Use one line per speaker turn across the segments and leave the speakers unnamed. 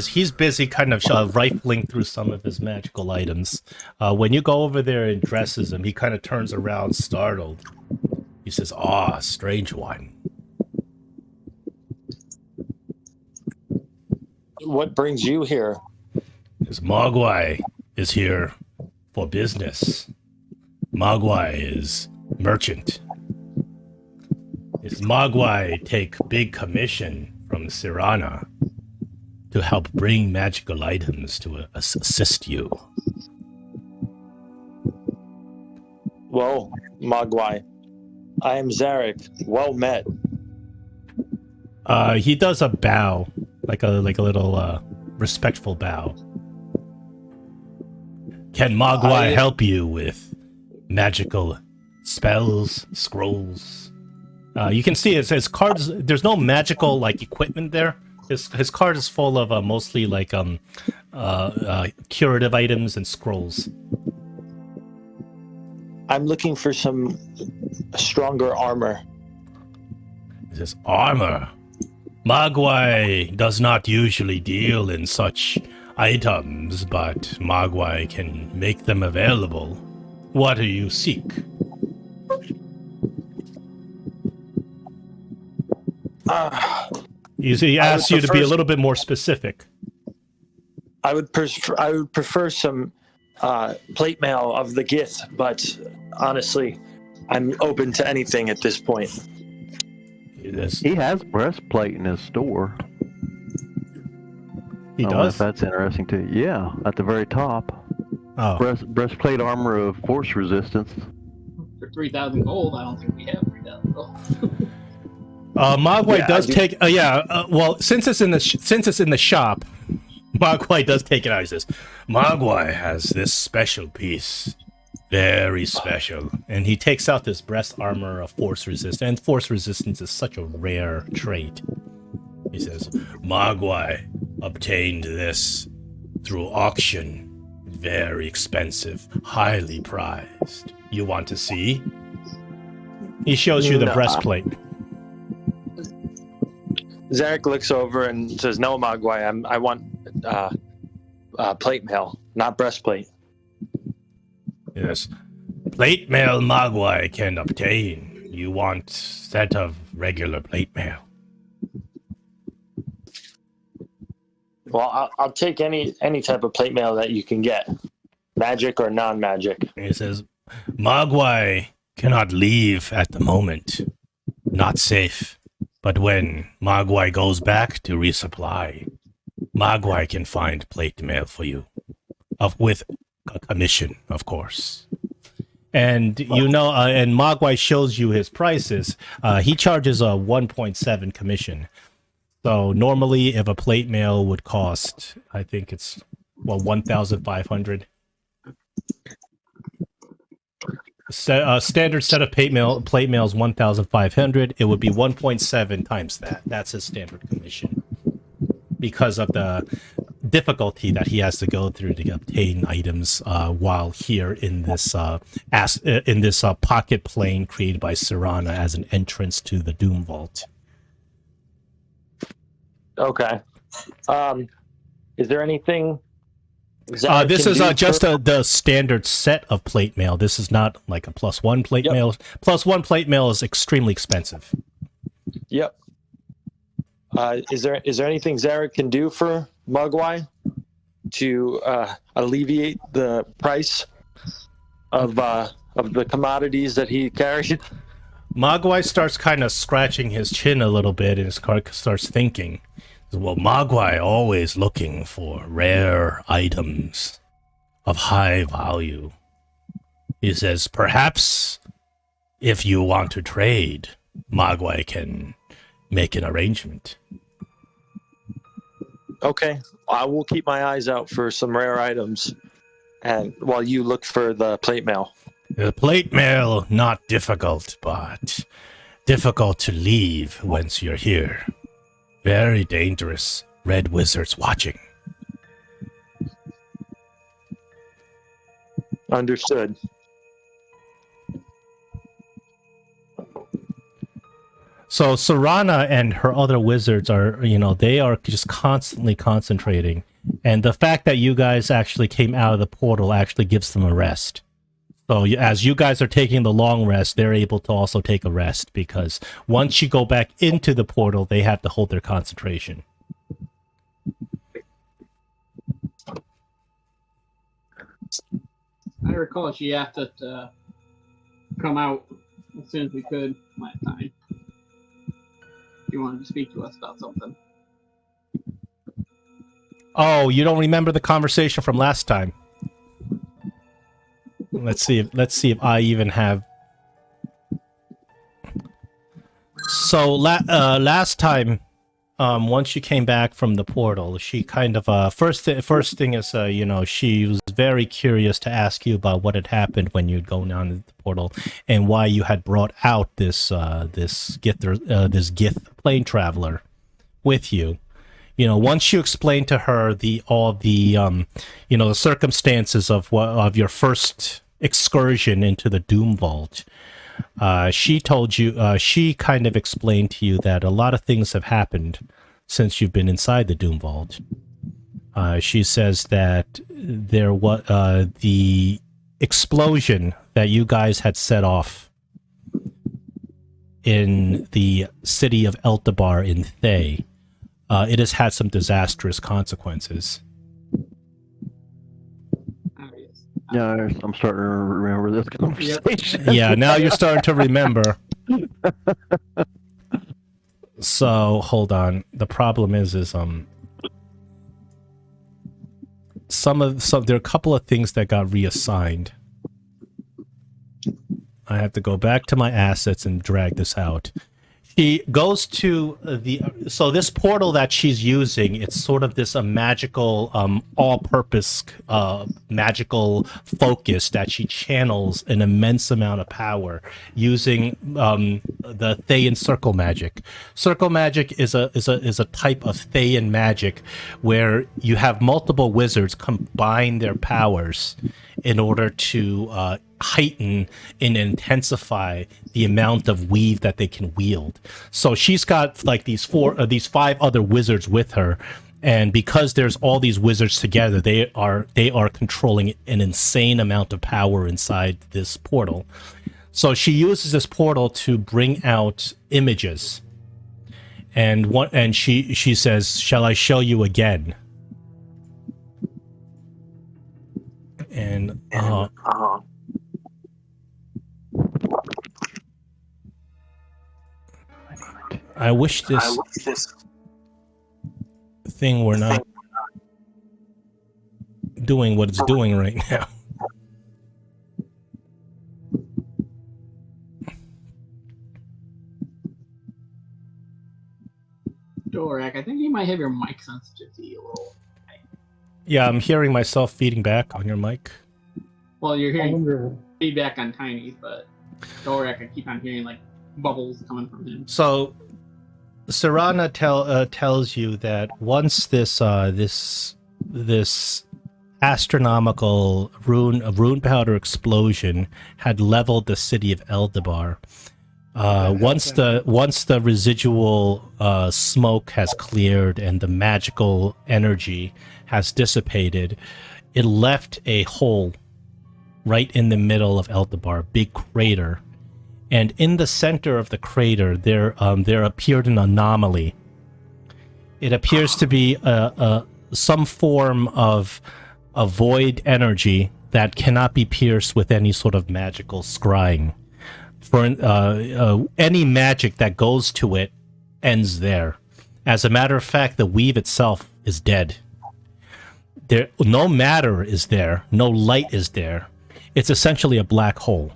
he's busy kind of rifling through some of his magical items. When you go over there and dresses him, he kind of turns around, startled. He says, "Ah, strange one.
What brings you here?"
His Mogwai is here for business. Mogwai is merchant. His Mogwai take big commission from Sirana to help bring magical items to assist you."
Well, Mogwai, I am Zarek. Well met.
He does a bow, like a little respectful bow. "Can Mogwai help you with magical spells, scrolls?" You can see his cards. There's no magical like equipment there. His card is full of mostly like curative items and scrolls.
I'm looking for some stronger armor.
It says, "Armor. Mogwai does not usually deal in such items, but Mogwai can make them available. What do you seek?" He asks you to be a little bit more specific.
I would prefer some plate mail of the Gith, but honestly, I'm open to anything at this point.
He has breastplate in his store.
He
I don't know
does?
if that's interesting to you. Yeah, at the very top.
Oh.
Breastplate armor of force resistance.
For 3,000 gold, I don't think we have 3,000 gold.
Mogwai does take. Well, since it's in the shop, Mogwai does take it out. He says, "Mogwai has this special piece, very special," and he takes out this breast armor of force resistance. And force resistance is such a rare trait. He says, "Mogwai obtained this through auction, very expensive, highly prized. You want to see?" He shows you the breastplate.
Zarek looks over and says, "No, Mogwai, I want plate mail, not breastplate."
Yes. Plate mail Mogwai can obtain. You want set of regular plate mail.
Well, I'll take any type of plate mail that you can get, magic or non-magic.
He says, "Mogwai cannot leave at the moment. Not safe. But when Mogwai goes back to resupply, Mogwai can find plate mail for you. With a commission, of course." And and Mogwai shows you his prices. He charges a 1.7 commission. So normally, if a plate mail would cost, I think it's 1,500. Standard set of plate mail is 1,500. It would be 1.7 times that. That's his standard commission, because of the difficulty that he has to go through to obtain items while here in this pocket plane created by Sirana as an entrance to the Doomvault.
Okay. Is there anything?
This is just the standard set of plate mail. This is not like a +1 plate mail. +1 plate mail is extremely expensive.
Yep. Is there anything Zarek can do for Mogwai to alleviate the price of the commodities that he carried?
Mogwai starts kind of scratching his chin a little bit and starts thinking. Well, Mogwai always looking for rare items of high value. He says, perhaps if you want to trade, Mogwai can make an arrangement.
Okay, I will keep my eyes out for some rare items, and while you look for the plate mail.
The plate mail, not difficult, but difficult to leave once you're here. Very dangerous. Red wizards watching.
Understood.
So Serana and her other wizards are, they are just constantly concentrating. And the fact that you guys actually came out of the portal actually gives them a rest. So as you guys are taking the long rest, they're able to also take a rest, because once you go back into the portal, they have to hold their concentration.
I recall she asked us to come out as soon as we could last time. She wanted to speak to us about something.
Oh, you don't remember the conversation from last time? Let's see if I even have. So last time, once you came back from the portal, she kind of first thing is she was very curious to ask you about what had happened when you'd go down to the portal and why you had brought out this Gith plane traveler with you. Once you explained to her the circumstances of your first excursion into the Doomvault, she told you, she kind of explained to you that a lot of things have happened since you've been inside the Doomvault. She says that there was the explosion that you guys had set off in the city of Eltabar in Thay. It has had some disastrous consequences.
Yeah, I'm starting to remember this conversation.
Yeah, now you're starting to remember. So hold on. The problem is there are a couple of things that got reassigned. I have to go back to my assets and drag this out. She goes to so this portal that she's using, it's sort of this magical, all-purpose, magical focus that she channels an immense amount of power using the Thayan circle magic. Circle magic is a type of Thayan magic where you have multiple wizards combine their powers in order to heighten and intensify the amount of weave that they can wield. So she's got like these 5 other wizards with her, and because there's all these wizards together, they are controlling an insane amount of power inside this portal. So she uses this portal to bring out images, and she says, "Shall I show you again?" And I wish this thing were not doing what it's doing right now.
Dorak, I think you might have your mic sensitivity a little.
Yeah, I'm hearing myself feeding back on your mic.
Well, you're hearing feedback on Tiny, but Dorak, I keep on hearing like bubbles coming from him.
So Serana tells you that once this astronomical rune powder explosion had leveled the city of Eldabar, once the residual smoke has cleared and the magical energy has dissipated, it left a hole right in the middle of Eldabar, big crater. And in the center of the crater, there appeared an anomaly. It appears to be some form of a void energy that cannot be pierced with any sort of magical scrying. For any magic that goes to it ends there. As a matter of fact, the weave itself is dead. No matter is there, no light is there. It's essentially a black hole.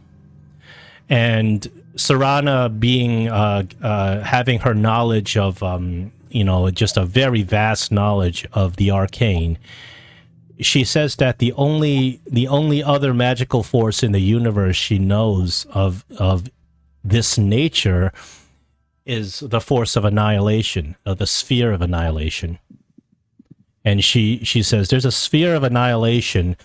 And Serana, being having her knowledge of just a very vast knowledge of the arcane, she says that the only other magical force in the universe she knows of this nature is the force of annihilation, the sphere of annihilation. And she says there's a sphere of annihilation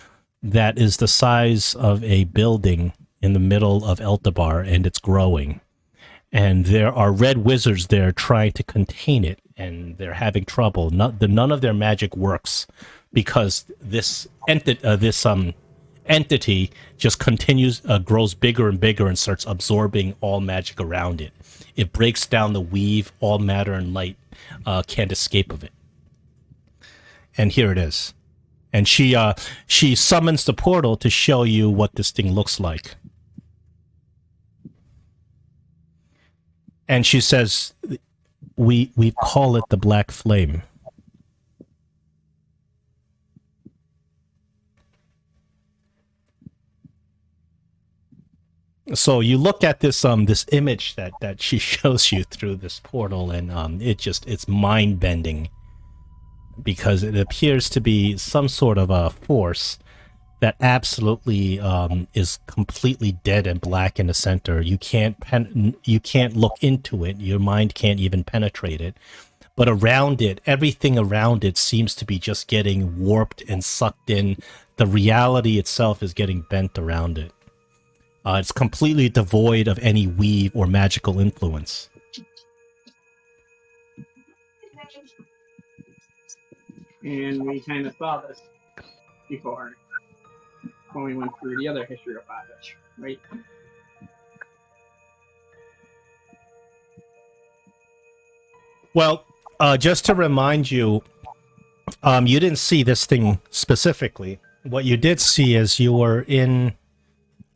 that is the size of a building in the middle of Eltabar, and it's growing. and there are red wizards there trying to contain it, and they're having trouble. None of their magic works because this entity just continues, grows bigger and bigger, and starts absorbing all magic around it. It breaks down the weave. All matter and light can't escape of it. And here it is. And she summons the portal to show you what this thing looks like. And she says, we call it the Black Flame. So you look at this this image that she shows you through this portal, and it's mind bending, because it appears to be some sort of a force that absolutely is completely dead and black in the center. You can't look into it. Your mind can't even penetrate it. But around it, everything around it seems to be just getting warped and sucked in. The reality itself is getting bent around it. It's completely devoid of any weave or magical influence.
And we kind of saw this before when we went through the other history of Bondage, right?
Well, just to remind you, you didn't see this thing specifically. What you did see is you were in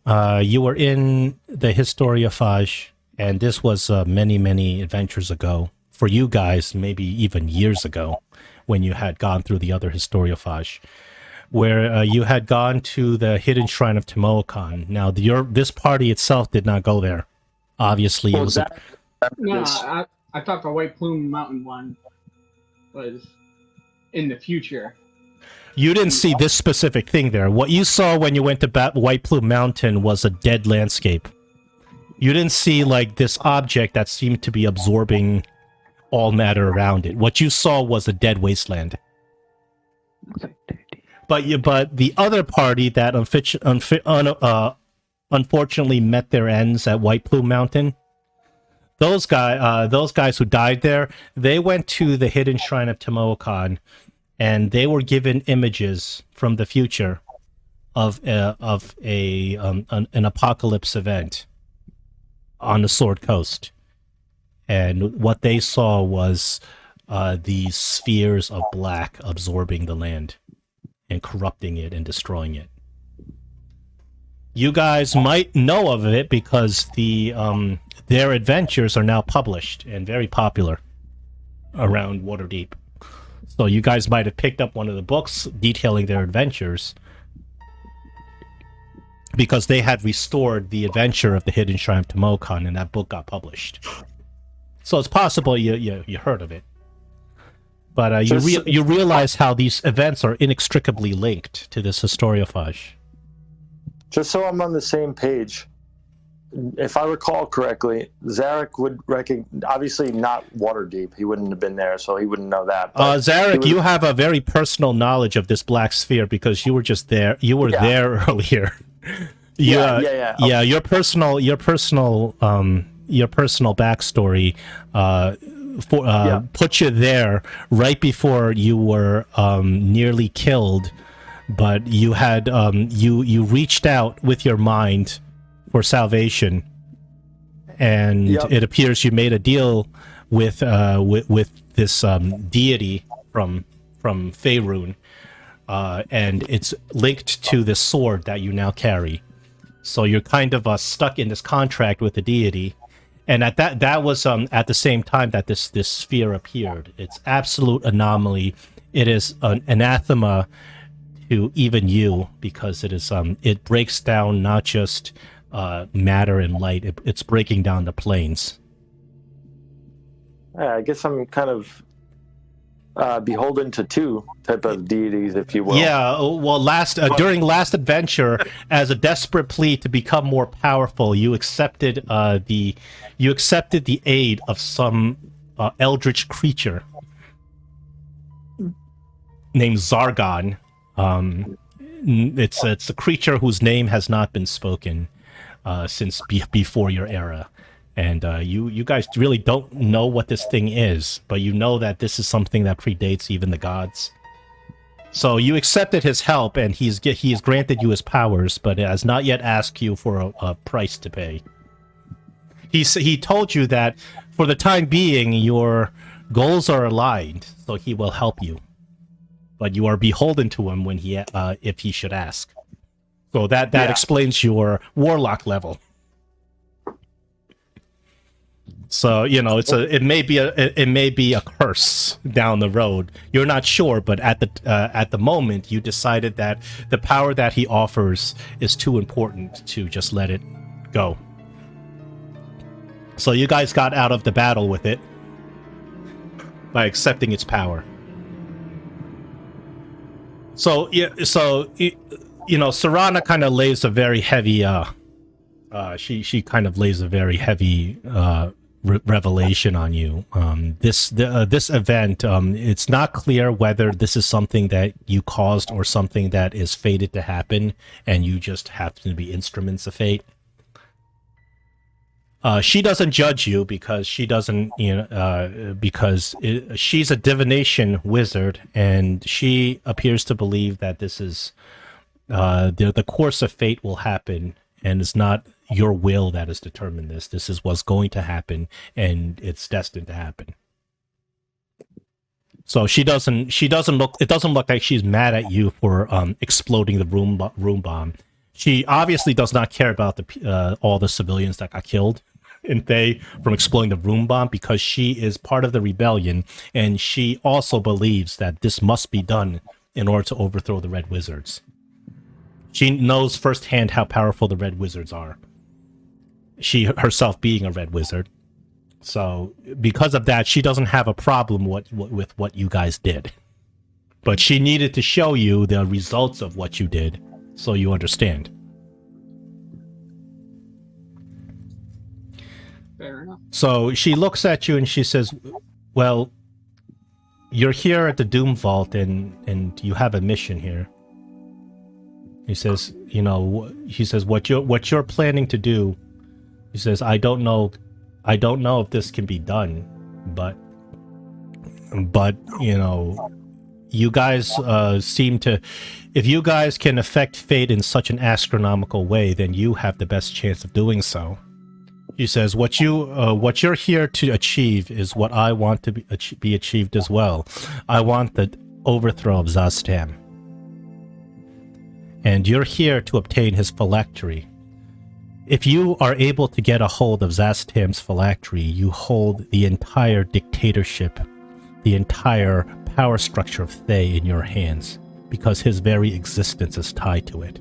the Historiophage, and this was many adventures ago. For you guys, maybe even years ago, when you had gone through the other Historiophage, where you had gone to the hidden shrine of Timokan. Now, this party itself did not go there. Obviously, it was
No, I thought the White Plume Mountain one was in the future.
You didn't see this specific thing there. What you saw when you went to White Plume Mountain was a dead landscape. You didn't see like this object that seemed to be absorbing all matter around it. What you saw was a dead wasteland. But the other party that unfortunately met their ends at White Plume Mountain, those guys who died there, they went to the hidden shrine of Timokan, and they were given images from the future of an apocalypse event on the Sword Coast. And what they saw was these spheres of black absorbing the land and corrupting it and destroying it. You guys might know of it because their adventures are now published and very popular around Waterdeep. So you guys might have picked up one of the books detailing their adventures, because they had restored the adventure of the Hidden Shrine of Timokan, and that book got published. So it's possible you heard of it. But you realize how these events are inextricably linked to this Historiophage.
Just so I'm on the same page, if I recall correctly, Zarek would obviously not Waterdeep. He wouldn't have been there, so he wouldn't know that.
Zarek, you have a very personal knowledge of this black sphere because you were just there. You were there earlier. Yeah. Your personal backstory put you there right before you were nearly killed, but you had you reached out with your mind for salvation, and it appears you made a deal with this deity from Faerun, and it's linked to this sword that you now carry. So you're kind of stuck in this contract with the deity, and that was at the same time that this sphere appeared. It's absolute anomaly. It is an anathema to even you, because it breaks down not just matter and light. It's breaking down the planes.
Yeah, I guess I'm kind of beholden to two type of deities, if you will.
Yeah, well, during last adventure, as a desperate plea to become more powerful, you accepted the aid of some eldritch creature named Zargon. It's a creature whose name has not been spoken since before your era, And you guys really don't know what this thing is, but you know that this is something that predates even the gods. So you accepted his help, and he has granted you his powers, but has not yet asked you for a price to pay. He told you that for the time being, your goals are aligned, so he will help you. But you are beholden to him when if he should ask. So that explains your warlock level. So it may be a curse down the road. You're not sure, but at the moment, you decided that the power that he offers is too important to just let it go. So you guys got out of the battle with it by accepting its power. So Serana kind of lays a very heavy. She kind of lays a very heavy revelation on you. This event, it's not clear whether this is something that you caused or something that is fated to happen, and you just happen to be instruments of fate. She doesn't judge you because she doesn't, she's a divination wizard, and she appears to believe that this is the course of fate will happen, and it's not your will that has determined this. This is what's going to happen, and it's destined to happen. So she doesn't look. It doesn't look like she's mad at you for exploding the room bomb. She obviously does not care about all the civilians that got killed in Thay from exploding the room bomb, because she is part of the rebellion, and she also believes that this must be done in order to overthrow the Red Wizards. She knows firsthand how powerful the Red Wizards are. She herself being a Red Wizard. So because of that, she doesn't have a problem with what you guys did. But she needed to show you the results of what you did so you understand.
Fair enough.
So she looks at you and she says, well, you're here at the Doomvault and you have a mission here. He says, what you're planning to do. He says, I don't know if this can be done, but you guys seem to, if you guys can affect fate in such an astronomical way, then you have the best chance of doing so. He says, what you're here to achieve is what I want to be achieved as well. I want the overthrow of Zastam. And you're here to obtain his phylactery. If you are able to get a hold of Zastam's phylactery, you hold the entire dictatorship, the entire power structure of Thay in your hands, because his very existence is tied to it.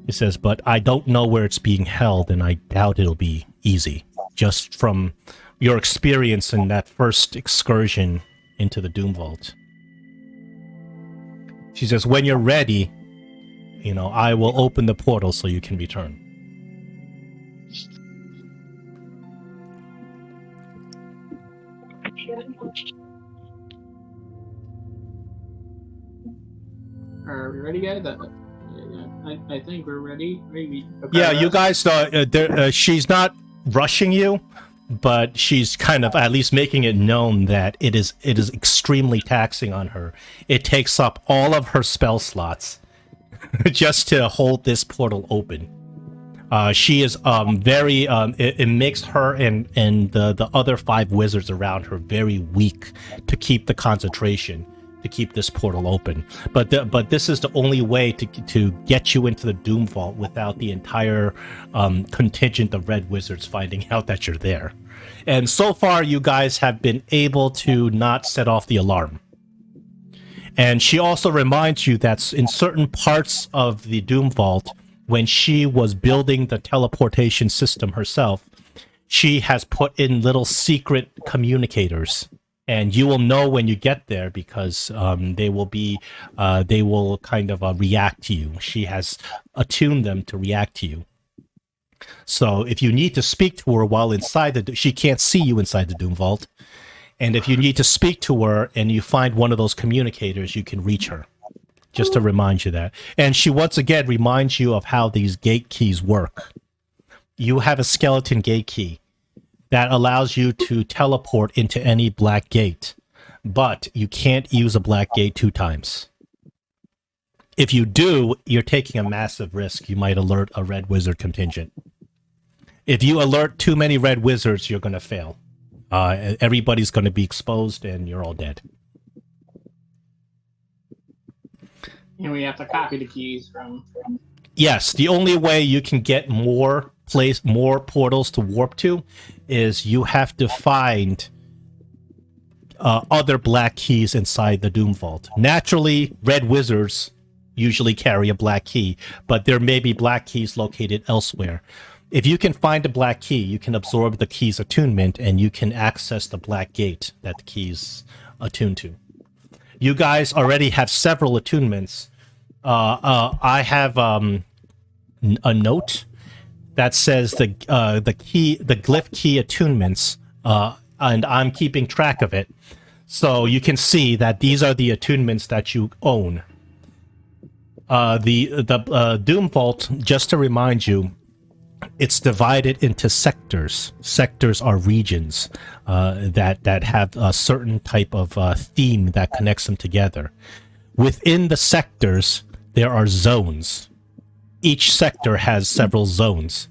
He says, but I don't know where it's being held, and I doubt it'll be easy, just from your experience in that first excursion into the Doomvault. She says, when you're ready, I will open the portal so you can return.
Are we ready, guys? I think we're ready. Maybe.
Yeah, you guys. She's not rushing you, but she's kind of at least making it known that it is extremely taxing on her. It takes up all of her spell slots just to hold this portal open. She is very. It makes her and the other 5 wizards around her very weak to keep the concentration, to keep this portal open. But this is the only way to get you into the Doomvault without the entire contingent of Red Wizards finding out that you're there. And so far, you guys have been able to not set off the alarm. And she also reminds you that in certain parts of the Doomvault, when she was building the teleportation system herself, she has put in little secret communicators. And you will know when you get there because they will kind of react to you. She has attuned them to react to you. So if you need to speak to her while inside she can't see you inside the Doomvault. And if you need to speak to her and you find one of those communicators, you can reach her. Just to remind you that. And she once again reminds you of how these gate keys work. you have a skeleton gate key that allows you to teleport into any black gate, but you can't use a black gate 2 times. If you do, you're taking a massive risk. You might alert a red wizard contingent. If you alert too many red wizards, you're going to fail. Everybody's going to be exposed and you're all dead.
And we have to copy the keys from...
Yes, the only way you can get more portals to warp to is you have to find other black keys inside the Doomvault. Naturally, red wizards usually carry a black key, but there may be black keys located elsewhere. If you can find a black key, you can absorb the key's attunement and you can access the black gate that the key's attuned to. You guys already have several attunements. I have a note that says the glyph key attunements, and I'm keeping track of it. So you can see that these are the attunements that you own. The Doomvault, just to remind you, it's divided into sectors. Sectors are regions that have a certain type of theme that connects them together. Within the sectors, there are zones. Each sector has several zones.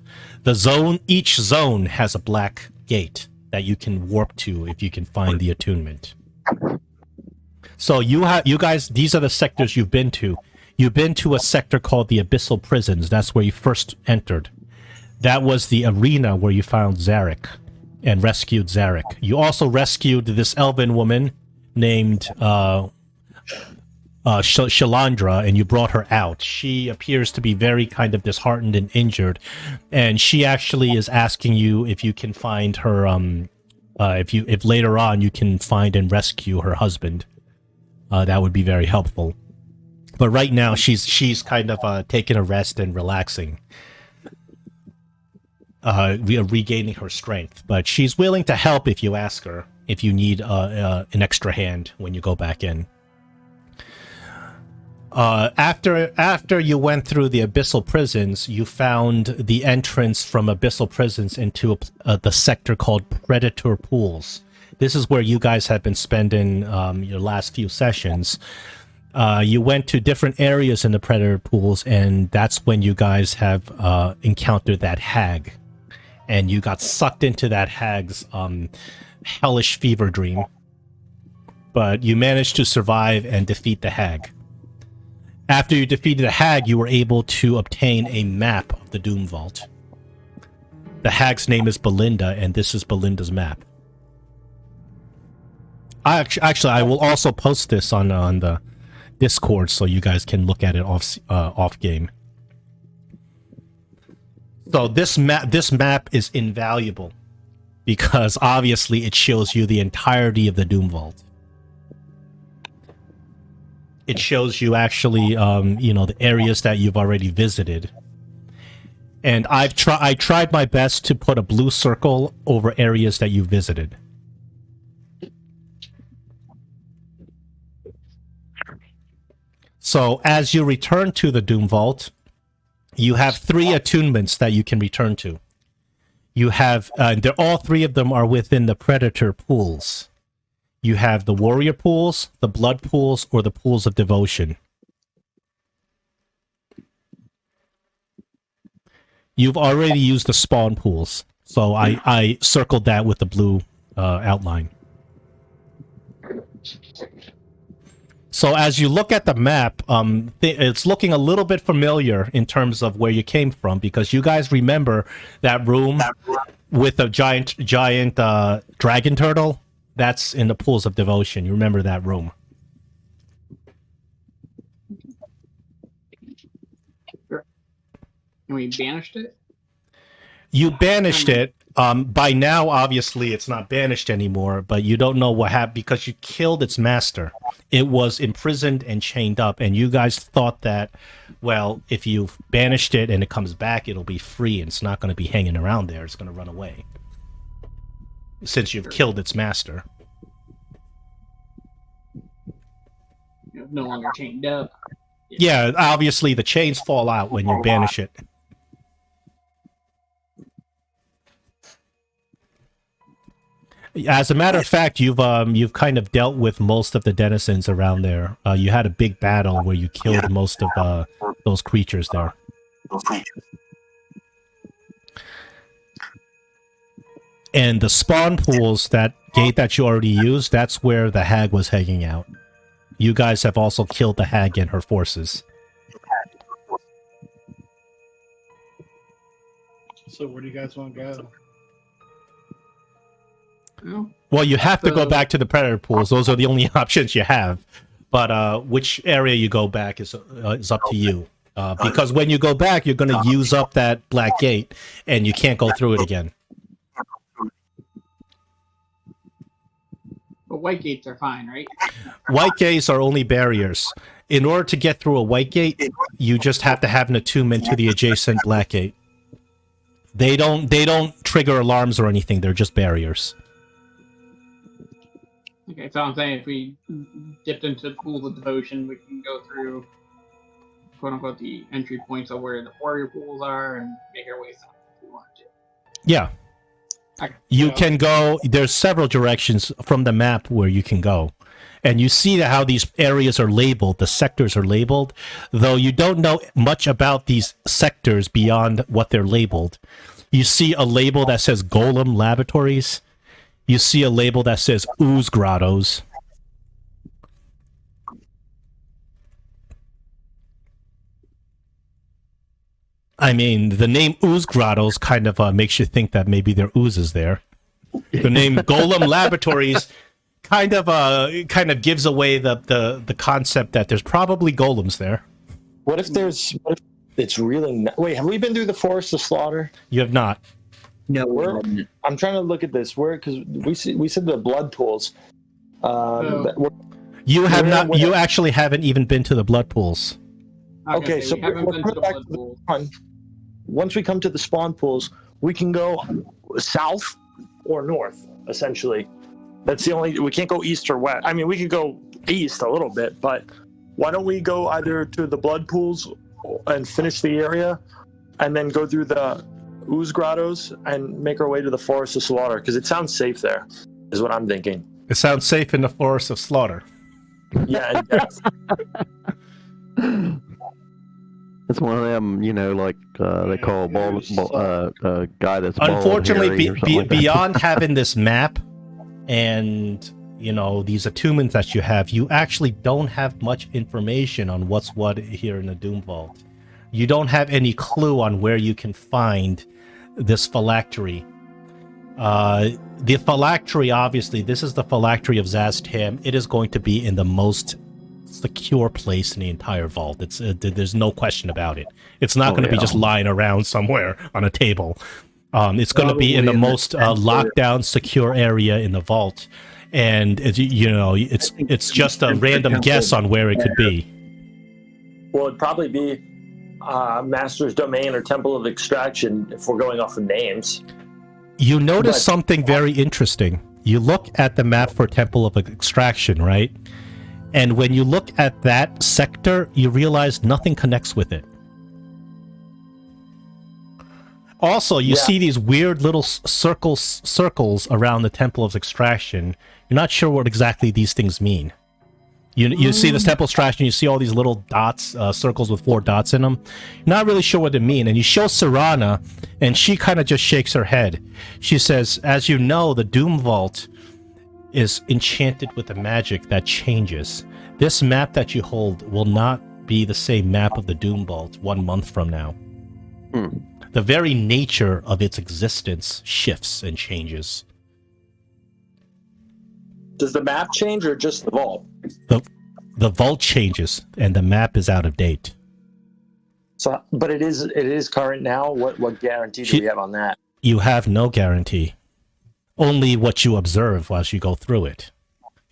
Each zone has a black gate that you can warp to if you can find the attunement. So you guys, these are the sectors you've been to. You've been to a sector called the Abyssal Prisons. That's where you first entered. That was the arena where you found Zarek and rescued Zarek. You also rescued this elven woman named Shalandra, and you brought her out. She appears to be very kind of disheartened and injured, and she actually is asking you if you can find her, if later on you can find and rescue her husband. That would be very helpful. But right now she's kind of taking a rest and relaxing, regaining her strength. But she's willing to help if you ask her, if you need an extra hand when you go back in. After you went through the Abyssal Prisons, you found the entrance from Abyssal Prisons into the sector called Predator Pools. This is where you guys have been spending your last few sessions. You went to different areas in the Predator Pools, and that's when you guys have encountered that hag. And you got sucked into that hag's hellish fever dream. But you managed to survive and defeat the hag. After you defeated the hag, you were able to obtain a map of the Doomvault. The hag's name is Belinda, and this is Belinda's map. Actually, I will also post this on the Discord so you guys can look at it off game. So this map is invaluable because obviously it shows you the entirety of the Doomvault. It shows you actually, the areas that you've already visited. And I tried my best to put a blue circle over areas that you visited. So as you return to the Doomvault, you have 3 attunements that you can return to. You have, all 3 of them are within the Predator Pools. You have the Warrior Pools, the Blood Pools, or the Pools of Devotion. You've already used the Spawn Pools, so I circled that with the blue outline. So as you look at the map, it's looking a little bit familiar in terms of where you came from, because you guys remember that room with a giant dragon turtle? That's in the Pools of Devotion. You remember that room.
And we banished it?
You banished it. By now, obviously, it's not banished anymore, but you don't know what happened because you killed its master. It was imprisoned and chained up, and you guys thought that, well, if you've banished it and it comes back, it'll be free, and it's not going to be hanging around there. It's going to run away. Since you've killed its master.
No longer chained up.
Yeah, obviously the chains fall out when you banish it. As a matter of fact, you've kind of dealt with most of the denizens around there. You had a big battle where you killed most of those creatures there. And the spawn pools, that gate that you already used, that's where the hag was hanging out. You guys have also killed the hag and her forces.
So where do you guys want to go?
Well, you have to go back to the predator pools. Those are the only options you have. But which area you go back is up to you. Because when you go back, you're going to use up that black gate, and you can't go through it again.
But white gates are fine, right?
White gates are only barriers. In order to get through a white gate, you just have to have an attunement to the adjacent black gate. They don't trigger alarms or anything. They're just barriers.
Okay, so I'm saying if we dipped into the pools of devotion, we can go through, quote unquote, the entry points of where the warrior pools are and make our way south if we wanted to.
Yeah. You can go, there's several directions from the map where you can go. And you see how these areas are labeled, the sectors are labeled, though you don't know much about these sectors beyond what they're labeled. You see a label that says Golem Laboratories. You see a label that says Ooze Grottos. I mean, the name Ooze Grottos kind of makes you think that maybe there are oozes there. The name Golem Laboratories kind of gives away the concept that there's probably golems there.
What if it's really... Wait, have we been through the Forest of Slaughter?
You have not.
No,
I'm trying to look at this. Because we said the blood pools.
You have not. You actually haven't even been to the blood pools.
Okay, so
we haven't been to the blood pool.
Once we come to the spawn pools, we can go south or north, essentially. That's the only... We can't go east or west. I mean, we could go east a little bit, but why don't we go either to the blood pools and finish the area, and then go through the Ooze Grottos and make our way to the Forest of Slaughter? Because it sounds safe there, is what I'm thinking.
It sounds safe in the Forest of Slaughter.
Yeah,
It's one of them, like they call a guy that's bald,
unfortunately,
hairy or something like that.
beyond having this map and these attunements that you have, you actually don't have much information on what's what here in the Doomvault. You don't have any clue on where you can find this phylactery. The phylactery, obviously, this is the phylactery of Zaztam. It is going to be in the most secure place in the entire vault. There's no question about it. It's not going to be just lying around somewhere on a table. It's going to be in the most locked down, secure area in the vault, and it's just a random guess on where it could be.
Well, it'd probably be Master's Domain or Temple of Extraction if we're going off of names.
You notice something very interesting. You look at the map for Temple of Extraction, right? And when you look at that sector, you realize nothing connects with it. Also, you see these weird little circles around the Temple of Extraction. You're not sure what exactly these things mean. You see this Temple of Extraction, you see all these little dots, circles with 4 dots in them. You're not really sure what they mean. And you show Serana, and she kind of just shakes her head. She says, as you know, the Doomvault is enchanted with a magic that changes. This map that you hold will not be the same map of the Doomvault 1 month from now. The very nature of its existence shifts and changes.
Does the map change or just the vault?
The vault changes, and the map is out of date.
So, but it is current now. What guarantee do we have on that?
You have no guarantee. Only what you observe as you go through it.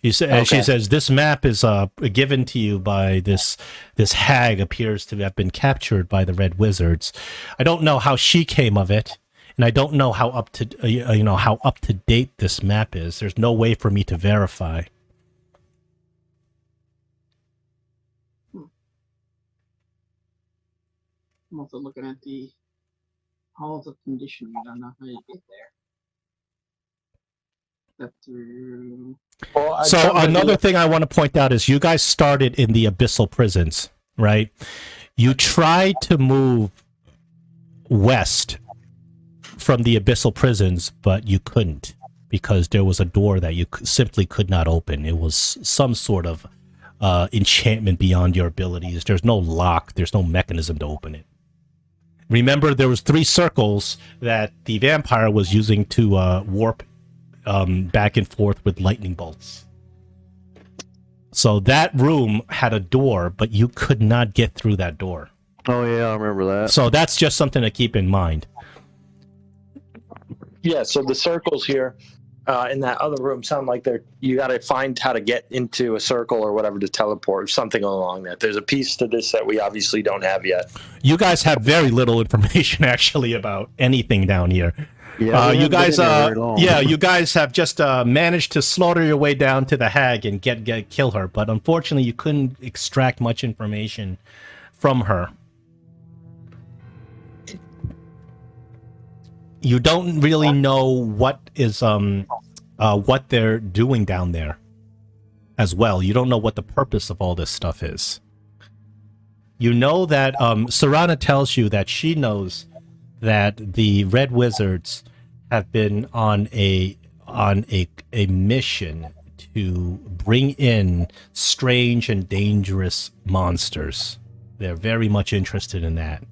She says, this map is given to you by this hag, appears to have been captured by the Red Wizards. I don't know how she came of it, and I don't know how up to date this map is. There's no way for me to verify.
I'm also looking at the halls of conditioning. I don't know how you get there. that through.
Well, I
So
found that
another
the-
thing I want to point out is you guys started in the abyssal prisons, right? You tried to move west from the abyssal prisons, but you couldn't because there was a door that you simply could not open. It was some sort of enchantment beyond your abilities. There's no lock. There's no mechanism to open it. Remember, there was 3 circles that the vampire was using to warp back and forth with lightning bolts. So that room had a door, but you could not get through that door.
Oh yeah, I remember that.
So that's just something to keep in mind.
Yeah, so the circles here in that other room sound like you got to find how to get into a circle or whatever to teleport, or something along that. There's a piece to this that we obviously don't have yet.
You guys have very little information actually about anything down here.
Yeah, we
you
haven't
guys,
been here very long.
you guys have just managed to slaughter your way down to the hag and kill her, but unfortunately, you couldn't extract much information from her. You don't really know what they're doing down there, as well. You don't know what the purpose of all this stuff is. You know that Serana tells you that she knows that the Red Wizards have been on a mission to bring in strange and dangerous monsters. They're very much interested in that.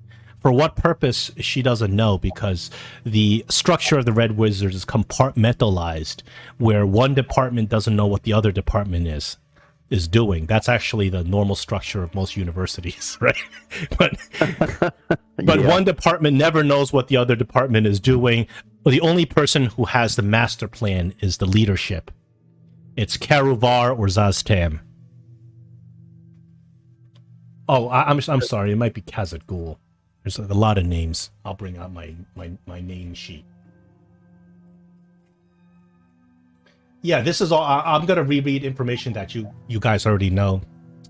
For what purpose, she doesn't know, because the structure of the Red Wizards is compartmentalized, where one department doesn't know what the other department is doing. That's actually the normal structure of most universities, right? But
Yeah.
one department never knows what the other department is doing. The only person who has the master plan is the leadership. It's Karuvar or Zaztam. Oh, I'm sorry. It might be Khazad Ghul. There's a lot of names. I'll bring out my name sheet. Yeah, this is all. I'm going to reread information that you guys already know.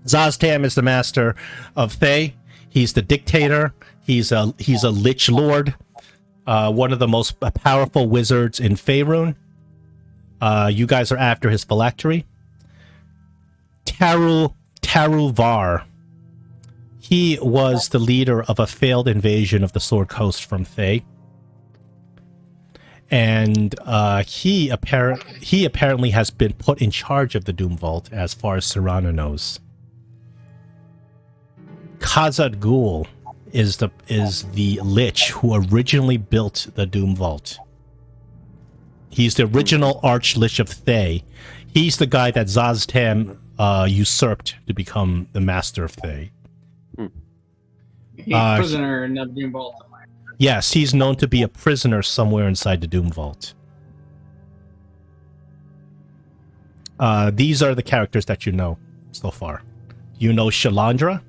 Zaztam is the master of Thay. He's the dictator. He's a lich lord. One of the most powerful wizards in Faerun. You guys are after his phylactery. Taruvar. He was the leader of a failed invasion of the Sword Coast from Thay. And he apparently has been put in charge of the Doomvault, as far as Serana knows. Khazad Ghul is the lich who originally built the Doomvault. He's the original Arch-Lich of Thay. He's the guy that Zaztam usurped to become the Master of Thay.
He's a prisoner in the Doomvault somewhere.
Yes, he's known to be a prisoner somewhere inside the Doomvault. These are the characters that you know so far. You know Shalandra,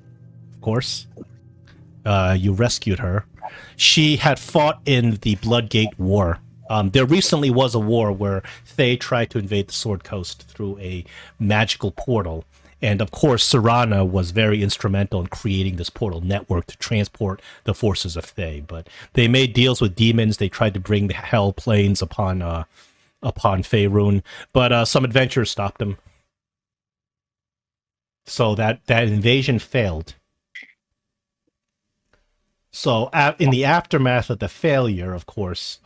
of course. You rescued her. She had fought in the Bloodgate War. There recently was a war where Thay tried to invade the Sword Coast through a magical portal. And of course, Serana was very instrumental in creating this portal network to transport the forces of Thay. But they made deals with demons. They tried to bring the Hell Plains upon Faerun, but some adventurers stopped them. So that invasion failed. So in the aftermath of the failure, of course,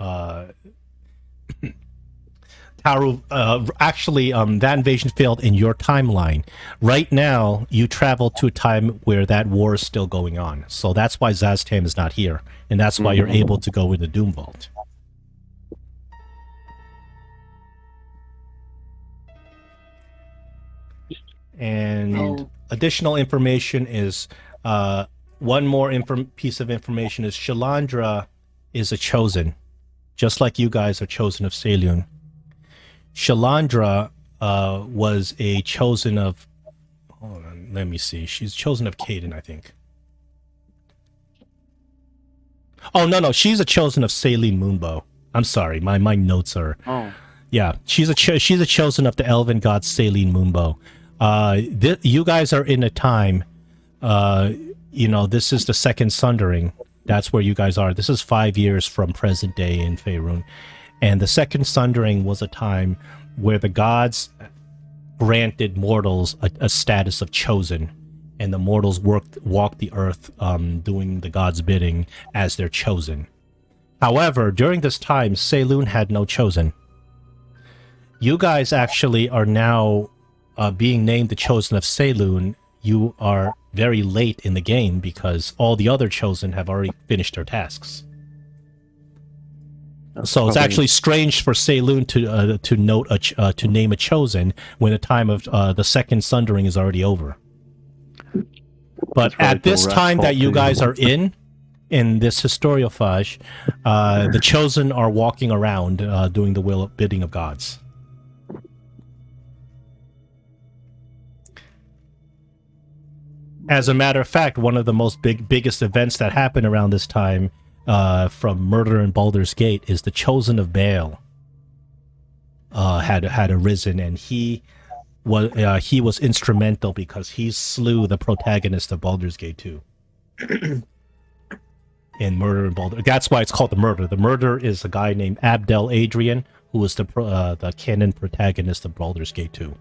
actually, that invasion failed in your timeline. Right now, you travel to a time where that war is still going on. So that's why Zaztam is not here. And that's why you're able to go in the Doomvault. And additional information is, one more piece of information is Shalandra is a chosen. Just like you guys are chosen of Selyun. Shalandra was a chosen of... Hold on, let me see. She's chosen of Caden, I think. Oh, no, she's a chosen of Saline Moonbow. I'm sorry, my notes are...
Oh.
Yeah, she's a chosen of the elven god Saline Moonbow. You guys are in a time... this is the second Sundering. That's where you guys are. This is 5 years from present day in Faerun. And the second Sundering was a time where the gods granted mortals a status of chosen, and the mortals walked the earth doing the gods' bidding as their chosen. However, during this time, Saloon had no chosen. You guys actually are now being named the chosen of Saloon. You are very late in the game because all the other chosen have already finished their tasks. So it's actually strange for Saloon to name a chosen when the time of the second sundering is already over. But at this time that you guys are in this historiophage, the chosen are walking around doing the bidding of gods. As a matter of fact, one of the biggest events that happened around this time from Murder in Baldur's Gate is the Chosen of Baal had arisen, and he was instrumental because he slew the protagonist of Baldur's Gate 2 in Murder in Baldur. That's why it's called the Murder. The Murder is a guy named Abdel Adrian, who was the canon protagonist of Baldur's Gate 2.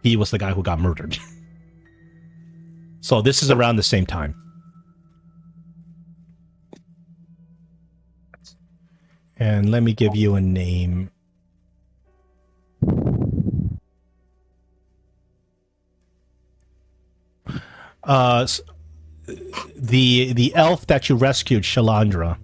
He was the guy who got murdered. So this is around the same time. And let me give you a name. The elf that you rescued, Shalandra,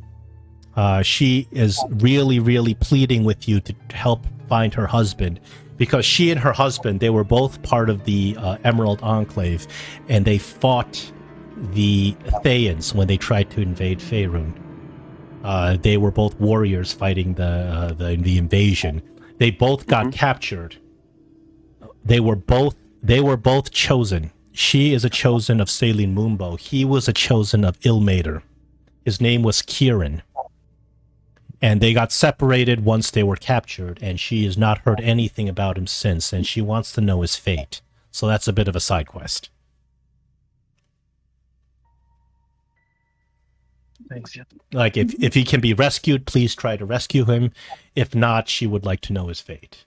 she is really, really pleading with you to help find her husband, because she and her husband, they were both part of the Emerald Enclave, and they fought the Thayans when they tried to invade Faerun. They were both warriors fighting the invasion. They both got captured. They were both chosen. She is a chosen of Saline Moonbow. He was a chosen of Ilmater. His name was Kieran. And they got separated once they were captured, and she has not heard anything about him since, and she wants to know his fate. So that's a bit of a side quest.
Thanks. Yeah.
Like, if he can be rescued, please try to rescue him. If not, she would like to know his fate.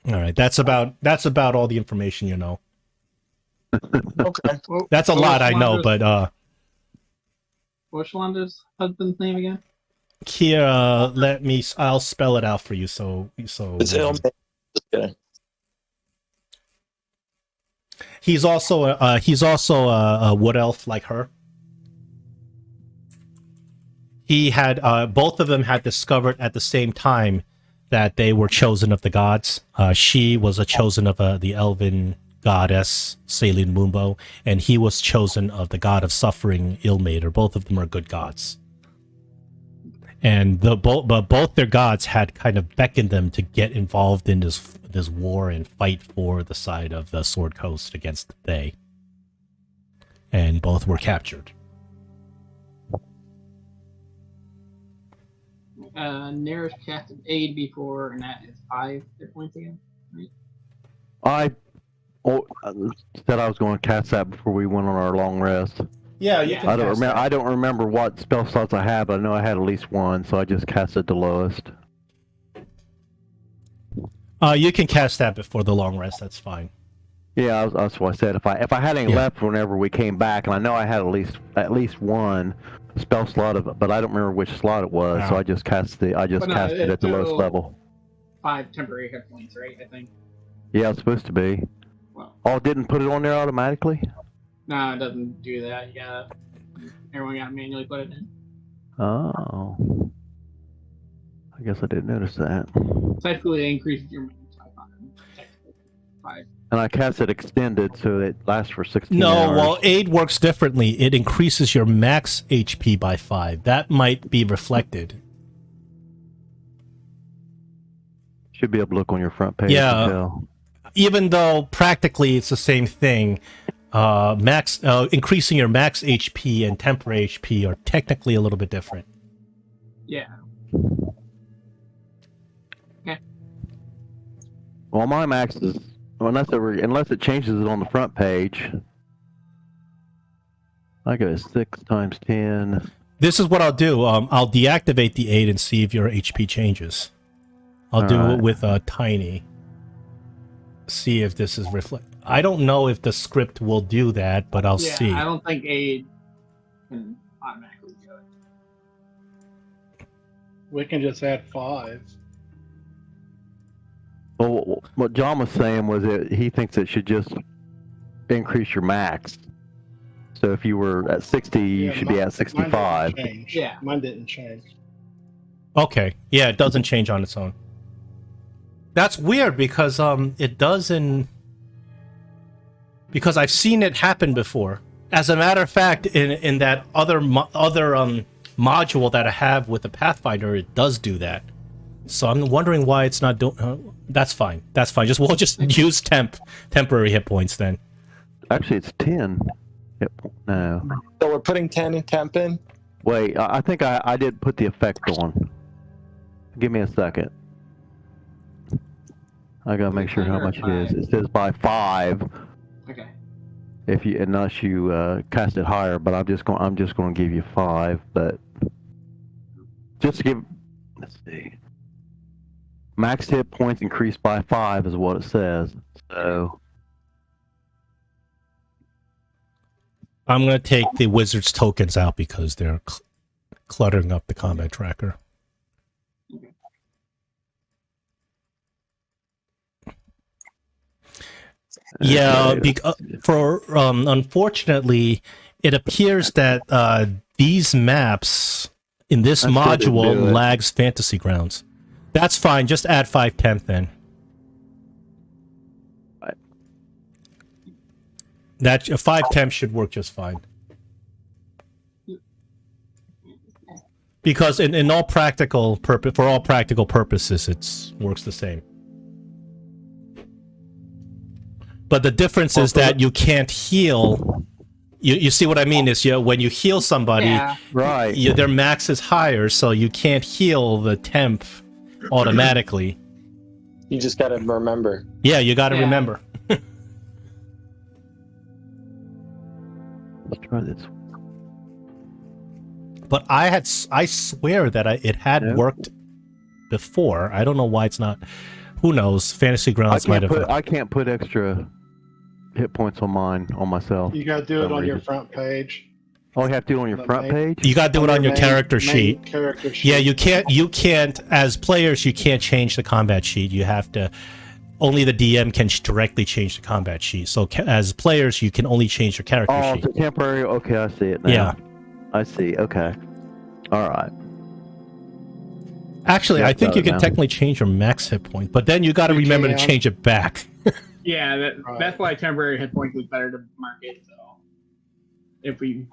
All right, that's about all the information you know.
Okay.
That's a lot, I know, but
What's Shalanda's husband's name again?
Kira, I'll spell it out for you. So
It's Ilmater. Just kidding.
he's also a wood elf like her. He had both of them had discovered at the same time that they were chosen of the gods. She was a chosen of the elven goddess Saline Moonbow, and he was chosen of the god of suffering Ilmater. Both of them are good gods, and both their gods had kind of beckoned them to get involved in this war and fight for the side of the Sword Coast against the Thay, and both were captured.
Nearest casted aid before, and that is 5 hit points again, right?
I said I was going to cast that before we went on our long rest.
Yeah, you
Yeah.
can.
I don't remember what spell slots I have, but I know I had at least one, so I just casted the lowest.
You can cast that before the long rest. That's fine.
Yeah, that's what I said. If I had any left whenever we came back, and I know I had at least one spell slot of it, but I don't remember which slot it was, so I just casted it at the lowest level.
5 temporary hit points, right? I think.
Yeah, it's supposed to be.
Well,
Oh, it didn't put it on there automatically?
no, it doesn't do that. Everyone got to manually put it in.
Oh. I guess I didn't notice that.
Technically, it increases your maintenance by 5.
And I cast it extended, so it lasts for 16
No,
hours.
well, aid works differently. It increases your max HP by 5. That might be reflected.
Should be able to look on your front page.
Yeah.
And tell.
Even though practically it's the same thing, increasing your max HP and temporary HP are technically a little bit different.
Yeah.
Well, my max is unless it changes it on the front page. I go 6 times 10.
This is what I'll do. I'll deactivate the aid and see if your HP changes. I'll do it with Tiny. See if this is reflect. I don't know if the script will do that, but I'll see.
I don't think aid can automatically do it.
We can just add 5.
Well, what John was saying was that he thinks it should just increase your max. So if you were at 60, you should be at 65.
Mine didn't change.
Okay. Yeah, it doesn't change on its own. That's weird because it doesn't. Because I've seen it happen before. As a matter of fact, in that other module that I have with the Pathfinder, it does do that. So I'm wondering why it's not doing. That's fine. That's fine. We'll just use temporary hit points then.
Actually, it's 10. No.
So we're putting 10 and temp in?
Wait, I think I did put the effect on. Give me a second. I gotta make sure how much it is. It says by 5.
Okay.
Unless you cast it higher, but I'm just going to give you 5. But just to give, let's see. Max hit points increased by 5 is what it says. So.
I'm going to take the wizard's tokens out because they're cluttering up the combat tracker. Yeah, unfortunately, it appears that these maps in this module lags Fantasy Grounds. That's fine. Just add 5 temp then. That 5 temp should work just fine. Because in all practical for all practical purposes, it works the same. But the difference is that you can't heal. You see what I mean? Is when you heal somebody,
right?
Their max is higher, so you can't heal the temp automatically.
You just gotta remember.
Yeah, you gotta remember.
Let's try this.
But I swear that it had worked before. I don't know why it's not. Who knows? Fantasy Grounds might have.
I can't put extra hit points on myself.
You gotta do it on your front page.
Oh, you have to do it on your front page?
You gotta do it on your character sheet. Yeah, you can't as players you can't change the combat sheet. You have to. Only the DM can directly change the combat sheet. So as players, you can only change your character sheet.
Oh, it's temporary. Okay, I see it now.
Yeah.
I see. Okay. All right.
Actually, I think you can technically change your max hit point, but then you got to remember to change it back.
Yeah, that's why temporary hit points is better to mark it. So if we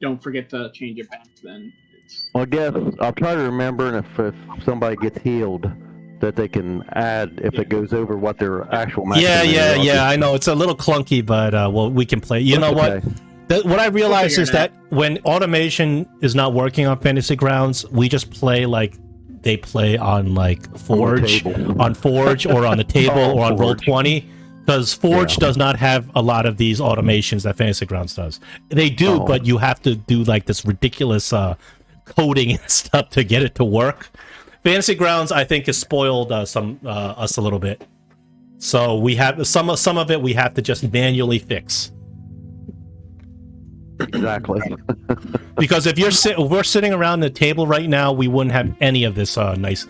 don't forget to change it back, then it's.
Well, I guess I'll try to remember, and if somebody gets healed, that they can add if it goes over what their actual max.
Yeah. I know it's a little clunky, but we can play. You know what? What I realized is that when automation is not working on Fantasy Grounds, we just play like they play on like Forge, on Forge or on the table or on Roll20, because Forge does not have a lot of these automations that Fantasy Grounds does. They do, but you have to do like this ridiculous coding and stuff to get it to work. Fantasy Grounds, I think, has spoiled us a little bit. So we have some of it we have to just manually fix.
Exactly.
Because if we're sitting around the table right now, we wouldn't have any of this nice.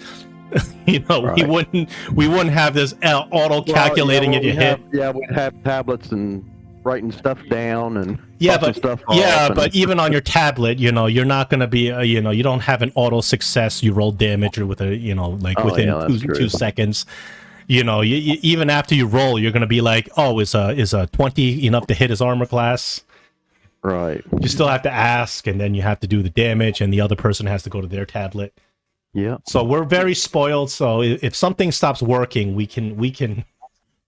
We wouldn't have this auto calculating if you hit.
Yeah, we'd have tablets and writing stuff down and
but even on your tablet, you're not going to be you don't have an auto success. You roll damage or with within 2 seconds. Even after you roll, you're going to be like, oh, is a 20 enough to hit his armor class?
Right.
You still have to ask, and then you have to do the damage, and the other person has to go to their tablet.
Yeah.
So we're very spoiled. So if something stops working, we can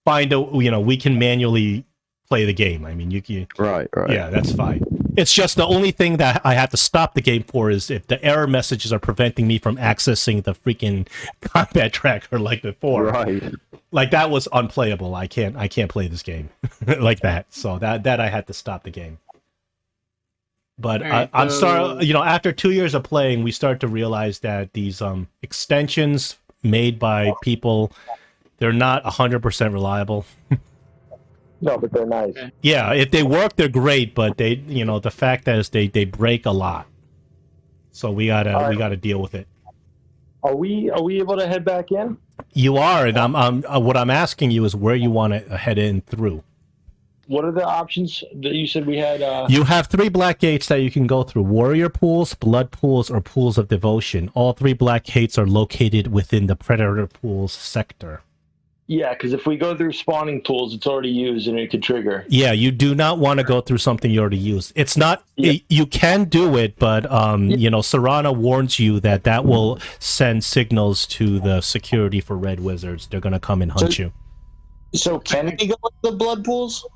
find we can manually play the game. I mean, you can.
Right.
Yeah, that's fine. It's just the only thing that I have to stop the game for is if the error messages are preventing me from accessing the freaking combat tracker like before.
Right.
Like that was unplayable. I can't play this game like that. So that I had to stop the game. But
All right,
I'm
so-
sorry, after 2 years of playing, we start to realize that these extensions made by people, they're not 100% reliable.
No, but they're nice.
Okay.
Yeah, if they work, they're great, but the fact that is they break a lot. So we gotta deal with it.
Are we able to head back in?
You are, and I'm what I'm asking you is where you want to head in through.
What are the options that you said we had?
You have 3 black gates that you can go through: warrior pools, blood pools, or pools of devotion. All 3 black gates are located within the predator pools sector.
Yeah, because if we go through spawning pools, it's already used and it could trigger.
Yeah, you do not want to go through something you already used. It's not.
Yeah.
You can do it, but Serana warns you that will send signals to the security for Red Wizards. They're gonna come and hunt you.
So can we go with the blood pools?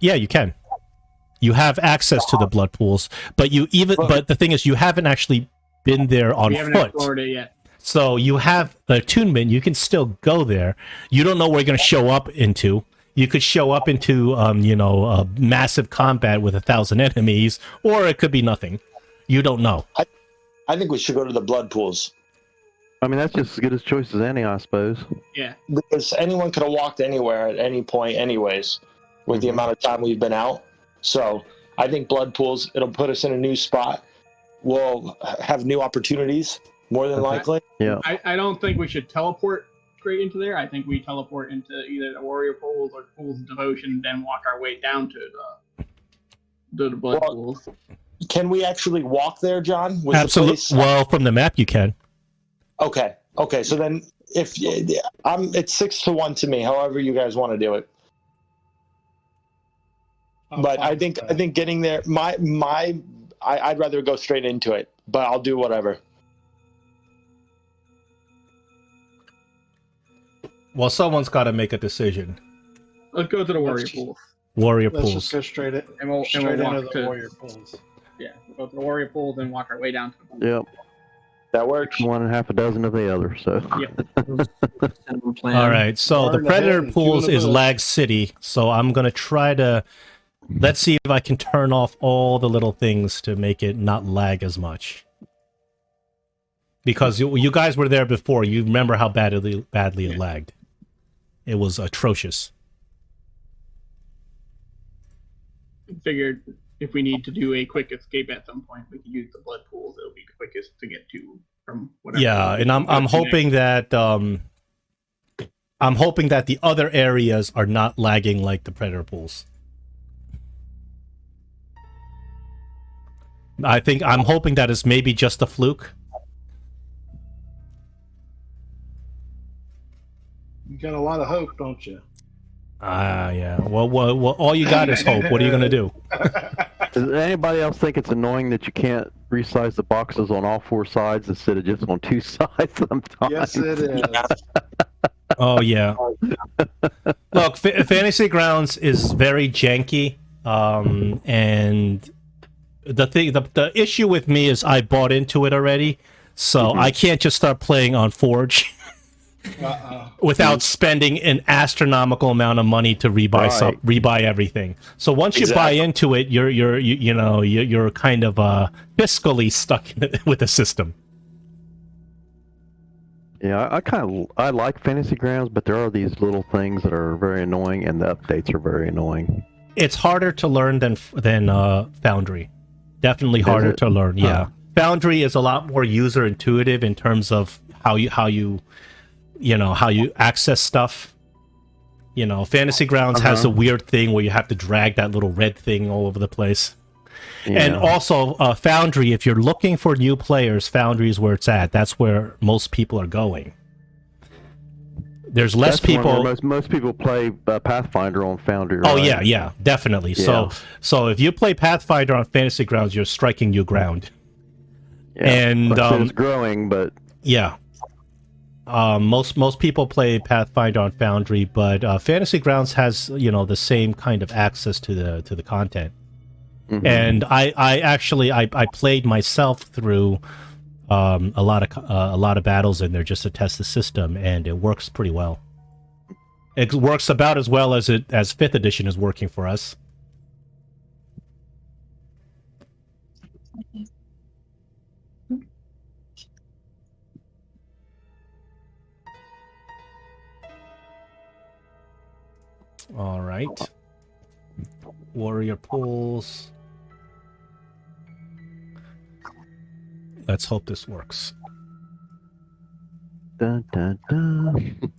Yeah, you can. You have access to the blood pools, but but the thing is, you haven't actually been there on
We haven't
foot.
explored it yet.
So you have the attunement. You can still go there. You don't know where you're going to show up into. You could show up into, massive combat with 1,000 enemies, or it could be nothing. You don't know.
I think we should go to the blood pools.
I mean, that's just as good a choice as any, I suppose.
Yeah.
Because anyone could have walked anywhere at any point anyways, with the amount of time we've been out. So I think blood pools, it'll put us in a new spot. We'll have new opportunities, more than likely.
Yeah.
I don't think we should teleport straight into there. I think we teleport into either the warrior pools or pools of devotion, then walk our way down to the blood pools.
Can we actually walk there, John? With
Absolutely.
The place?
Well, from the map, you can.
Okay. So then, it's 6-1 to me. However, you guys want to do it. But I think getting there, I'd rather go straight into it. But I'll do whatever.
Well, someone's got to make a decision.
Let's go to the warrior pools.
Warrior
Let's
pools.
just go straight
And we'll
into
walk
the
to
warrior pools.
Yeah, we'll go to the warrior pools and walk our way down to the
Yep.
That works.
1 and half a dozen of the other. So.
All right. So
Far
the
in the
Predator
head and
pools
two in the
is
bush.
Lag City. So I'm going to try to... Let's see if I can turn off all the little things to make it not lag as much. Because you guys were there before. You remember how badly it lagged. It was atrocious.
Figured if we need to do a quick escape at some point, we can use the blood pools. It'll be quickest to get to from whatever.
Yeah, and I'm hoping that the other areas are not lagging like the Predator pools. I'm hoping that it's maybe just a fluke.
You got a lot of hope, don't you?
Yeah. Well, all you got is hope. What are you gonna do?
Does anybody else think it's annoying that you can't resize the boxes on all 4 sides instead of just on 2 sides sometimes?
Yes, it is.
Oh yeah. Look, Fantasy Grounds is very janky, and the issue with me is I bought into it already, so I can't just start playing on Forge without spending an astronomical amount of money to rebuy everything. So once you buy into it, you're kind of fiscally stuck with the system.
Yeah, I like Fantasy Grounds, but there are these little things that are very annoying, and the updates are very annoying.
It's harder to learn than Foundry. Definitely harder to learn. Yeah, Foundry is a lot more user intuitive in terms of how you access stuff. Fantasy Grounds has a weird thing where you have to drag that little red thing all over the place. Yeah. And also, Foundry, if you're looking for new players, Foundry is where it's at. That's where most people are going. There's less people.
Most people play Pathfinder on Foundry. Right?
Oh yeah, definitely. Yeah. So if you play Pathfinder on Fantasy Grounds, you're striking new ground.
Yeah.
And
it's growing, but
yeah. Most people play Pathfinder on Foundry, but Fantasy Grounds has the same kind of access to the content. Mm-hmm. And I played myself through a lot of battles in there just to test the system, and it works pretty well. It works about as well as 5th edition is working for us. All right. Warrior pools. Let's hope this works.
Dun, dun, dun.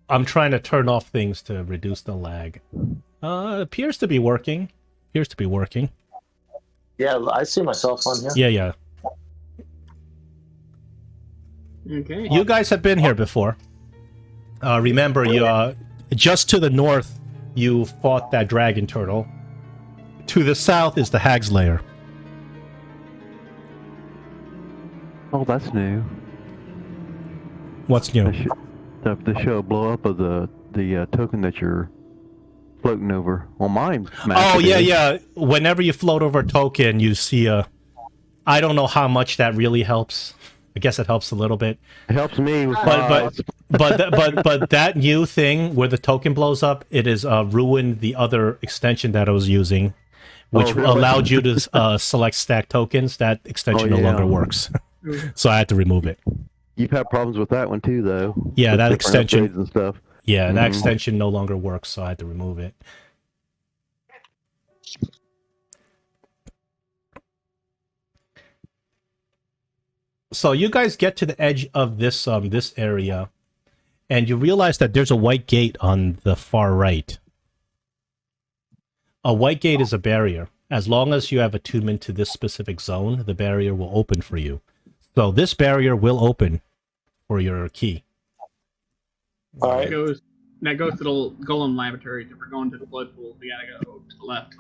I'm trying to turn off things to reduce the lag. It appears to be working.
Yeah, I see myself on here.
Yeah.
Okay.
You guys have been here before. Remember, you just to the north, you fought that dragon turtle. To the south is the Hag's Lair.
Oh, that's new.
What's new?
The show blow up of the token that you're floating over. Well, mine.
Oh, yeah. Whenever you float over a token, you see a... I don't know how much that really helps. I guess it helps a little bit.
It helps me with
but that new thing where the token blows up, it has ruined the other extension that I was using, which allowed you to select stack tokens. That extension no longer works. So I had to remove it.
You've had problems with that one too, though.
Yeah, that extension
and stuff.
Yeah, that extension no longer works, so I had to remove it. So you guys get to the edge of this this area, and you realize that there's a white gate on the far right. A white gate is a barrier. As long as you have attunement to this specific zone, the barrier will open for you. So this barrier will open for your key.
All right.
That goes to the Golem Laboratories. If we're going to the Blood Pool, we gotta go to the left.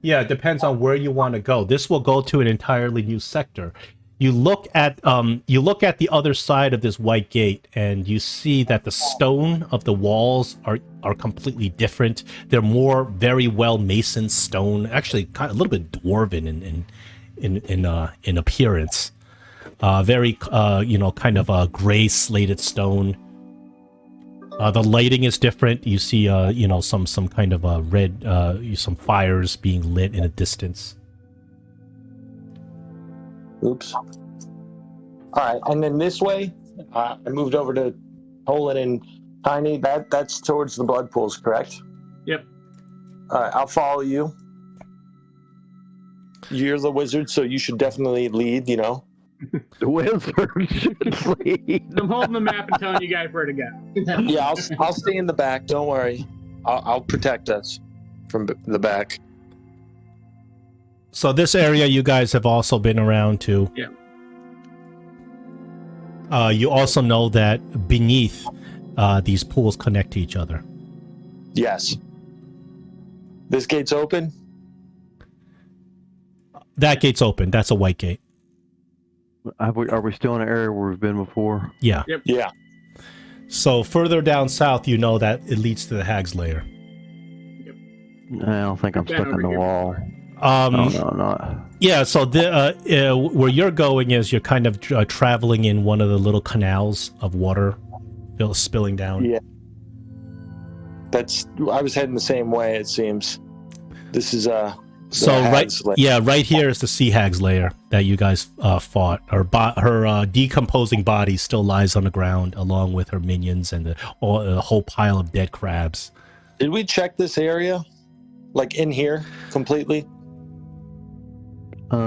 Yeah, it depends on where you want to go. This will go to an entirely new sector. You look at the other side of this white gate, and you see that the stone of the walls are completely different. They're more very well masoned stone, actually kind of a little bit dwarven in appearance. Very kind of a gray slated stone. The lighting is different. You see some kind of a red some fires being lit in a distance.
Oops. All right, and then this way, I moved over to Tolan and Tiny. That's towards the blood pools, correct?
Yep.
All right, I'll follow you. You're the wizard, so you should definitely lead.
The wizard should lead.
I'm holding the map and telling you guys where to go.
Yeah, I'll stay in the back. Don't worry. I'll protect us from the back.
So this area you guys have also been around to.
Yeah.
You also know that beneath these pools connect to each other.
Yes. This gate's open?
That gate's open. That's a white gate.
Are we still in an area where we've been before?
Yeah.
Yep.
Yeah.
So further down south, you know that it leads to the Hag's Lair.
Yep.
I don't think I'm stuck in the wall. No, not.
Yeah, so where you're going is you're kind of traveling in one of the little canals of water spilling down.
Yeah. I was heading the same way, it seems. This is right here is the Sea Hag's Lair that you guys fought. Her decomposing body still lies on the ground along with her minions and a whole pile of dead crabs. Did we check this area? Like in here completely?
We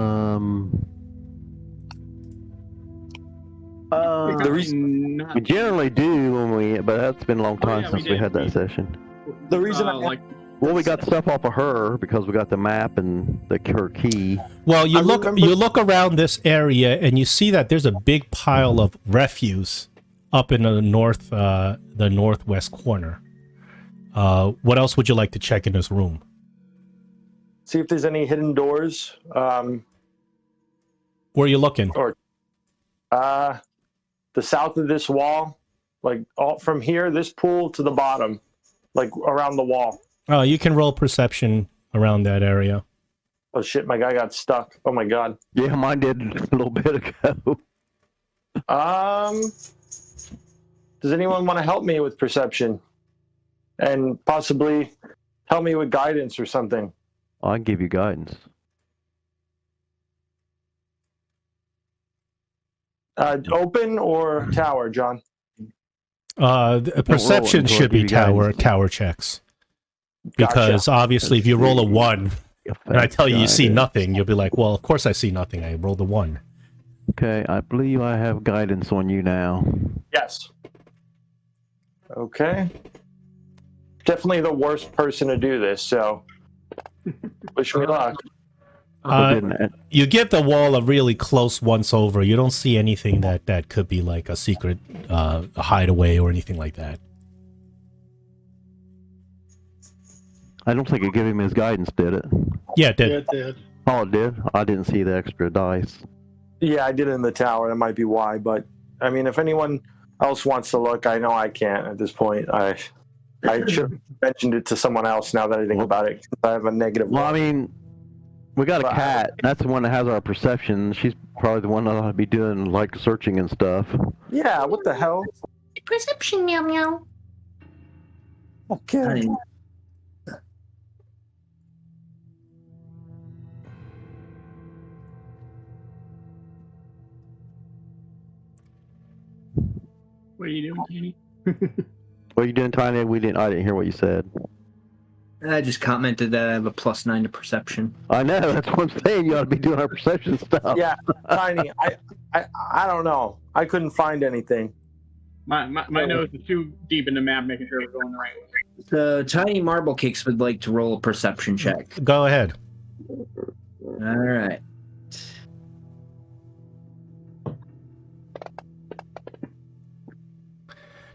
generally do but that's been a long time since we had that session.
The reason
we got stuff off of her because we got the map and her key.
Well, you look around this area and you see that there's a big pile of refuse up in the northwest corner. What else would you like to check in this room?
See if there's any hidden doors.
Where are you looking?
Or the south of this wall, like all from here, this pool to the bottom, like around the wall.
Oh, you can roll perception around that area.
Oh shit, my guy got stuck. Oh my god.
Yeah, mine did a little bit ago.
Does anyone want to help me with perception? And possibly help me with guidance or something?
I can give you guidance.
Open or tower, John?
The perception
until I
should
give
be
you guidance.
tower checks. Because
Gotcha.
obviously, if you roll a 1 and I tell you you see
Guidance.
nothing, you'll be like, well, of course I see nothing. I rolled a 1.
Okay, I believe I have guidance on you now.
Yes. Okay. Definitely the worst person to do this, so wish me luck.
You give the wall a really close once over. You don't see anything that could be like a secret a hideaway or anything like that.
I don't think it gave him his guidance, did it?
Yeah, it did.
Yeah, it did.
Oh, it did? I didn't see the extra dice.
Yeah, I did it in the tower. That might be why, but I mean, if anyone else wants to look, I know I can't at this point. I should have mentioned it to someone else now that I think about it. I have a negative.
Well, I
one.
mean, we got a cat. That's the one that has our perception. She's probably the one that ought to be doing, like, searching and stuff.
Yeah, what the hell?
Perception, meow meow.
Okay.
What are you doing, Kenny?
What are you doing, Tiny? I didn't hear what you said.
I just commented that I have a +9 to perception.
I know, that's what I'm saying. You ought to be doing our perception stuff.
Yeah, Tiny. I don't know. I couldn't find anything.
My nose is too deep in the map, making sure we're going the right way.
The Tiny Marble Cakes would like to roll a perception check.
Go ahead.
All right.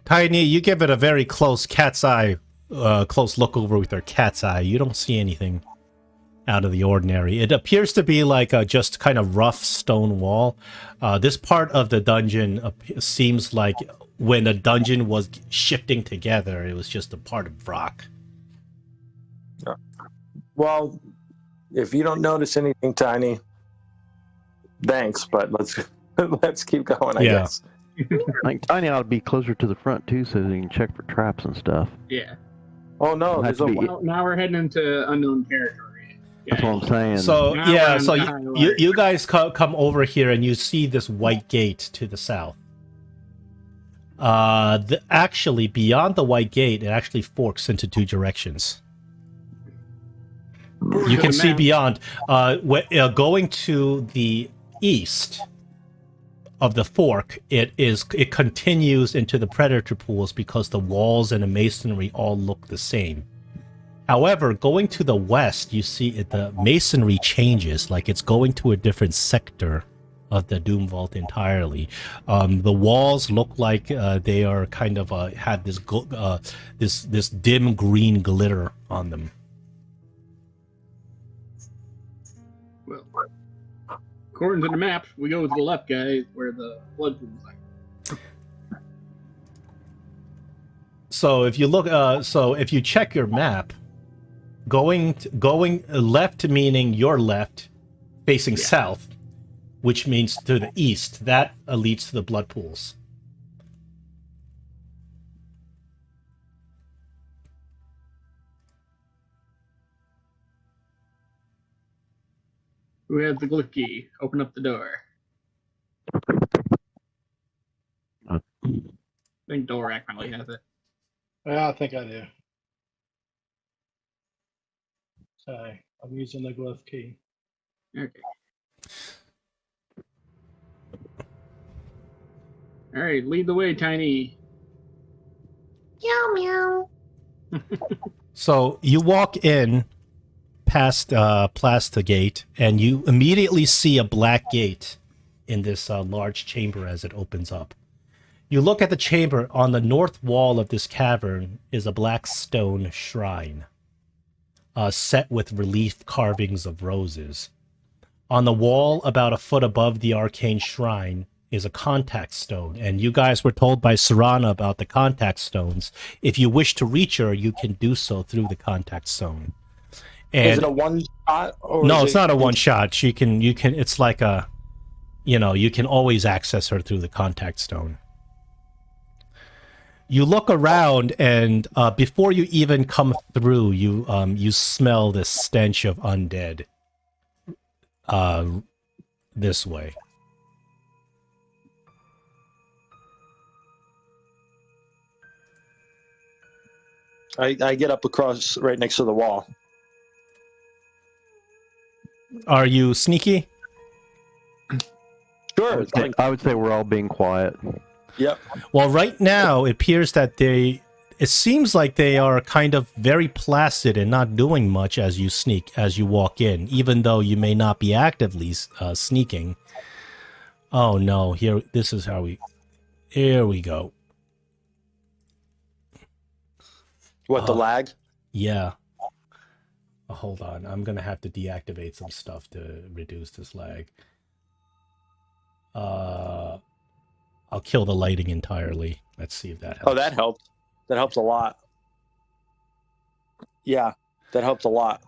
Tiny, you give it a very close cat's eye, close look over with your cat's eye. You don't see anything out of the ordinary. It appears to be like a just kind of rough stone wall. This part of the dungeon seems like when the dungeon was shifting together, it was just a part of rock.
Well, if you don't notice anything, Tiny, thanks. But let's keep going. I guess.
Like, Tiny ought to be closer to the front, too, so they can check for traps and stuff.
Yeah.
Oh no, there's a
Now we're heading into unknown territory.
That's what I'm saying.
So
Now
yeah,
we're
so
on high
you
alert.
you guys come over here and you see this white gate to the south. Actually, beyond the white gate, it actually forks into 2 directions. You can see beyond. Going to the east of the fork, it continues into the predator pools because the walls and the masonry all look the same. However, going to the west, you see the masonry changes, like it's going to a different sector of the Doomvault entirely. The walls look like they are kind of have this dim green glitter on them.
Well, according to the map, we go to the left, guys, where the blood pools are.
So if you look, if you check your map, going left meaning your left, facing south, which means to the east, that leads to the blood pools.
Who has the glyph key? Open up the door. I think Dorak probably has it.
Yeah, I think I do. So I'm using the glove key.
Okay. All right, lead the way, Tiny.
Meow meow.
So you walk in past the gate, and you immediately see a black gate in this large chamber as it opens up. You look at the chamber. On the north wall of this cavern is a black stone shrine, set with relief carvings of roses. On the wall, about a foot above the arcane shrine, is a contact stone, and you guys were told by Serana about the contact stones. If you wish to reach her, you can do so through the contact stone. And
is it a one shot? Or
no,
is
it's not a one shot. You can. It's like a, you can always access her through the contact stone. You look around, and before you even come through, you smell this stench of undead. This way.
I get up across right next to the wall.
Are you sneaky?
Sure.
I would say we're all being quiet.
Yep.
Well, right now it appears that it seems like they are kind of very placid and not doing much as you walk in, even though you may not be actively sneaking. Oh no, here we go.
What, the lag?
Yeah. Oh, hold on, I'm gonna have to deactivate some stuff to reduce this lag. I'll kill the lighting entirely. Let's see if that helps.
Oh, that helped. That helps a lot. Yeah, that helps a lot.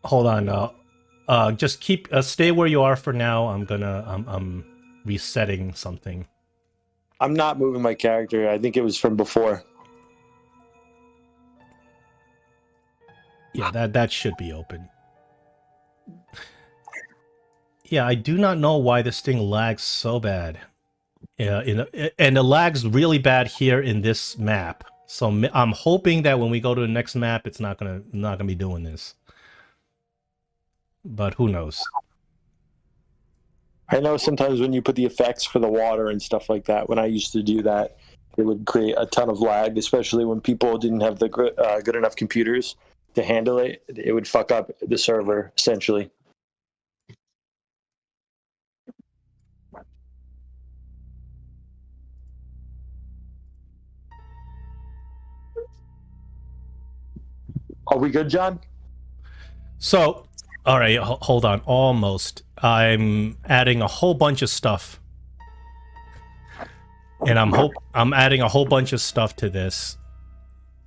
Hold on. Just stay where you are for now. I'm resetting something.
I'm not moving my character. I think it was from before.
Yeah, that should be open. Yeah, I do not know why this thing lags so bad. Yeah, and it lags really bad here in this map. So I'm hoping that when we go to the next map, it's not gonna be doing this. But who knows?
I know sometimes when you put the effects for the water and stuff like that, when I used to do that, it would create a ton of lag, especially when people didn't have the good enough computers to handle it. It would fuck up the server, essentially. Are we good, John?
So, all right, hold on. Almost. I'm adding a whole bunch of stuff. And I'm adding a whole bunch of stuff to this.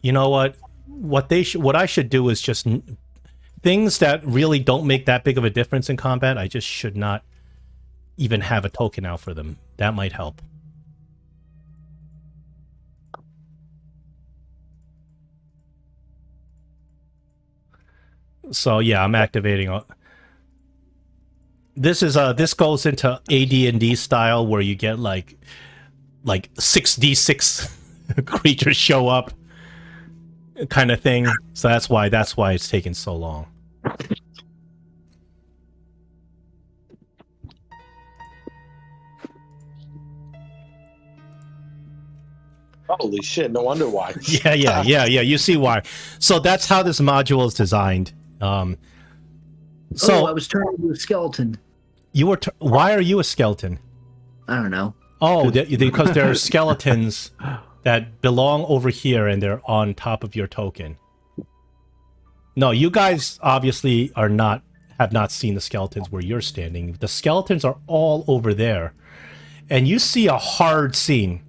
You know what? What I should do is just things that really don't make that big of a difference in combat. I just should not even have a token out for them. That might help. So yeah, I'm activating. This goes into AD&D style where you get like 6d6 creatures show up, kind of thing. So that's why it's taking so long.
Holy shit! No wonder why.
Yeah. You see why. So that's how this module is designed.
I was turned into a skeleton.
You were. Why are you a skeleton?
I don't know.
Oh, because there are skeletons that belong over here, and they're on top of your token. No, you guys obviously have not seen the skeletons where you're standing. The skeletons are all over there, and you see a hard scene.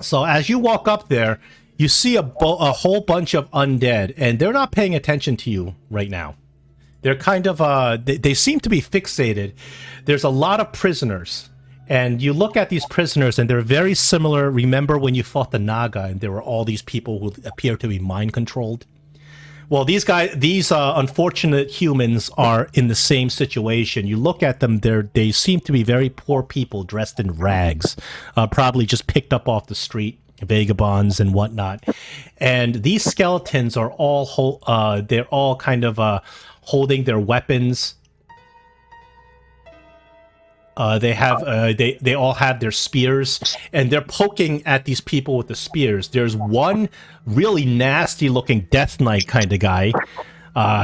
So as you walk up there, you see a whole bunch of undead, and they're not paying attention to you right now. They're kind of, they seem to be fixated. There's a lot of prisoners, and you look at these prisoners, and they're very similar. Remember when you fought the Naga, and there were all these people who appear to be mind-controlled? Well, these unfortunate humans are in the same situation. You look at them, they seem to be very poor people dressed in rags, probably just picked up off the street, vagabonds and whatnot. And these skeletons are all they're all kind of holding their weapons. They all have their spears, and they're poking at these people with the spears. There's one really nasty looking Death Knight kind of guy.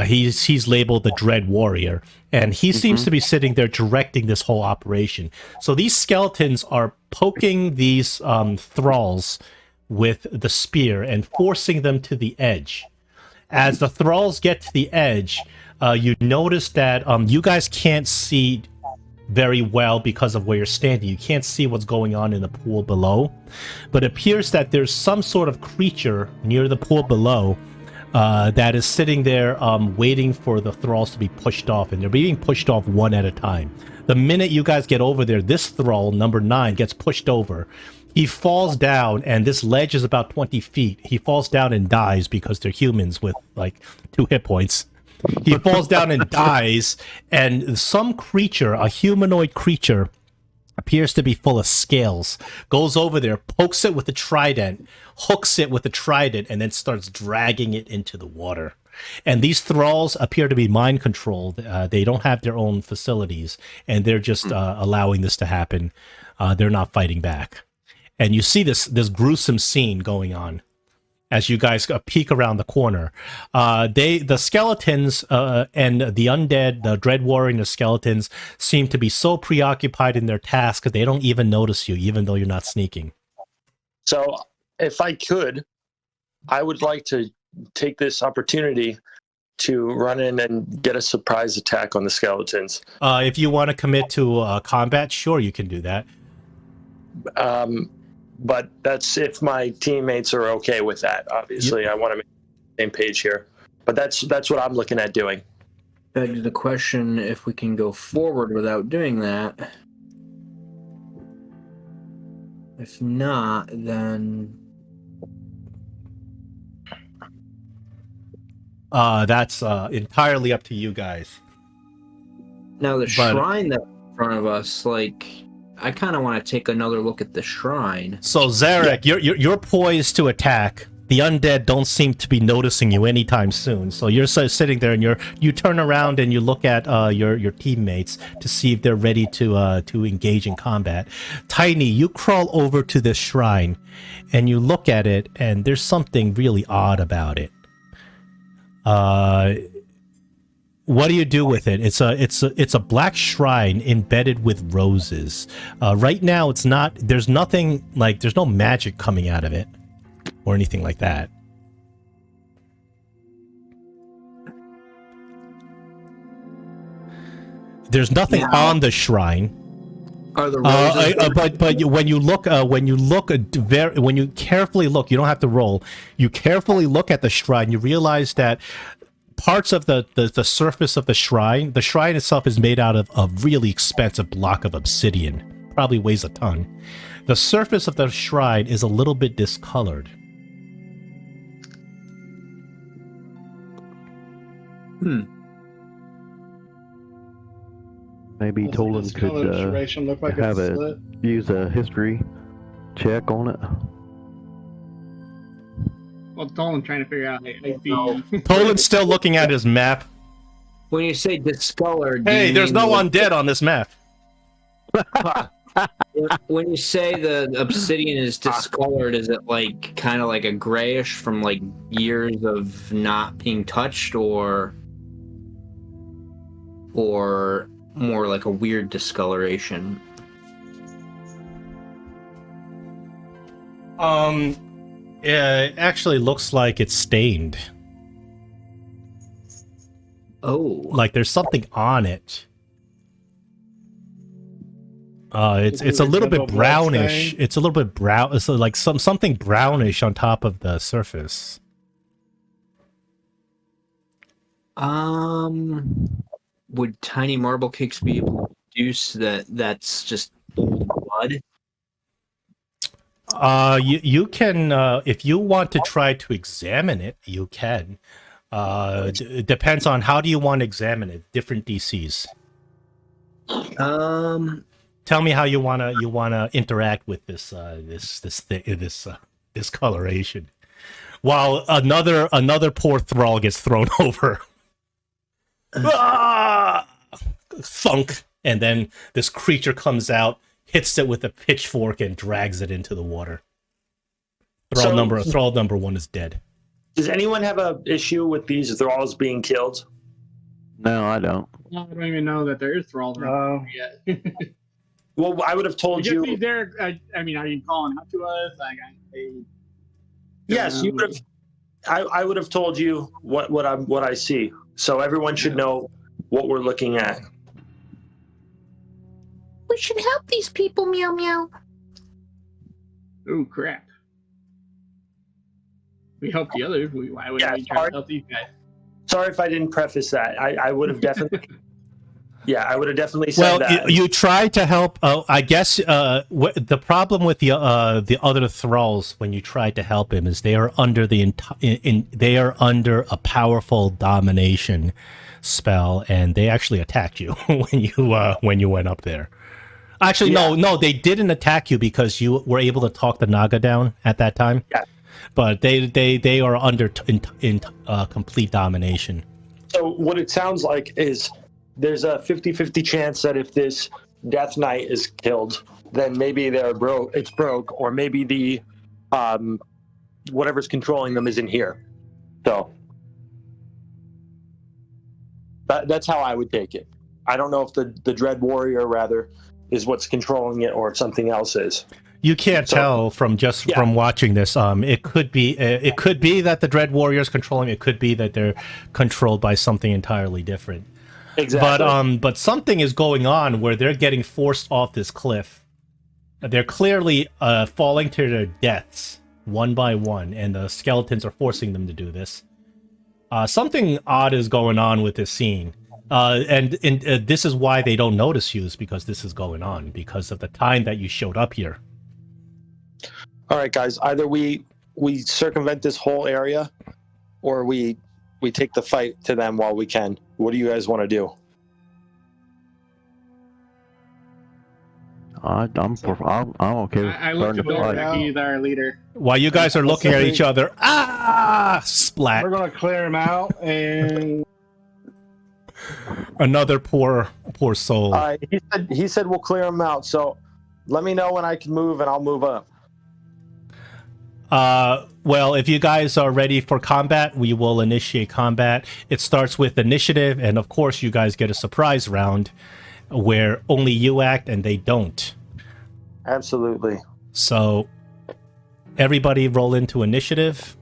He's labeled the Dread Warrior, and he seems to be sitting there directing this whole operation. So these skeletons are poking these thralls with the spear and forcing them to the edge. As the thralls get to the edge, you notice that you guys can't see very well because of where you're standing. You can't see what's going on in the pool below, but it appears that there's some sort of creature near the pool below that is sitting there waiting for the thralls to be pushed off, and they're being pushed off one at a time. The minute you guys get over there, this thrall, number 9, gets pushed over. He falls down, and this ledge is about 20 feet. He falls down and dies because they're humans with like 2 hit points. He falls down and dies, and some creature, a humanoid creature, appears to be full of scales, goes over there, pokes it with a trident, hooks it with a trident, and then starts dragging it into the water. And these thralls appear to be mind controlled. They don't have their own facilities, and they're just allowing this to happen. They're not fighting back. And you see this gruesome scene going on as you guys peek around the corner. The skeletons and the undead, the dread warrior and the skeletons seem to be so preoccupied in their task that they don't even notice you, even though you're not sneaking.
So if I could, I would like to take this opportunity to run in and get a surprise attack on the skeletons.
If you want to commit to combat, sure, you can do that.
But that's if my teammates are okay with that. Obviously, I want to make the same page here. But that's what I'm looking at doing.
Begs the question if we can go forward without doing that. If not, then
That's entirely up to you guys.
now the shrine that's in front of us, like, I kind of want to take another look at the shrine.
So Zarek, you're poised to attack. The undead don't seem to be noticing you anytime soon. So you're sitting there, and you turn around and you look at your teammates to see if they're ready to engage in combat. Tiny, you crawl over to this shrine, and you look at it, and there's something really odd about it. What do you do with it? It's a black shrine embedded with roses. Right now, it's not. There's nothing like. There's no magic coming out of it, or anything like that. There's nothing on the shrine.
Are the roses?
But when you carefully look, you don't have to roll. You carefully look at the shrine. You realize that parts of the surface of the shrine itself is made out of a really expensive block of obsidian. Probably weighs a ton. The surface of the shrine is a little bit discolored.
Maybe
Does
Tolan
this color
could
illustration look like
have
it's
a
split?
use a history check on it.
Well, Dolan's trying to figure out like the.
Tolan's still looking at his map.
When you say discolored, do
Hey,
you
there's
mean
no
like-
undead on this map.
When you say the obsidian is discolored, is it like kind of like a grayish from like years of not being touched, or more like a weird discoloration?
It actually looks like it's stained.
Oh,
Like there's something on it. It's a little bit brownish. It's a little bit brown. It's like something brownish on top of the surface.
would tiny marble cakes be able to deduce that that's just old blood?
You can if you want to try to examine it, you can. It depends on how do you want to examine it. Different DCs. Tell me how you wanna interact with this coloration. While another poor thrall gets thrown over. Thunk, and then this creature comes out, hits it with a pitchfork, and drags it into the water. Thrall number one is dead.
Does anyone have an issue with these thralls being killed?
No, I don't.
No, I don't even know that there is thralls around yet.
Well, I would have told
Just
you.
these there. I mean, are you calling out to us? Like,
Yes, you would have. I would have told you what I see, so everyone should know what we're looking at.
We should help these people, meow meow.
Oh crap! We help the others. Why would we try
sorry.
to help these guys?
Sorry if I didn't preface that. I would have definitely. Yeah, I would have definitely said that.
Well, you tried to help. I guess the problem with the other thralls when you tried to help him is they are under they are under a powerful domination spell, and they actually attacked you when you went up there. Actually,
Yeah.
no, they didn't attack you because you were able to talk the Naga down at that time.
Yeah.
But they are under in complete domination.
So what it sounds like is there's a 50-50 chance that if this Death Knight is killed, then maybe it's broke, or maybe the whatever's controlling them is in here. So that's how I would take it. I don't know if the Dread Warrior rather is what's controlling it, or if something else is.
You can't tell from watching this. It could be that the Dread Warrior is controlling. It could be that they're controlled by something entirely different.
Exactly.
But something is going on where they're getting forced off this cliff. They're clearly falling to their deaths one by one, and the skeletons are forcing them to do this. Something odd is going on with this scene. And this is why they don't notice you, is because this is going on, because of the time that you showed up here.
All right, guys. Either we circumvent this whole area, or we take the fight to them while we can. What do you guys want to do?
I'm okay with
I look
starting
to
the
Dora.
fight.
He's our leader.
While you guys are looking at each other, splat.
We're gonna clear him out, and
Another poor soul.
He said we'll clear them out. So let me know when I can move, and I'll move up.
Well, if you guys are ready for combat, we will initiate combat. It starts with initiative, and of course you guys get a surprise round where only you act and they don't.
Absolutely.
So everybody roll into initiative.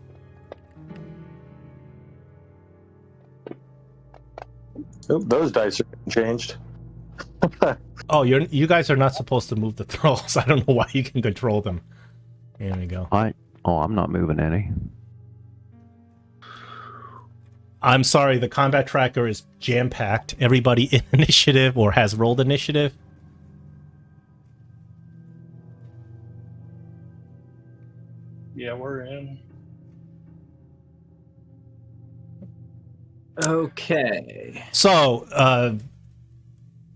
Oop, those dice are changed.
Oh, you guys are not supposed to move the thralls. I don't know why you can control them. Here we go.
I'm not moving any.
I'm sorry, the combat tracker is jam-packed. Everybody in initiative or has rolled initiative.
yeah, we're in.
Okay.
So,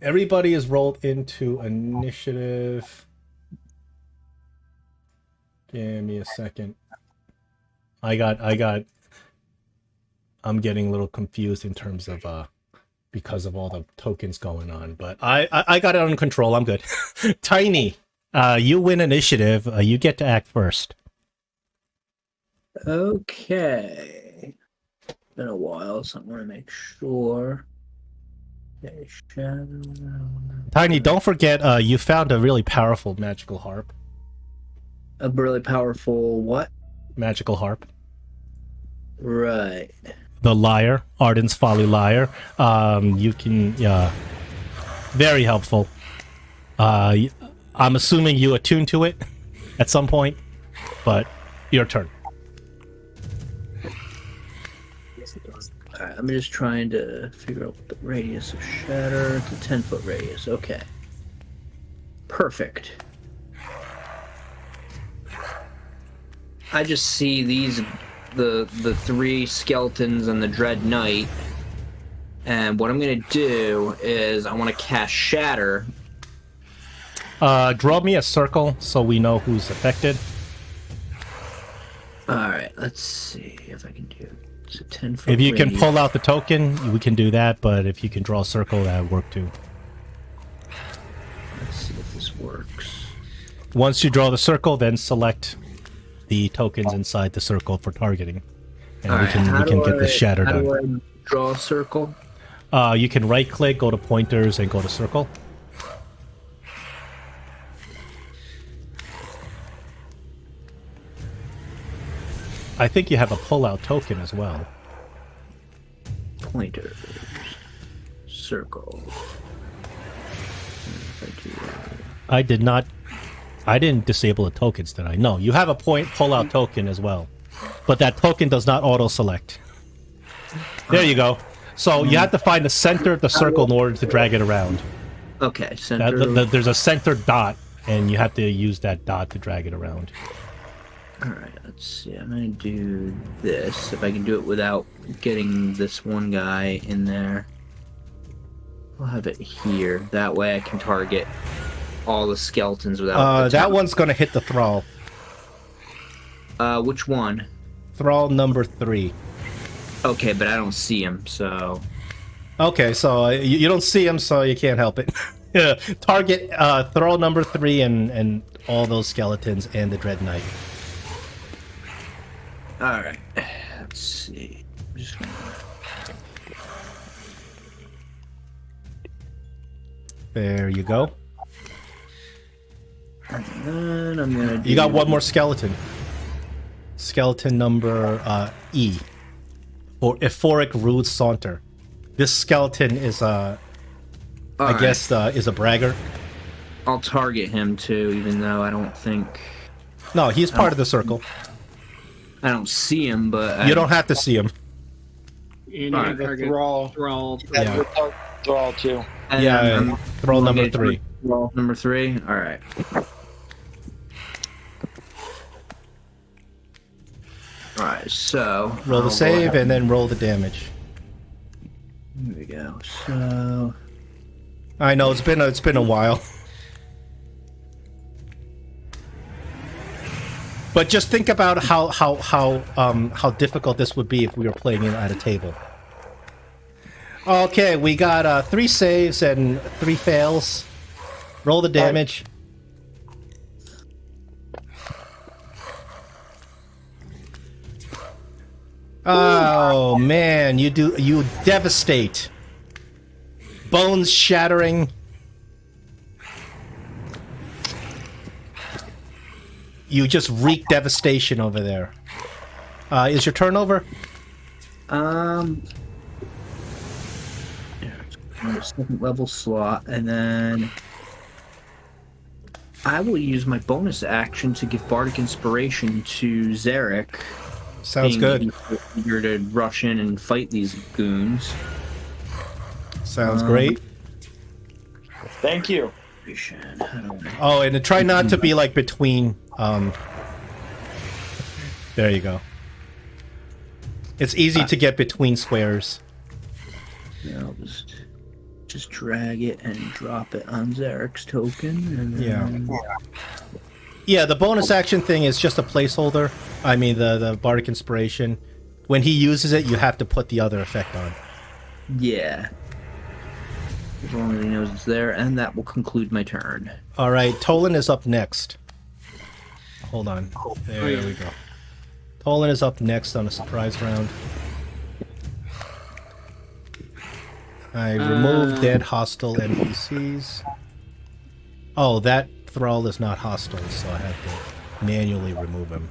everybody is rolled into initiative. Give me a second. I'm getting a little confused in terms of because of all the tokens going on, but I got it under control. I'm good. Tiny, you win initiative. You get to act first.
Okay. Been a while, so I want to make sure. Okay, shadow.
Tiny, don't forget you found a really powerful magical harp.
A really powerful what?
Magical harp.
Right.
The lyre, Arden's Folly lyre. You can, very helpful. I'm assuming you attune to it at some point, but your turn.
Alright, I'm just trying to figure out what the radius of shatter. It's a 10-foot radius. Okay. Perfect. I just see the three skeletons and the Dread Knight, and what I'm gonna do is I want to cast Shatter.
Draw me a circle so we know who's affected.
Alright, let's see if I can do. It's a 10-foot
If you can
radius.
pull out the token, we can do that, but if you can draw a circle, that would work too.
Let's see if this works.
Once you draw the circle, then select the tokens inside the circle for targeting. And
Alright,
we can get the shatter
how
done.
do I draw a circle?
You can right click, go to pointers, and go to circle. I think you have a pull-out token as well.
Pointers. Circle. If I do that.
I didn't disable the tokens, did I? No, you have a pull-out token as well. But that token does not auto-select. There you go. So you have to find the center of the circle in order to drag it around.
Okay, center.
There's a center dot, and you have to use that dot to drag it around.
Alright, let's see. I'm gonna do this. If I can do it without getting this one guy in there. I'll have it here. That way I can target all the skeletons without.
That one's gonna hit the thrall.
Which one?
Thrall number 3.
Okay, but I don't see him, so.
Okay, so you don't see him, so you can't help it. Yeah, target thrall number 3 and all those skeletons and the Dread Knight.
All right. Let's see. I'm just gonna...
There you go.
And then I'm gonna.
You got one more skeleton. Skeleton number E. For Euphoric Rude Saunter. This skeleton is I guess is a bragger.
I'll target him too, even though I don't think.
No, he's part of the circle.
I don't see him, but
You don't have to see him.
And
Alright, the thrall.
Yeah.
Thrall too.
And
Yeah,
I'm
thrall number
engaged
3.
with thrall number 3. All right. All right. So
Roll the
I'll go
save
ahead
and then roll the damage.
Here we go. So
I know it's been a while. But just think about how difficult this would be if we were playing it at a table. Okay, we got 3 saves and 3 fails. Roll the damage. Oh man, you devastate. Bones shattering. You just wreak devastation over there. Is your turnover?
second level slot, and then I will use my bonus action to give Bardic Inspiration to Zarek.
Sounds good.
Eager to rush in and fight these goons.
Sounds great.
Thank you.
Oh, and try not to be like between. There you go. It's easy to get between squares.
Yeah, I'll just drag it and drop it on Zarek's token. And then...
Yeah, the bonus action thing is just a placeholder. I mean, the Bardic Inspiration. When he uses it, you have to put the other effect on.
Yeah. As long as he knows it's there, and that will conclude my turn.
All right, Tolan is up next. Hold on. There we go. Tolan is up next on a surprise round. I removed dead hostile NPCs. Oh, that thrall is not hostile, so I have to manually remove him.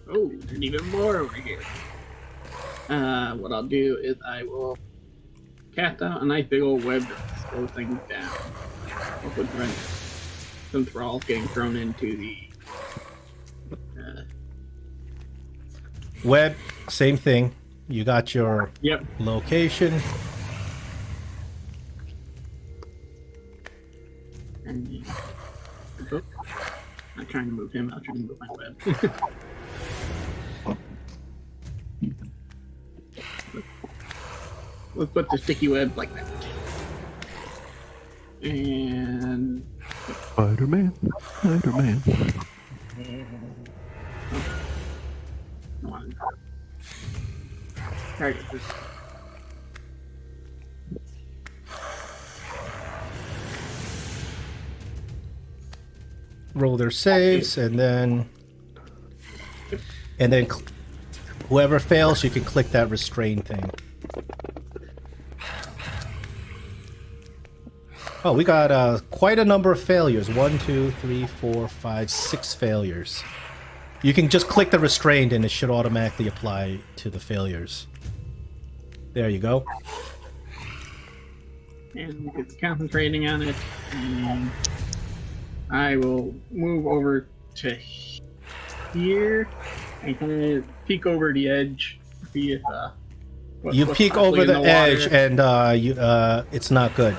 Oh, there's even more over here. What I'll do is I will cast out a nice big old web to slow things down. I'll put some thralls getting thrown into the
Web, same thing. You got your location.
And I'm trying to move him. I'll try to move my web. Let's put the sticky web like that. And
Spider-Man. Spider-Man.
come on. Target this.
Roll their saves, and then whoever fails, you can click that restrain thing. Oh, we got quite a number of failures. 1, 2, 3, 4, 5, 6 failures. You can just click the restrained and it should automatically apply to the failures. There you go.
And we get concentrating on it. And I will move over to here and kind of peek over the edge. See if
You
what's
peek
possibly
over
in
the edge
water.
and it's not good.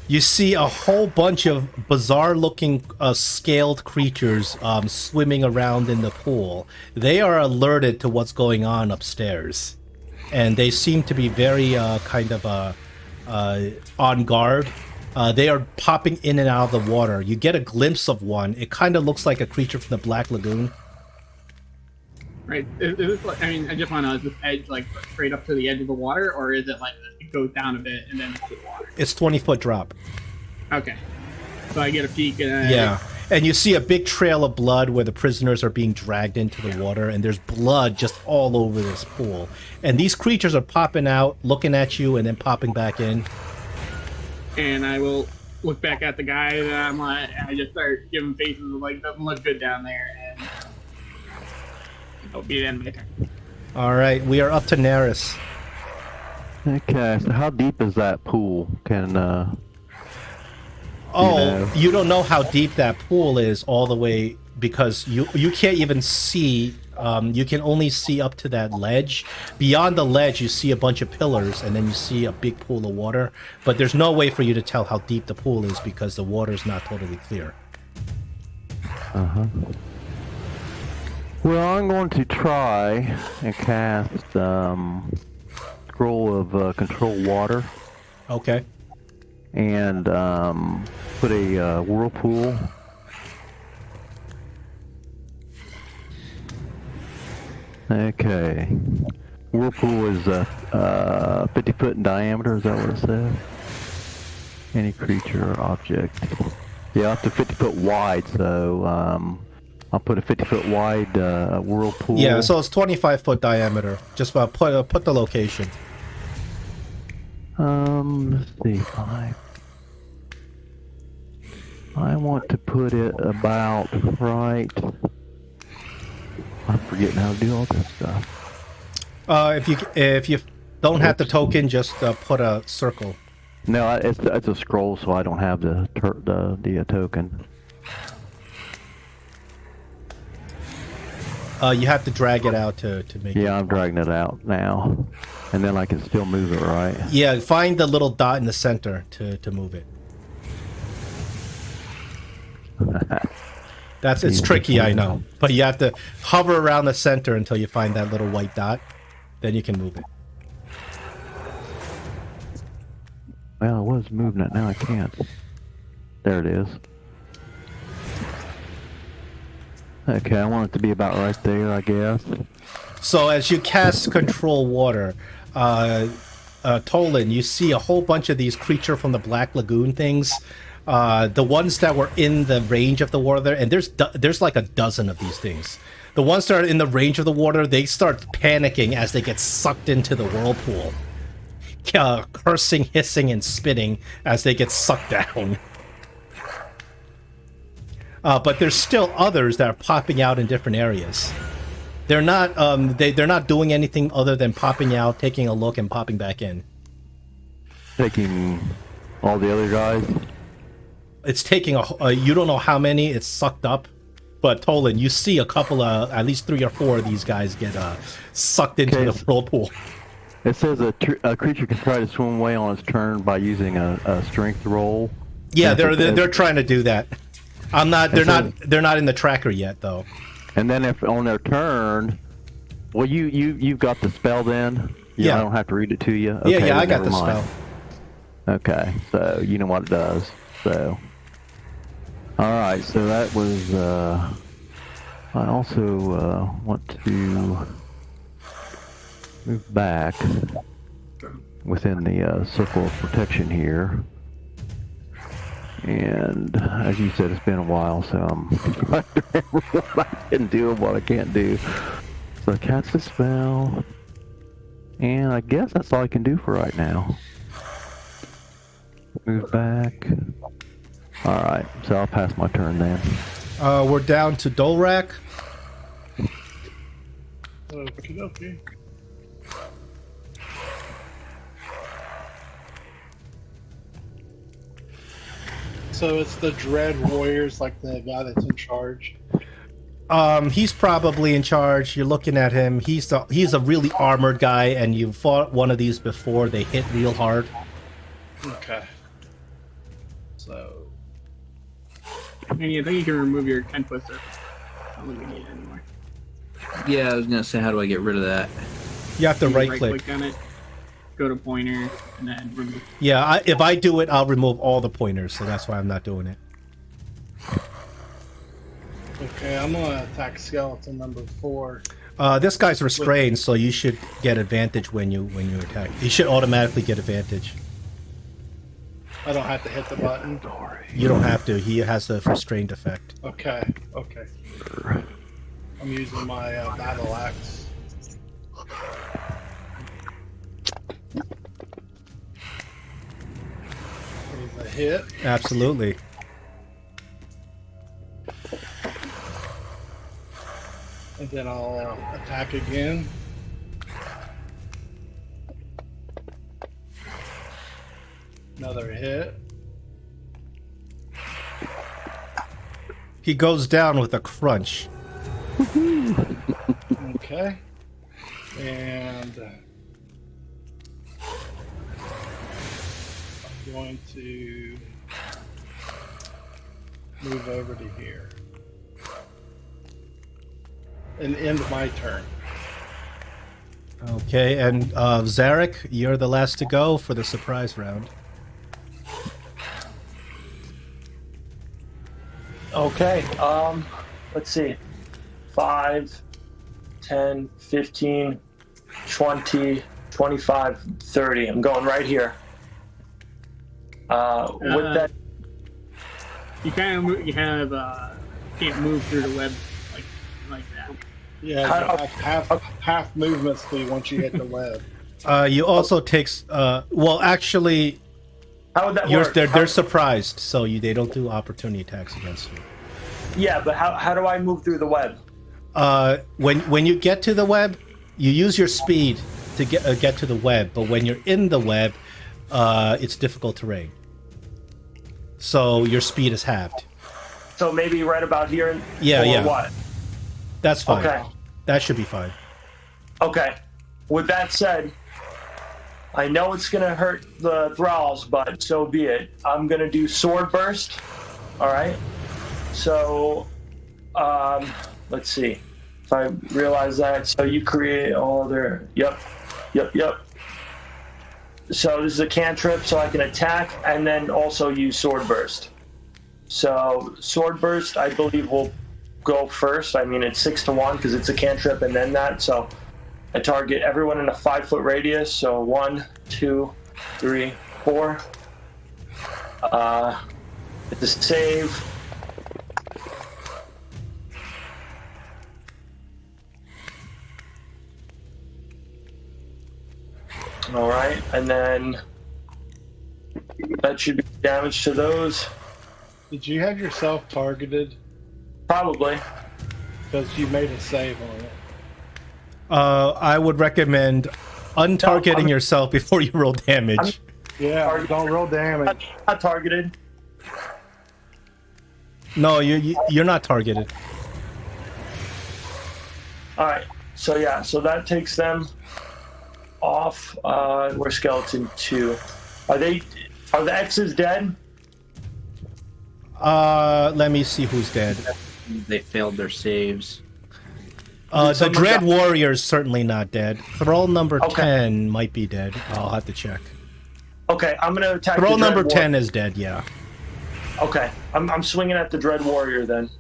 You see a whole bunch of bizarre-looking scaled creatures swimming around in the pool. They are alerted to what's going on upstairs, and they seem to be very on guard. They are popping in and out of the water. You get a glimpse of one. It kind of looks like a creature from the Black Lagoon.
Right. Is this like, I mean, I just want to know, is this edge like straight up to the edge of the water, or is it like it goes down a bit and then it's the water?
It's 20-foot drop.
Okay. So I get a peek and
yeah. And you see a big trail of blood where the prisoners are being dragged into the water, and there's blood just all over this pool. And these creatures are popping out, looking at you, and then popping back in.
And I will look back at the guy, and I'm like, I just start giving faces of like, doesn't look good down there, and it'll be the end of my turn.
All right, we are up to Neris.
Okay, so how deep is that pool?
You don't know how deep that pool is all the way, because you can't even see. You can only see up to that ledge. Beyond the ledge, you see a bunch of pillars, and then you see a big pool of water. But there's no way for you to tell how deep the pool is because the water is not totally clear.
Uh-huh. Well, I'm going to try and cast Scroll of Control Water.
Okay.
And put a whirlpool. Okay. Whirlpool is 50 foot in diameter, is that what it says? Any creature or object. Yeah, up to 50 foot wide, so I'll put a 50 foot wide whirlpool.
Yeah, so it's 25-foot diameter. Just about put the location.
Let's see, I want to put it about right. I'm forgetting how to do all this stuff.
If you don't have the token, just put a circle.
No, it's a scroll, so I don't have the token.
You have to drag it out to make it.
Yeah, I'm dragging it out now, and then I can still move it, right?
Yeah, find the little dot in the center to move it. It's tricky, I know, but you have to hover around the center until you find that little white dot. Then you can move it.
Well, I was moving it, now I can't. There it is. Okay, I want it to be about right there, I guess.
So as you cast Control Water, Tolan, you see a whole bunch of these creature from the Black Lagoon things. The ones that were in the range of the water, and there's like a dozen of these things. The ones that are in the range of the water, they start panicking as they get sucked into the whirlpool. Cursing, hissing, and spitting as they get sucked down. But there's still others that are popping out in different areas. They're not they're not doing anything other than popping out, taking a look, and popping back in.
Taking all the other guys?
It's taking you don't know how many it's sucked up, but Tolan, you see a couple of, at least 3 or 4 of these guys get sucked into the whirlpool.
It says a creature can try to swim away on its turn by using a strength roll.
Yeah, they're trying to do that. They're not in the tracker yet though.
And then if on their turn, well, you've got the spell then.
Yeah,
I don't have to read it to you. Okay,
yeah, I got the spell.
Okay, so you know what it does. So, all right, so that was. I also want to move back within the circle of protection here. And as you said, it's been a while, so I'm trying to remember what I can do and what I can't do. So I cast the spell, and I guess that's all I can do for right now. Move back. Alright, so I'll pass my turn then.
We're down to Dolrak.
Okay. So it's the Dread Warriors, like the guy that's in charge.
He's probably in charge. You're looking at him. He's a really armored guy, and you fought one of these before. They hit real hard.
Okay. So.
And I think you can remove your 10-foot circle. I don't think we need it anymore.
Yeah, I was gonna say, how do I get rid of that?
You have to
You
right click.
on it. go to pointer, and then remove.
Yeah, if I do it, I'll remove all the pointers, so that's why I'm not doing it.
Okay, I'm gonna attack skeleton number 4.
This guy's restrained, so you should get advantage when you attack. You should automatically get advantage.
I don't have to hit the button.
You don't have to. He has the restrained effect.
Okay, okay. I'm using my battle axe. Is a hit.
Absolutely.
And then I'll attack again. Another hit.
He goes down with a crunch.
Okay. And I'm going to move over to here. And end my turn.
Okay, and Zarek, you're the last to go for the surprise round.
Okay, let's see. 5, 10, 15, 20, 25, 30. I'm going right here. With that,
you can't move through the web like that.
Yeah, half movement speed once you hit the web.
You also takes well, actually,
how would that work?
They're surprised, so they don't do opportunity attacks against you.
Yeah, but how do I move through the web?
When you get to the web, you use your speed to get to the web, but when you're in the web, it's difficult terrain. So your speed is halved.
So maybe right about here.
Yeah.
What?
That's fine.
Okay.
That should be fine.
Okay. With that said, I know it's gonna hurt the thralls, but so be it. I'm gonna do sword burst. All right. So, let's see if I realize that. So you create all other. Yep. So this is a cantrip, so I can attack and then also use sword burst. So sword burst, I believe, will go first. I mean, it's 6 to 1 because it's a cantrip and then that. So I target everyone in a 5-foot radius. So 1, 2, 3, 4. It's a save. All right, and then that should be damage to those.
Did you have yourself targeted?
Probably.
Because you made a save on it.
I would recommend untargeting yourself before you roll damage.
Yeah, don't roll damage.
Not targeted.
No, you're not targeted.
All right, so yeah, so that takes them off. We're skeleton 2. Are the X's dead?
Let me see who's dead.
They failed their saves.
The Dread Warrior is certainly not dead. Thrall number 10 might be dead. I'll have to check.
Okay, I'm gonna attack.
Thrall number 10 is dead. Yeah.
Okay, I'm swinging at the Dread Warrior then.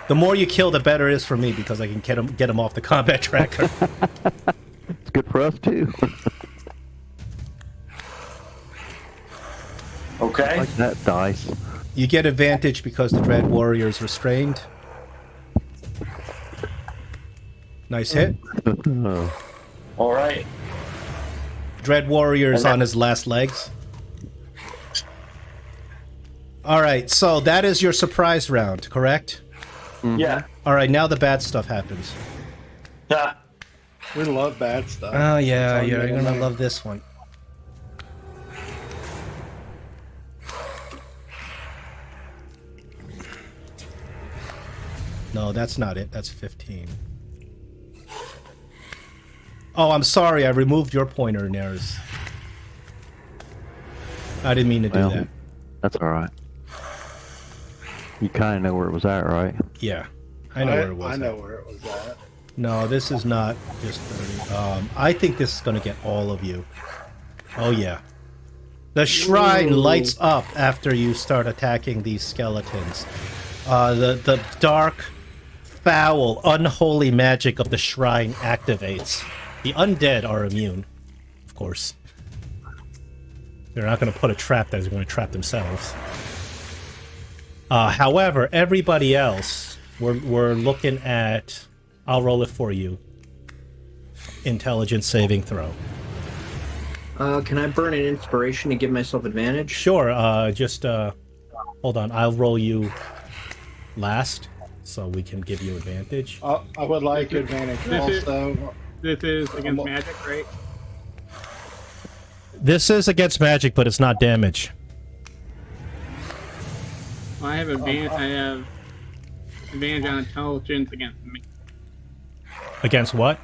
The more you kill, the better it is for me because I can get him off the combat tracker.
It's good for us too.
Okay.
Like that dice.
You get advantage because the Dread Warrior is restrained. Nice hit.
All right.
Dread Warrior is on his last legs. All right, so that is your surprise round, correct?
Mm-hmm.
Yeah.
All right, now the bad stuff happens.
Yeah.
We love bad stuff.
Oh yeah,
It's
you're
on
gonna
there.
love this one. No, that's not it. That's 15. Oh, I'm sorry. I removed your pointer, Nares. I didn't mean to do that.
That's all right. You kind of know where it was at, right?
Yeah, I know where it was.
I know where it was at.
No, this is not just 30. I think this is going to get all of you. Oh, yeah. The shrine lights up after you start attacking these skeletons. The dark, foul, unholy magic of the shrine activates. The undead are immune, of course. They're not going to put a trap that's going to trap themselves. However, everybody else, we're looking at... I'll roll it for you. Intelligence saving throw.
Can I burn an inspiration to give myself advantage?
Sure, just hold on. I'll roll you last, so we can give you advantage.
I would like advantage also.
This is against magic, right?
This is against magic, but it's not damage.
Well, I have advantage. I have advantage on intelligence against me.
Against what?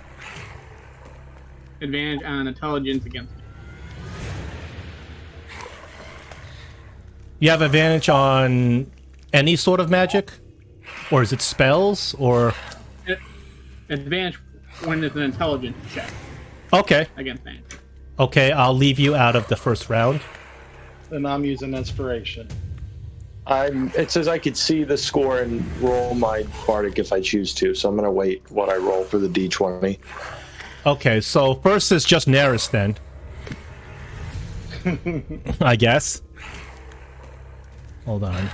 Advantage on intelligence against me.
You have advantage on any sort of magic? Or is it spells, or...
Advantage when it's an intelligence check.
Okay.
Against magic.
Okay, I'll leave you out of the first round.
And I'm using inspiration.
It says I could see the score and roll my bardic if I choose to, so I'm gonna wait what I roll for the D20.
Okay, so first is just Neris then. I guess. Hold on.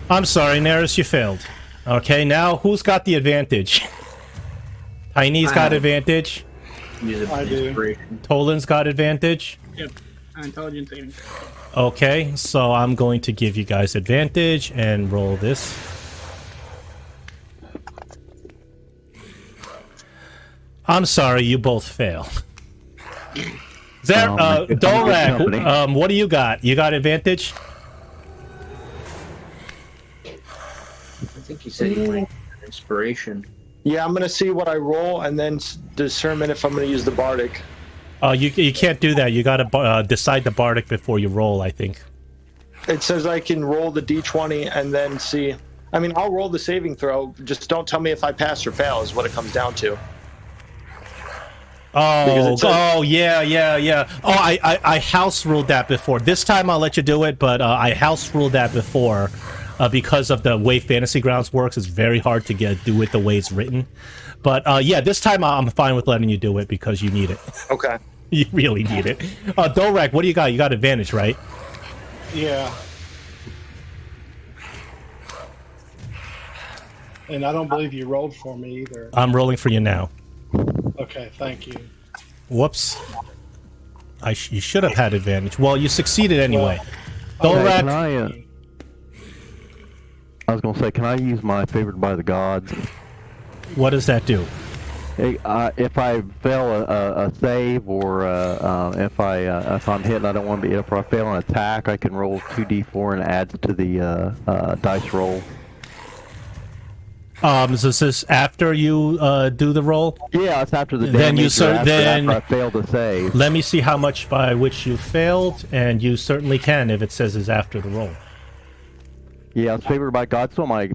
I'm sorry, Neris, you failed. Okay, now who's got the advantage? Tiny's got advantage.
Use
I do.
inspiration.
Tolan's got advantage.
Yep. On intelligence saving.
Okay, so I'm going to give you guys advantage and roll this. I'm sorry, you both fail. Dorak, what do you got? You got advantage?
I think you said you wanted inspiration.
Yeah, I'm gonna see what I roll and then determine if I'm gonna use the bardic.
You can't do that. You gotta decide the bardic before you roll, I think.
It says I can roll the D20 and then see. I mean, I'll roll the saving throw. Just don't tell me if I pass or fail is what it comes down to.
Oh, yeah. Oh, I house ruled that before. This time I'll let you do it, but I house ruled that before because of the way Fantasy Grounds works. It's very hard to do it the way it's written. But yeah, this time I'm fine with letting you do it because you need it.
Okay.
You really need it. Dorak, what do you got? You got advantage, right?
Yeah. And I don't believe you rolled for me either.
I'm rolling for you now.
Okay, thank you.
Whoops. You should have had advantage. Well, you succeeded anyway.
Okay,
Dorak,
I was gonna say, can I use my favored by the gods?
what does that do?
If I fail a save, or if I'm hit and I don't want to be, if I fail an attack, I can roll 2d4 and add to the dice roll.
Is this after you do the roll?
Yeah, it's after the damage.
Then you
after I failed to save.
Let me see how much by which you failed, and you certainly can if it says is after the roll.
Yeah, it's favored by God. So my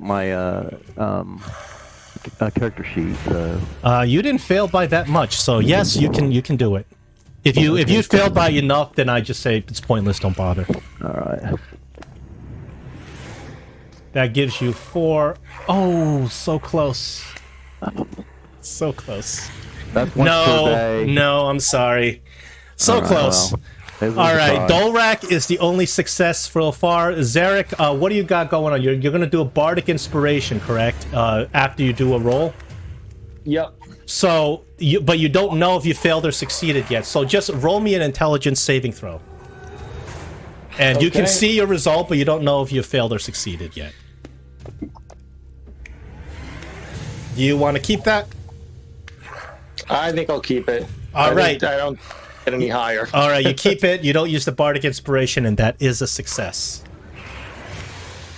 character sheet.
You didn't fail by that much, so yes, you can do it. If you failed by enough, then I just say it's pointless. Don't bother.
All right.
That gives you 4. Oh, so close. So close.
That's once per day.
No, I'm sorry. So
All right,
close.
well,
All right, Dolrak is the only success so far. Zarek, what do you got going on? You're going to do a bardic inspiration, correct? After you do a roll?
Yep.
So, but you don't know if you failed or succeeded yet. So just roll me an intelligence saving throw. And you can see your result, but you don't know if you failed or succeeded yet. Do you want to keep that?
I think I'll keep it.
All right.
I don't get any higher.
All right, you keep it. You don't use the bardic inspiration, and that is a success.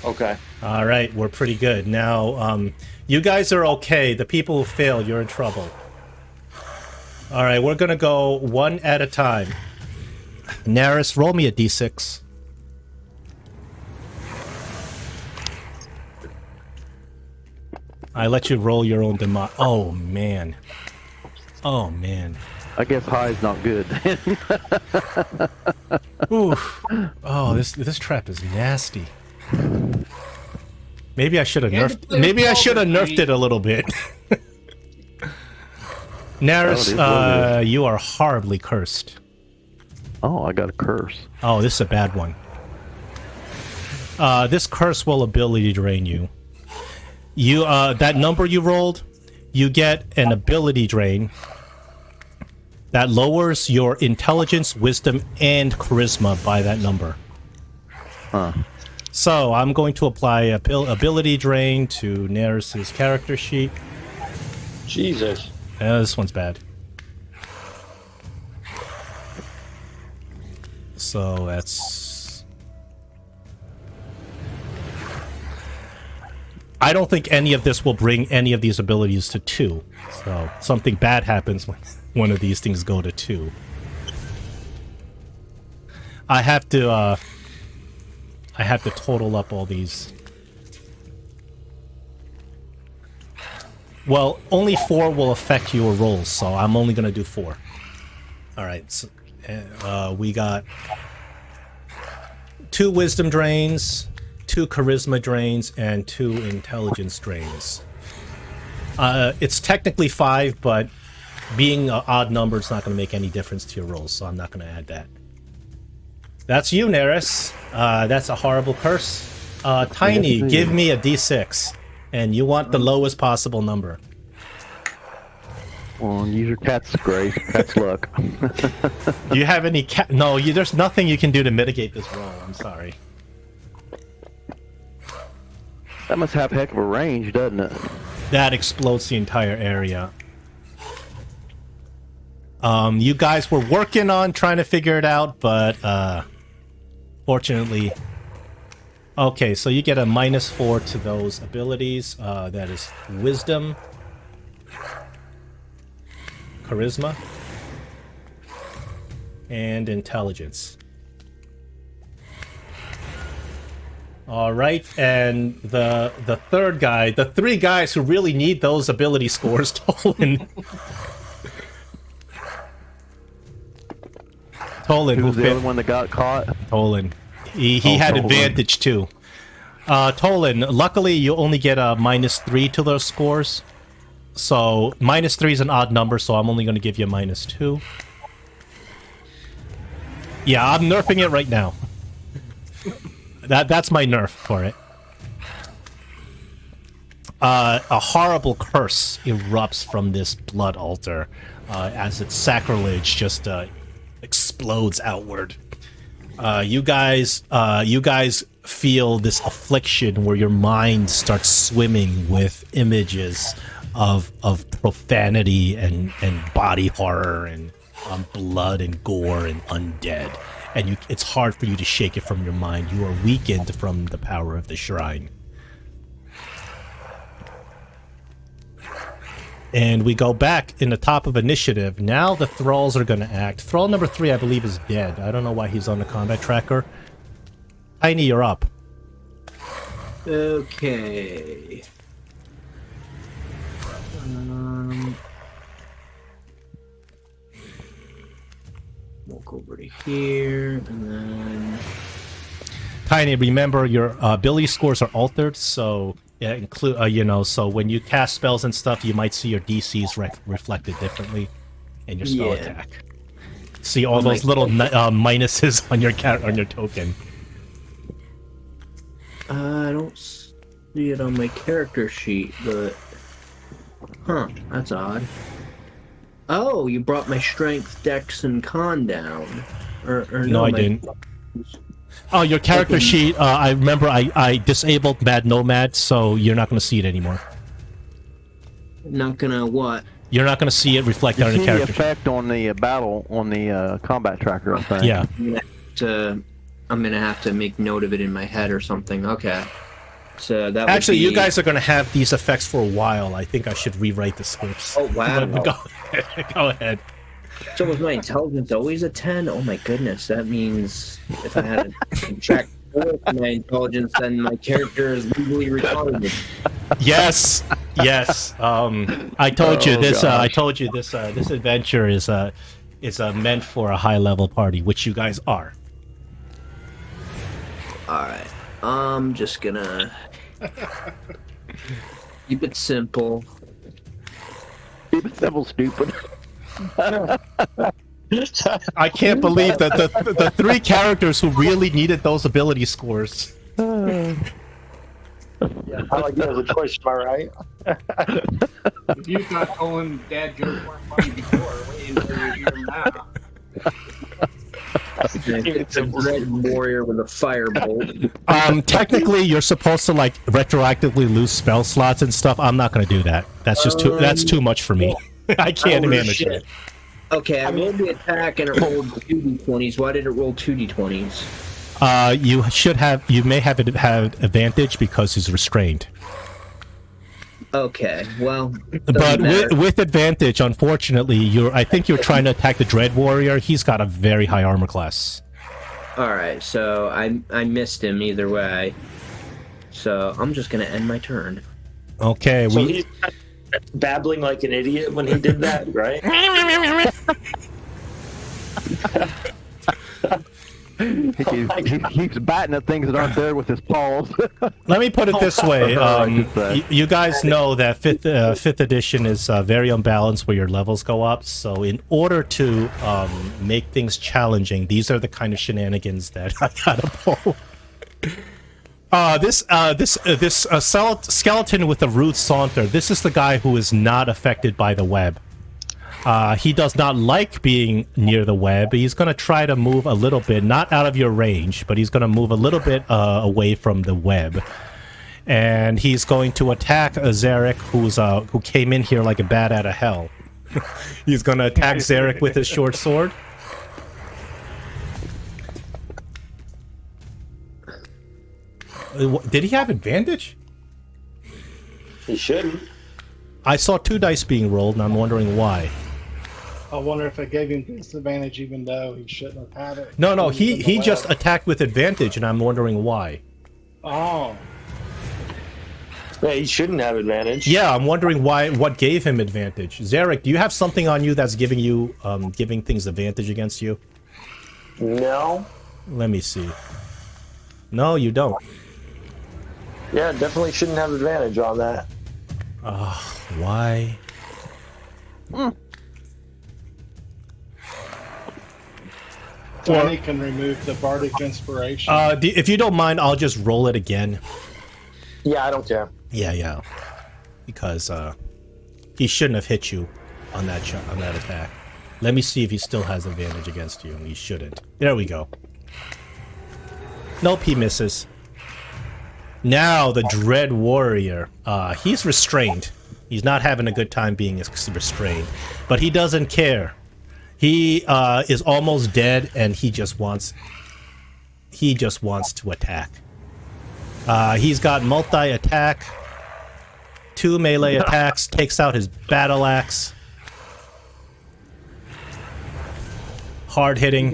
Okay.
All right, we're pretty good. Now, you guys are okay. The people who failed, you're in trouble. All right, we're going to go one at a time. Naris, roll me a d6. I let you roll your own demise. Oh man. Oh man.
I guess high's not good.
Oof. Oh, this trap is nasty. Maybe I should have nerfed. Maybe I should have nerfed it a little bit. Naris, you are horribly cursed.
Oh, I got a curse.
Oh, this is a bad one. This curse will ability drain you. You that number you rolled, you get an ability drain that lowers your intelligence, wisdom, and charisma by that number.
Huh.
So I'm going to apply a ability drain to Neris's character sheet.
Jesus.
This one's bad. So that's... I don't think any of this will bring any of these abilities to 2. So something bad happens when one of these things go to 2. I have to total up all these. Well, only 4 will affect your rolls, so I'm only gonna do 4. Alright, so, we got 2 wisdom drains, 2 charisma drains, and 2 intelligence drains. It's technically 5, but being an odd number is not going to make any difference to your rolls, so I'm not going to add that. That's you, Neris. That's a horrible curse. Tiny, give me a d6. And you want the lowest possible number.
Well, use your cat's grace, cat's luck.
Do you have any cat? No, there's nothing you can do to mitigate this roll. I'm sorry.
That must have heck of a range, doesn't it?
That explodes the entire area. You guys were working on trying to figure it out, but fortunately... Okay, so you get a -4 to those abilities. That is Wisdom, Charisma, and Intelligence. Alright, and the third guy, the 3 guys who really need those ability scores, Tolan. Tolan,
who was the other one that got caught?
Tolan. He had
Tolan.
advantage too. Tolan, luckily you only get a -3 to those scores. So -3 is an odd number, so I'm only going to give you a -2. Yeah, I'm nerfing it right now. That's my nerf for it. A horrible curse erupts from this blood altar as its sacrilege just explodes outward. You guys feel this affliction where your mind starts swimming with images of profanity and body horror and blood and gore and undead. And it's hard for you to shake it from your mind. You are weakened from the power of the shrine. And we go back in the top of initiative. Now the thralls are going to act. Thrall number 3, I believe, is dead. I don't know why he's on the combat tracker. Tiny, you're up.
Okay. Walk over to here, and then...
Tiny, remember your ability scores are altered, so yeah, so when you cast spells and stuff, you might see your DCs reflected differently in your spell attack. See all those little minuses on your token.
I don't see it on my character sheet, but huh, that's odd. Oh, you brought my strength, dex, and con down. Or
no, I didn't. Oh, your character sheet, I remember I disabled Mad Nomad, so you're not going to see it anymore.
Not gonna what?
You're not going to see it reflected on your character sheet.
The effect on the battle, on the combat tracker, I think.
Yeah.
I'm going to have to make note of it in my head or something. Okay. So that
Actually,
would be...
you guys are going to have these effects for a while. I think I should rewrite the scripts.
Oh, wow.
Go ahead.
So was my intelligence always a 10? Oh my goodness, that means if I had to check worse my intelligence than my character is legally retarded.
Yes, yes. I told you this. I
gosh.
told you this. This adventure is meant for a high level party, which you guys are.
Alright, I'm just gonna keep it simple.
Keep it simple, stupid.
I can't believe that the three characters who really needed those ability scores.
Yeah, I like that as a choice. Am I right?
If you thought Colin dad jokes weren't funny before, wait until you hear them now.
It's a red warrior with a firebolt.
Technically, you're supposed to like retroactively lose spell slots and stuff. I'm not gonna do that. That's just too. That's too much for me. I can't manage
shit.
it.
Okay, I rolled the attack and it rolled 2d20s. Why did it roll 2d20s?
You should have. You may have advantage because he's restrained.
Okay, well,
But with advantage, unfortunately, I think you're trying to attack the Dread Warrior. He's got a very high armor class.
Alright, so I missed him either way. So I'm just gonna end my turn.
Okay,
So he's babbling like an idiot when he did that, right?
He keeps batting at things that aren't there with his paws.
let me put it this way.
Just that.
You guys know that fifth edition is very unbalanced where your levels go up. So in order to make things challenging, these are the kind of shenanigans that I gotta pull. This skeleton with a rude saunter. This is the guy who is not affected by the web. He does not like being near the web. He's going to try to move a little bit, not out of your range, but he's going to move a little bit away from the web. And he's going to attack Zarek, who came in here like a bat out of hell. He's going to attack Zarek with his short sword. Did he have advantage?
He shouldn't.
I saw 2 dice being rolled, and I'm wondering why.
I wonder if it gave him disadvantage even though he shouldn't have had it.
No, he just attacked with advantage, and I'm wondering why.
Oh.
Yeah, he shouldn't have advantage.
Yeah, I'm wondering what gave him advantage. Zarek, do you have something on you that's giving you giving things advantage against you?
No.
Let me see. No, you don't.
Yeah, definitely shouldn't have advantage on that.
Why?
Johnny can remove the bardic inspiration.
If you don't mind, I'll just roll it again.
Yeah, I don't care.
Yeah. Because he shouldn't have hit you on that attack. Let me see if he still has advantage against you. He shouldn't. There we go. Nope, he misses. Now the Dread Warrior. He's restrained. He's not having a good time being restrained. But he doesn't care. He is almost dead, and he just wants to attack. He's got multi-attack, 2 melee attacks, takes out his battle axe. Hard hitting.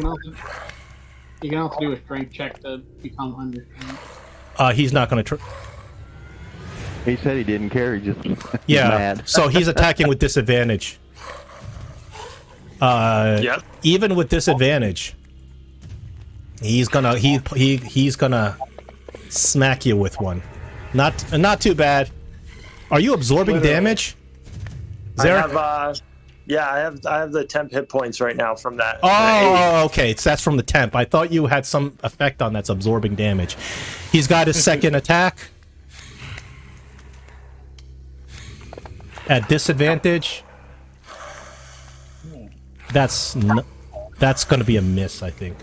You can also do a strength check to become under.
He's not going to.
He said he didn't care. He just
Yeah.
mad.
So he's attacking with disadvantage.
Yep.
Even with disadvantage, he's gonna smack you with one. Not too bad. Are you absorbing damage? Zarek?
I have the temp hit points right now from that.
Oh, okay. So that's from the temp. I thought you had some effect on that's absorbing damage. He's got his second attack at disadvantage. That's going to be a miss, I think.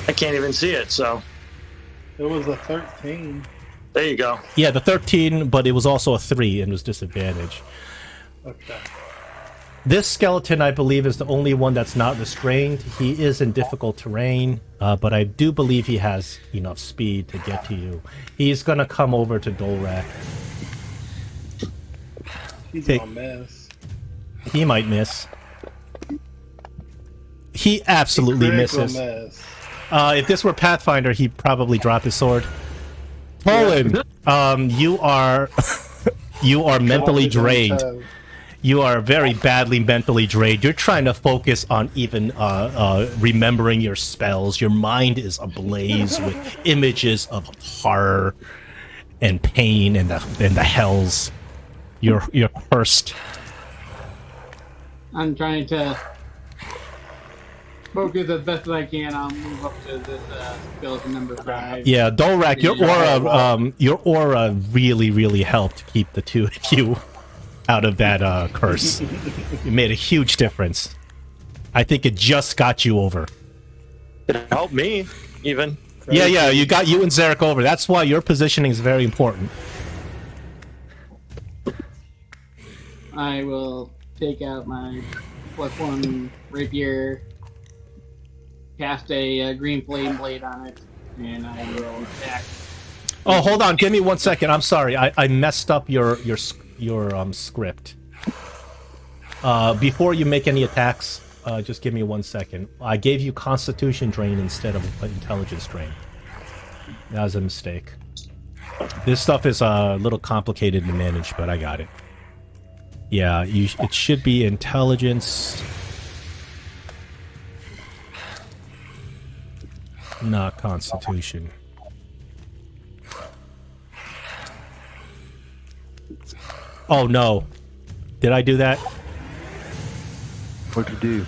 I can't even see it, so
It was a 13.
there you go.
Yeah, the 13, but it was also a 3 and was disadvantage.
Okay.
This skeleton, I believe, is the only one that's not restrained. He is in difficult terrain, but I do believe he has enough speed to get to you. He's going to come over to Dolrak.
He's gonna miss.
He might miss. He absolutely
Critical
misses.
miss.
If this were Pathfinder, he'd probably drop his sword. Poland, you are you are mentally drained. You are very badly mentally drained. You're trying to focus on even remembering your spells. Your mind is ablaze with images of horror and pain and the hells. You're cursed.
I'm trying to focus as best as I can. I'll move up to this skeleton number 5.
Yeah, Dolrak, your aura really, really helped keep the two of you out of that curse. It made a huge difference. I think it just got you over.
It helped me, even.
Yeah, you got you and Zarek over. That's why your positioning is very important.
I will take out my +1 rapier, cast a green flame blade on it, and I will attack.
Oh, hold on. Give me 1 second. I'm sorry. I messed up your script. Before you make any attacks, just give me 1 second. I gave you Constitution drain instead of Intelligence drain. That was a mistake. This stuff is a little complicated to manage, but I got it. Yeah, it should be Intelligence. Not Constitution. Oh no. Did I do that?
What'd you do?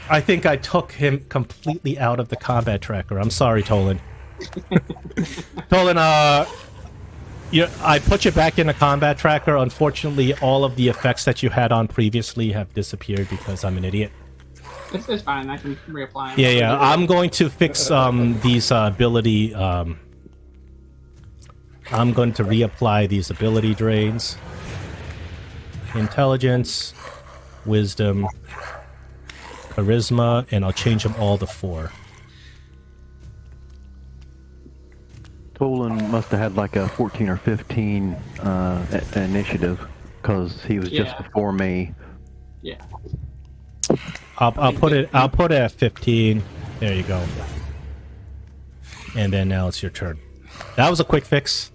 I think I took him completely out of the combat tracker. I'm sorry, Tolan. Tolan, I put you back in the combat tracker. Unfortunately, all of the effects that you had on previously have disappeared because I'm an idiot.
It's fine. I can reapply.
Yeah. I'm going to fix these ability. I'm going to reapply these ability drains. Intelligence, Wisdom, Charisma, and I'll change them all to 4.
Tolan must have had like a 14 or 15 initiative because he was just before me.
Yeah.
I'll put it at 15. There you go. And then now it's your turn. That was a quick fix.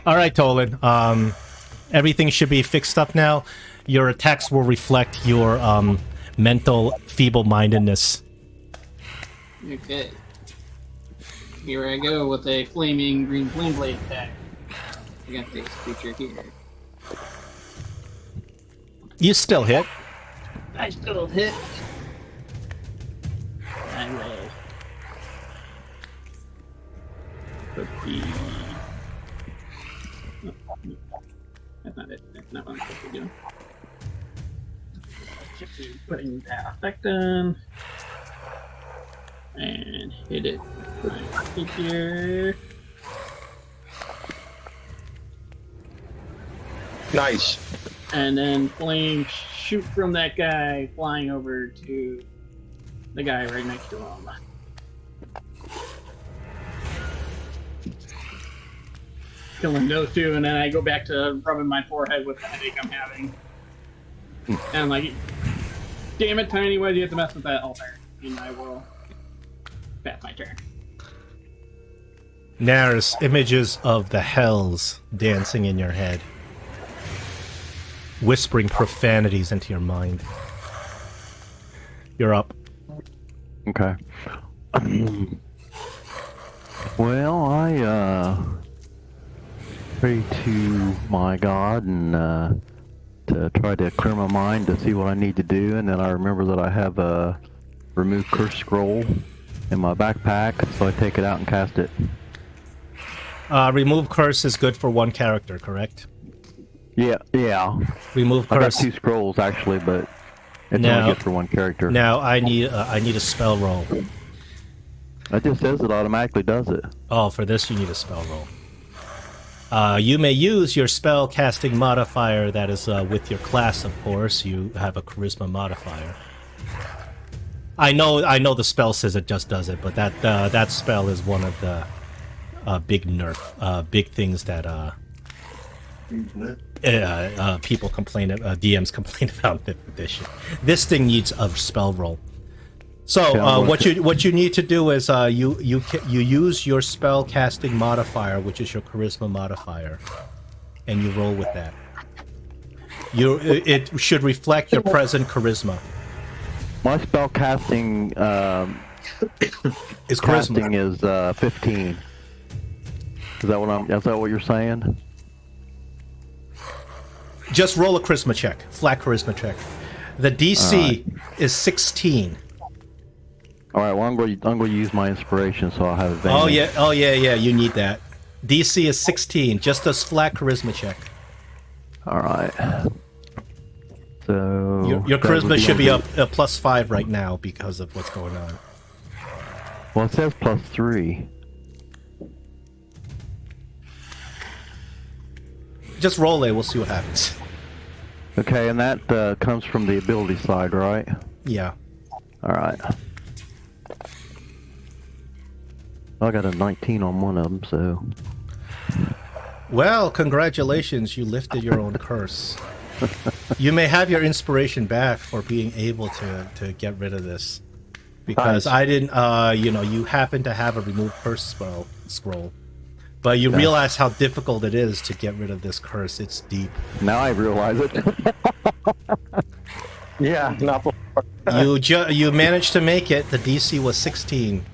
All right, Tolan. Everything should be fixed up now. Your attacks will reflect your mental feeble-mindedness.
Okay. Here I go with a flaming green flame blade attack against this creature here.
You still hit.
I still hit. I will put the... Oh, that's not it. That's not what I'm supposed to do. Putting that effect on. And hit it right here.
Nice.
And then flames shoot from that guy, flying over to the guy right next to him. Killing those two, and then I go back to rubbing my forehead with the headache I'm having. And I'm like, damn it, Tiny, why do you have to mess with that altar? And I will... That's my turn.
There's images of the hells dancing in your head, whispering profanities into your mind. You're up.
Okay. Well, I pray to my God and to try to clear my mind to see what I need to do, and then I remember that I have a remove curse scroll in my backpack, so I take it out and cast it.
Remove curse is good for 1 character, correct?
Yeah.
Remove
I got
curse.
2 scrolls actually, but it's only good for 1 character.
Now I need a spell roll.
It just says it automatically does it.
Oh, for this you need a spell roll. You may use your spell casting modifier that is with your class, of course. You have a charisma modifier. I know the spell says it just does it, but that spell is one of the big big things that people complain, DMs complain about in 5th edition. This thing needs a spell roll. So what you need to do is you use your spell casting modifier, which is your charisma modifier, and you roll with that. It should reflect your present charisma.
My spell casting
Is charisma.
is 15. Is that what you're saying?
Just roll a charisma check, flat charisma check. The DC is 16.
All right. Well, I'm going to use my inspiration, so I'll have advantage.
Oh yeah. You need that. DC is 16. Just a flat charisma check.
All right. So
Your charisma should be up +5 right now because of what's going on.
Well, it says +3.
Just roll it. We'll see what happens.
Okay, and that comes from the ability side, right?
Yeah.
All right. I got a 19 on one of them, so.
Well, congratulations. You lifted your own curse. You may have your inspiration back for being able to get rid of this. Because
Nice.
I didn't, you happen to have a remove curse scroll. But you realize how difficult it is to get rid of this curse. It's deep.
Now I realize it.
Yeah, not before.
You managed to make it. The DC was 16.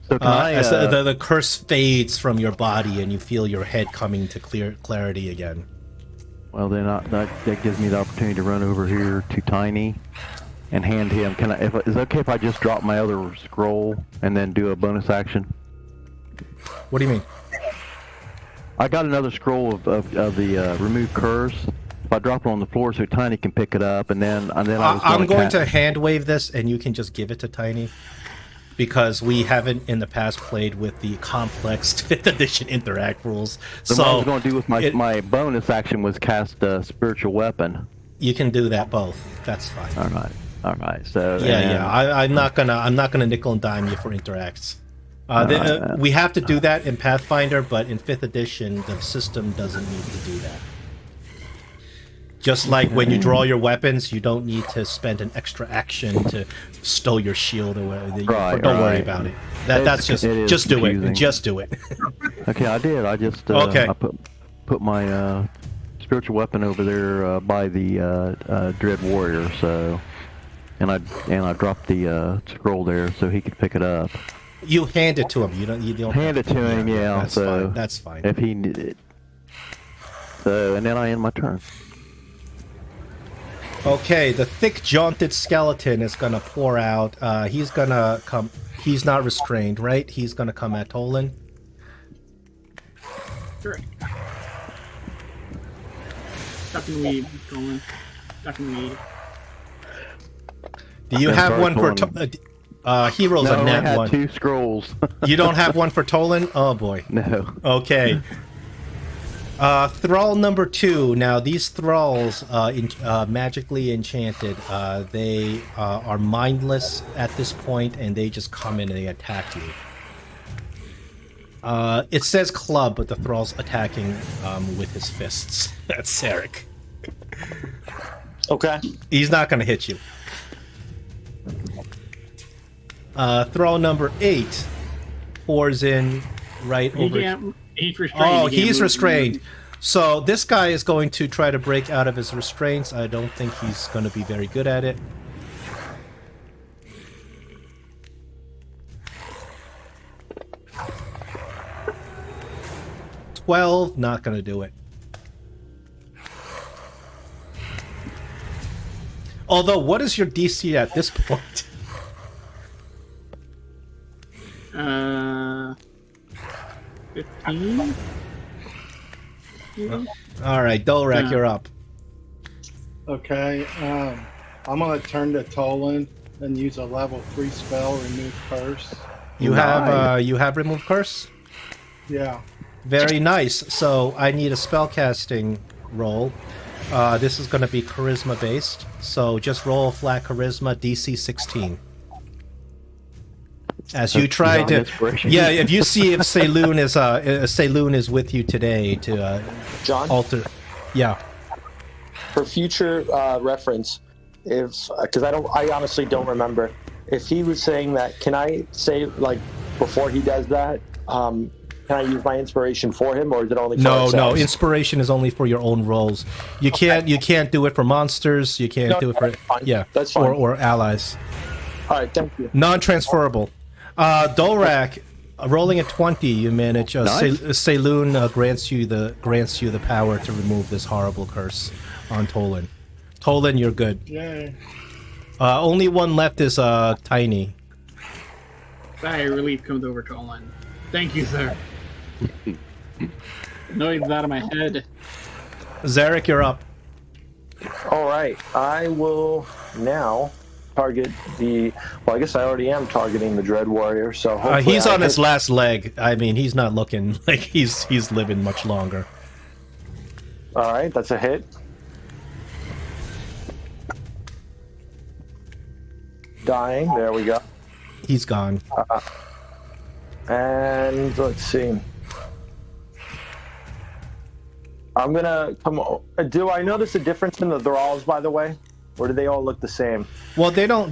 So can
As the curse fades from your body and you feel your head coming to clarity again.
Well, then that gives me the opportunity to run over here to Tiny and hand him. Is it okay if I just drop my other scroll and then do a bonus action?
What do you mean?
I got another scroll of the remove curse. If I drop it on the floor so Tiny can pick it up, and then
I'm going to hand wave this, and you can just give it to Tiny, because we haven't in the past played with the complex 5th edition interact rules.
So what I was going to do with my bonus action was cast a spiritual weapon.
You can do that both. That's fine.
All right. So
I'm not gonna nickel and dime you for interacts. We have to do that in Pathfinder, but in 5th edition, the system doesn't need to do that. Just like when you draw your weapons, you don't need to spend an extra action to stow your shield or whatever. Don't worry about it. That's just do it. Just do it.
Okay, I did. I just
okay.
I put my spiritual weapon over there by the Dread Warrior. So, and I dropped the scroll there so he could pick it up.
You hand it to him. You don't
hand it to him. Yeah.
That's fine.
If he needed it. So, and then I end my turn.
Okay, the thick jaunted skeleton is gonna pour out. He's gonna come. He's not restrained, right? He's gonna come at Tolan.
Sure. Duck and weave, Tolan. Duck and weave.
Do you have one for Heroes
no,
a nat
I had
1?
2 scrolls.
You don't have one for Tolan? Oh boy.
No.
Okay. Thrall number 2. Now these thralls, magically enchanted, they are mindless at this point, and they just come in and they attack you. It says club, but the thrall's attacking with his fists. That's Sarek.
Okay.
He's not going to hit you. Thrall number 8 pours in right over.
He's restrained.
Oh, he's restrained. So this guy is going to try to break out of his restraints. I don't think he's going to be very good at it. $12, not going to do it. Although, what is your DC at this point?
15?
All right, Dolrak, you're up.
Okay, I'm gonna turn to Tolan and use a level 3 spell, remove curse.
You have remove curse?
Yeah.
Very nice. So I need a spellcasting roll. This is going to be charisma based. So just roll a flat charisma, DC 16. As you try to, if you see if Saloon is with you today to
John?
alter, yeah.
For future reference, because I honestly don't remember. if he was saying that, can I say, like, before he does that, can I use my inspiration for him, or is it only for
No,
ourselves?
inspiration is only for your own roles. You can't do it for monsters. You can't do it for
that's fine. That's fine.
or allies.
All right, thank you.
Non-transferable. Dolrak, rolling a 20, you manage.
Nice.
Saloon grants you the power to remove this horrible curse on Tolan. Tolan, you're good.
Yay.
Only one left is Tiny.
Sigh of relief comes over Tolan. Thank you, sir. Noise out of my head.
Zarek, you're up.
All right, I will now target the. Well, I guess I already am targeting the Dread Warrior. So hopefully
He's
I
on his
hit-
last leg. I mean, he's not looking like he's living much longer.
All right, that's a hit. Dying. There we go.
He's gone.
And let's see. I'm gonna come. Do I notice a difference in the thralls, by the way, or do they all look the same?
Well, they don't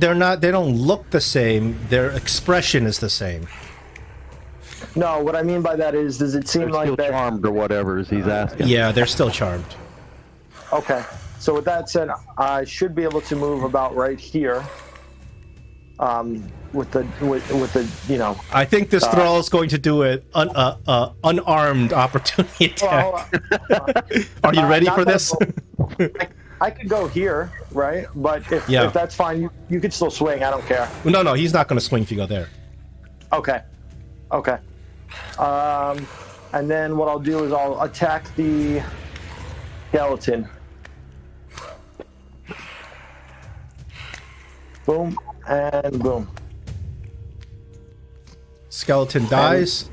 look the same. Their expression is the same.
No, what I mean by that is, does it seem
They're
like
still
that?
charmed or whatever, as he's asking.
Yeah, they're still charmed.
Okay. So with that said, I should be able to move about right here. With the you know.
I think this thrall is going to do an unarmed opportunity attack. Are you ready
not
for
that
this?
I could go here, right? But if that's fine, you could still swing. I don't care.
No, he's not going to swing if you go there.
Okay. Okay. And then what I'll do is I'll attack the skeleton. Boom and boom.
Skeleton dies.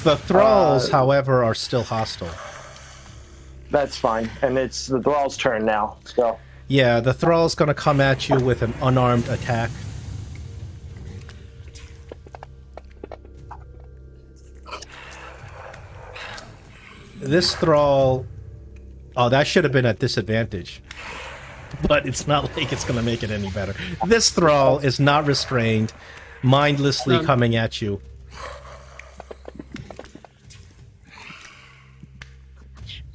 The thralls, however, are still hostile.
That's fine. And it's the thrall's turn now. So
Yeah, the thrall's going to come at you with an unarmed attack. This thrall... Oh, that should have been at disadvantage. But it's not like it's going to make it any better. This thrall is not restrained, mindlessly coming at you.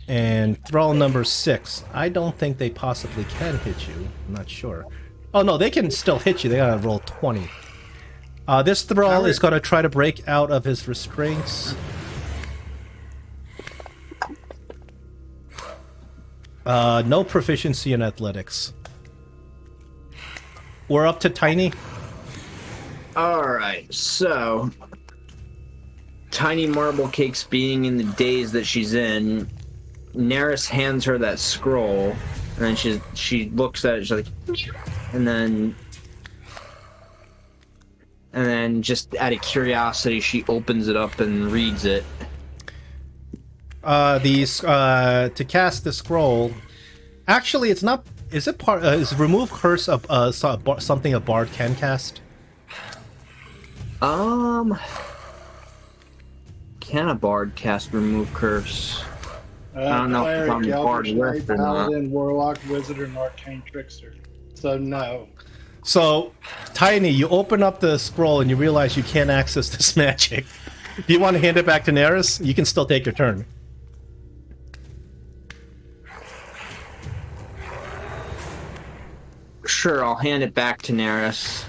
And thrall number 6. I don't think they possibly can hit you. I'm not sure. Oh, no, they can still hit you. They gotta roll 20. This thrall is going to try to break out of his restraints. No proficiency in athletics. We're up to Tiny.
Alright, so Tiny Marble Cakes being in the daze that she's in, Neris hands her that scroll, and then she looks at it, she's like, and then just out of curiosity, she opens it up and reads it.
To cast the scroll, actually, it's not. Is it part? Is remove curse of something a bard can cast?
Can a bard cast remove curse? I don't know if I'm
Cleric,
bard
Elder
with
Knight,
or not.
Paladin, Warlock, Wizard, and Arcane Trickster. So no.
So, Tiny, you open up the scroll and you realize you can't access this magic. Do you want to hand it back to Neris? You can still take your turn.
Sure, I'll hand it back to Neris.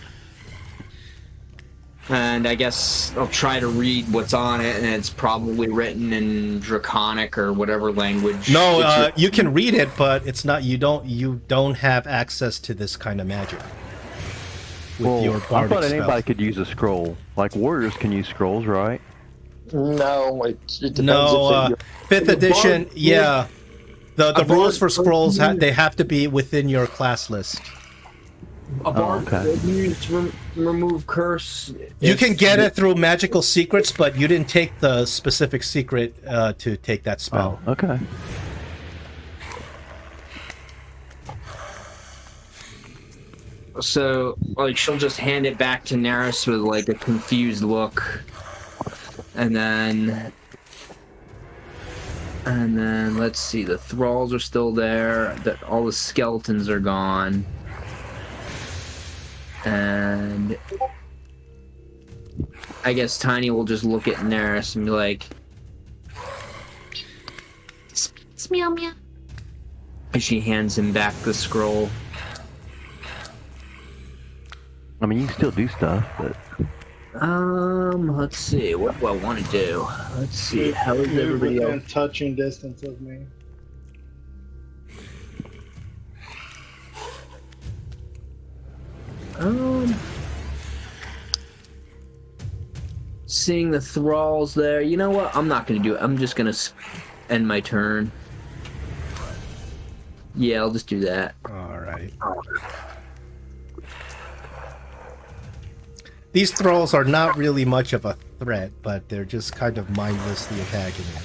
And I guess I'll try to read what's on it, and it's probably written in Draconic or whatever language.
No, you can read it, but it's not. You don't have access to this kind of magic. With your
I
bardic
thought
spells.
anybody could use a scroll. Like warriors can use scrolls, right?
no, it depends.
No,
if
5th edition.
bard-
Yeah, the
a
rules for
bard-
scrolls they have to be within your class list.
A bard
okay.
Would use remove curse.
You
if-
can get it through magical secrets, but you didn't take the specific secret to take that spell.
Oh, okay.
So, like, she'll just hand it back to Neris with, like, a confused look. And then, let's see, the thralls are still there. All the skeletons are gone. And I guess Tiny will just look at Neris and be like,
It's meow meow.
and she hands him back the scroll.
I mean, you can still do stuff, but
Let's see. What do I want to do? Let's see. How is
Move
everybody
within
else?
touching distance of me.
Seeing the thralls there. You know what? I'm not gonna do it. I'm just gonna end my turn. Yeah, I'll just do that.
All right. These thralls are not really much of a threat, but they're just kind of mindlessly attacking you.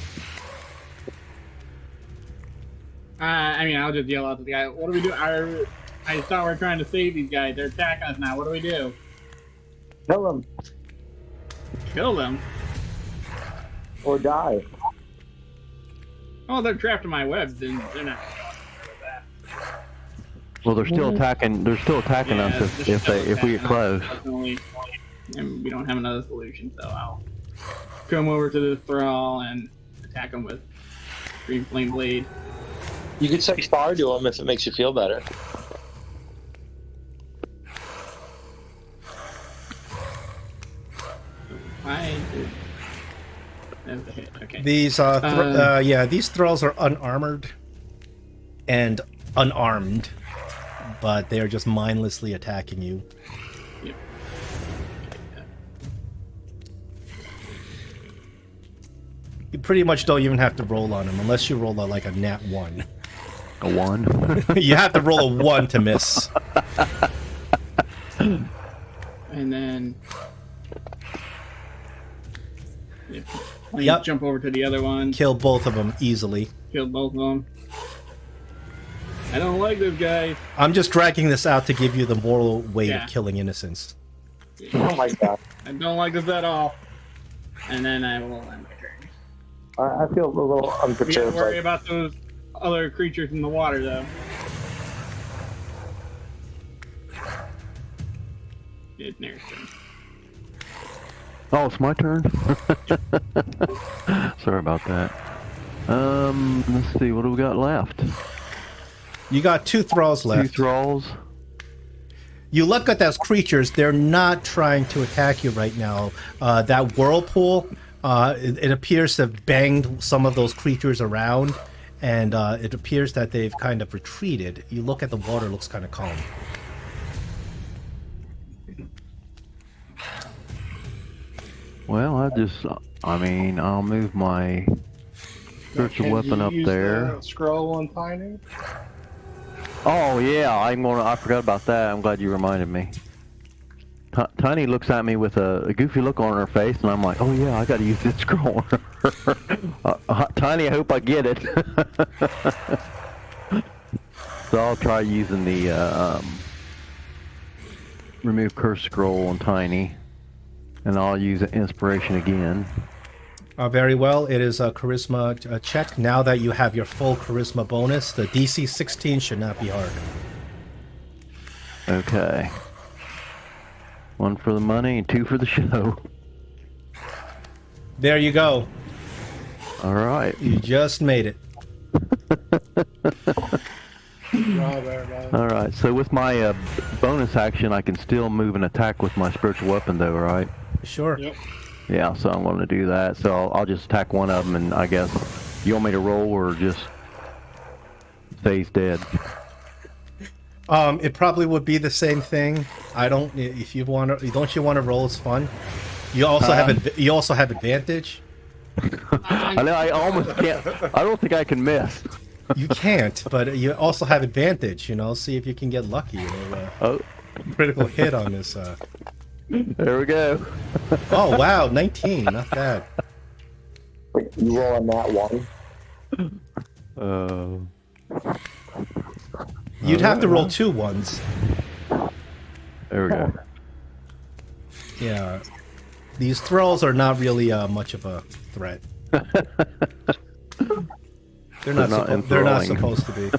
I mean, I'll just yell out to the guy. What do we do? I thought we were trying to save these guys. They're attacking us now. What do we do?
Kill them
Kill them?
or die.
Oh, they're trapped in my web. Then they're not.
well, they're still attacking. They're still attacking
Yeah,
us
they're
if
still
we get
attacking
close.
us, unfortunately. And we don't have another solution, so I'll come over to the thrall and attack him with Green Flame Blade.
You could say star to him if it makes you feel better.
I did. That's a hit. Okay.
These these thralls are unarmored and unarmed, but they are just mindlessly attacking you.
Yep.
You pretty much don't even have to roll on them unless you roll like a nat 1.
A 1.
You have to roll a 1 to miss.
And then. Yep. Let me
Yep.
jump over to the other one.
Kill both of them easily.
Kill both of them. I don't like this guy.
I'm just dragging this out to give you the moral weight
Yeah.
of killing innocents.
Oh my god.
I don't like this at all. And then I will end my turn.
I feel a little
We gotta
unprepared.
worry about those other creatures in the water, though. It's Nair's turn.
Oh, it's my turn. Sorry about that. Let's see. What do we got left?
You got 2 thralls left.
2 thralls.
You look at those creatures, they're not trying to attack you right now. That whirlpool, it appears to have banged some of those creatures around, and it appears that they've kind of retreated. You look at the water, it looks kind of calm.
Well, I'll move my spiritual
Can
weapon
you
up
use
there.
the scroll on Tiny?
Oh yeah, I forgot about that. I'm glad you reminded me. Tiny looks at me with a goofy look on her face, and I'm like, oh yeah, I got to use this scroll. Tiny, I hope I get it. So I'll try using the remove curse scroll on Tiny, and I'll use inspiration again.
Very well. It is a charisma check. Now that you have your full charisma bonus, the DC 16 should not be hard.
Okay. 1 for the money and 2 for the show.
There you go.
All right.
You just made it.
Good job, everybody.
All right. So with my bonus action, I can still move and attack with my spiritual weapon, though, right?
Sure.
Yep.
Yeah. So I'm going to do that. So I'll just attack one of them, and I guess you want me to roll or just say he's dead.
It probably would be the same thing. I don't. If you want to, don't you want to roll? It's fun. You also you also have advantage.
I know. I almost can't. I don't think I can miss.
You can't, but you also have advantage. You know, see if you can get lucky.
Oh,
Critical hit on this.
there we go.
Oh wow, 19. Not bad.
Wait, you roll on that one.
You'd have to roll 2 ones.
There we go.
Yeah. These thralls are not really much of a threat. They're not
enthralling.
supposed to be.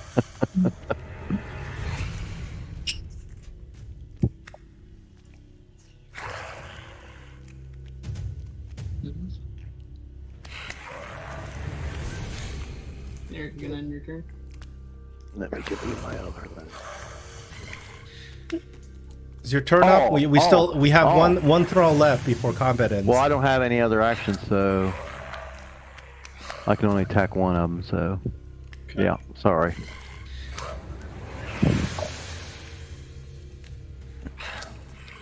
Let me give you my other thing.
Is your turn up? We have one throw left before combat ends.
Well, I don't have any other actions, so I can only attack one of them. So,
Okay.
yeah, sorry.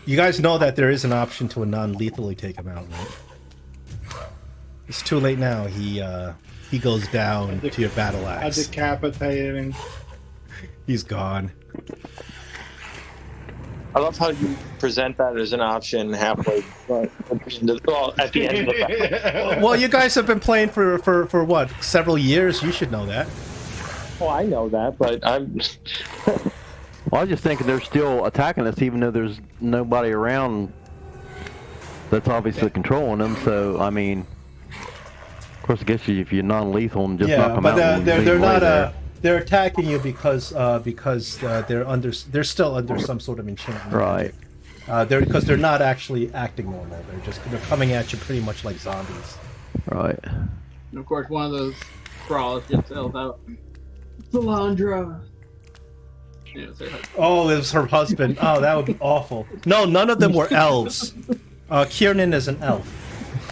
You guys know that there is an option to non-lethally take him out, right? It's too late now. He goes down to your battle
I
axe.
decapitating.
He's gone.
I love how you present that as an option halfway, but at the end of the battle.
Well, you guys have been playing for what, several years? You should know that.
Well, I know that, but I'm.
Well, I was just thinking they're still attacking us, even though there's nobody around that's obviously controlling them. So, I mean, of course, I guess if you're non-lethal and just knock them out, and leave
they're
them
not.
there.
They're attacking you because they're still under some sort of enchantment.
Right.
Because they're not actually acting normal. They're coming at you pretty much like zombies.
Right.
And of course, one of those crawlers just yells out, Salandra! Yeah, it's her husband.
Oh, it was her husband. Oh, that would be awful. No, none of them were elves. Kiernan is an elf.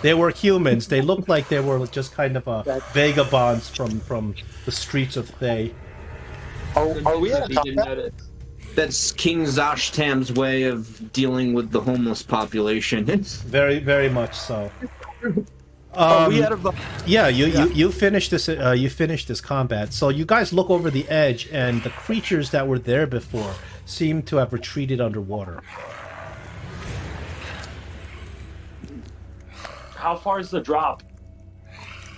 They were humans. They looked like they were just kind of vagabonds from the streets of Thay.
Are we at a
He didn't
combat?
notice.
That's King Zashtam's way of dealing with the homeless population.
Very, very much so.
Are we out of the?
Yeah, you finished this. You finished this combat. So you guys look over the edge, and the creatures that were there before seem to have retreated underwater.
How far is the drop?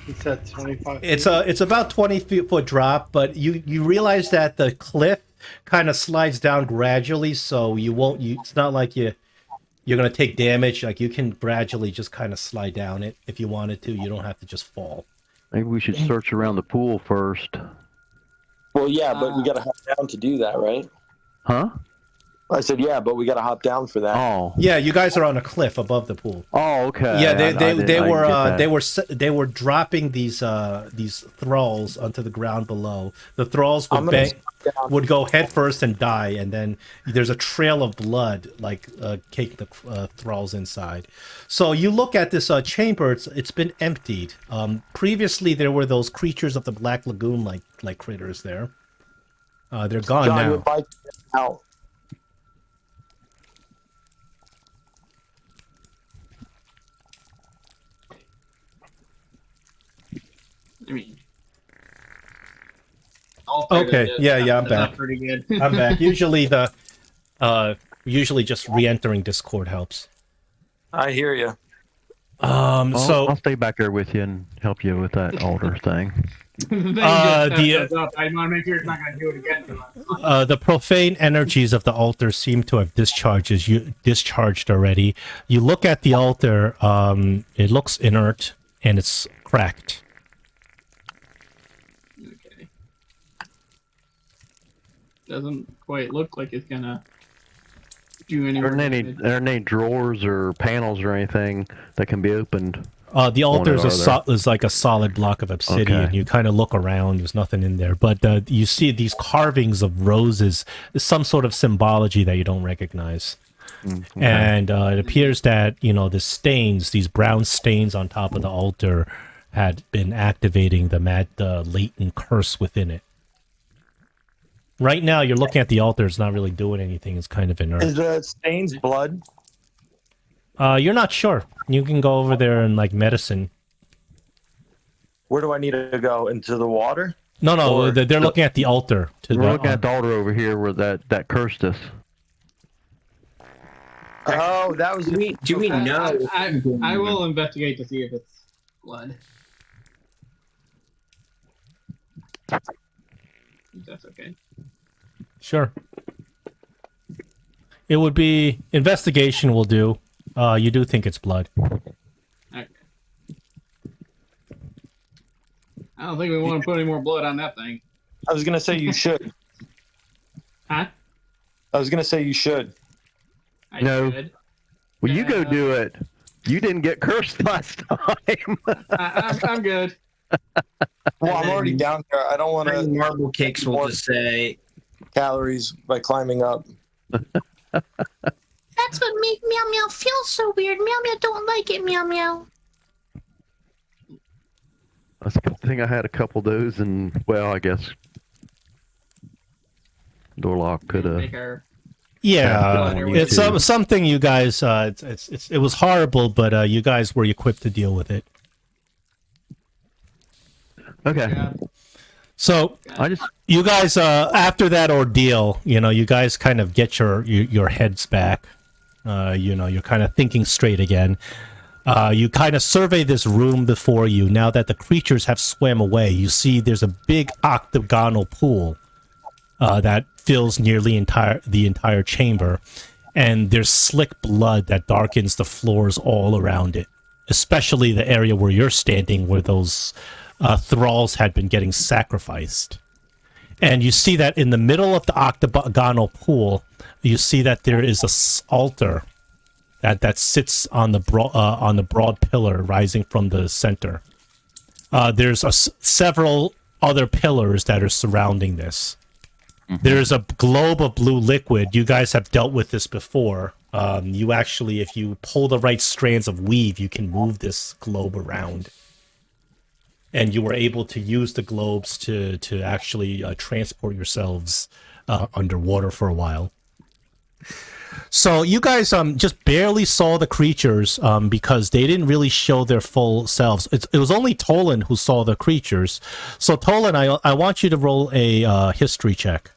He said 25.
It's about 20-foot drop, but you realize that the cliff kind of slides down gradually, so you won't. It's not like you're gonna take damage. Like you can gradually just kind of slide down it if you wanted to. You don't have to just fall.
Maybe we should search around the pool first.
Well, yeah, but we gotta hop down to do that, right?
Huh?
I said, yeah, but we gotta hop down for that.
Oh.
Yeah, you guys are on a cliff above the pool.
Oh, okay.
Yeah,
I
they were dropping these thralls onto the ground below. The thralls would go head first and die, and then there's a trail of blood like cake the thralls inside. So you look at this chamber; it's been emptied. Previously, there were those creatures of the Black Lagoon like critters there. They're gone
John,
now.
your bike is out.
I mean,
Okay, yeah, I'm back.
Pretty good.
I'm back. Usually usually just re-entering Discord helps.
I hear you.
So
I'll stay back there with you and help you with that altar thing.
I want to make sure it's not going to do it again.
the profane energies of the altar seem to have discharged already. You look at the altar, it looks inert and it's cracked.
Okay. Doesn't quite look like it's gonna do any.
Are there any drawers or panels or anything that can be opened?
The altar is like a solid block of obsidian.
Okay.
You kind of look around, there's nothing in there. But you see these carvings of roses, some sort of symbology that you don't recognize.
Okay.
And it appears that, the stains, these brown stains on top of the altar had been activating the latent curse within it. Right now, you're looking at the altar, it's not really doing anything. It's kind of inert.
Is the stains blood?
You're not sure. You can go over there and medicine.
Where do I need to go? Into the water?
No,
Or-
they're looking at the altar.
We're looking at the altar over here where that cursed us.
Oh, that was.
Do we know?
I will investigate to see if it's blood. If that's okay.
Sure. It would be investigation will do. You do think it's blood.
Okay. I don't think we want to put any more blood on that thing.
I was gonna say you should.
Huh?
I was gonna say you should.
I
No.
should.
Well, you go do it. You didn't get cursed last time.
I'm good.
Well, I'm already down there. I don't want to
Marble cakes will
more
just say,
calories by climbing up.
That's what made Meow Meow feel so weird. Meow Meow don't like it, Meow Meow.
That's a good thing I had a couple of those, and well, I guess Dorlock could
Make
have.
our
Yeah,
Yeah,
it's
too.
something you guys. It was horrible, but you guys were equipped to deal with it.
Okay,
So
I just
you guys, after that ordeal, you guys kind of get your heads back. You're kind of thinking straight again. You kind of survey this room before you. Now that the creatures have swam away, you see there's a big octagonal pool that fills nearly the entire chamber, and there's slick blood that darkens the floors all around it, especially the area where you're standing, where those thralls had been getting sacrificed. And you see that in the middle of the octagonal pool, you see that there is a altar that sits on the broad pillar rising from the center. There's several other pillars that are surrounding this. There's a globe of blue liquid. You guys have dealt with this before. You actually, if you pull the right strands of weave, you can move this globe around. And you were able to use the globes to actually transport yourselves underwater for a while. So you guys just barely saw the creatures because they didn't really show their full selves. It was only Tolan who saw the creatures. So Tolan, I want you to roll a history check.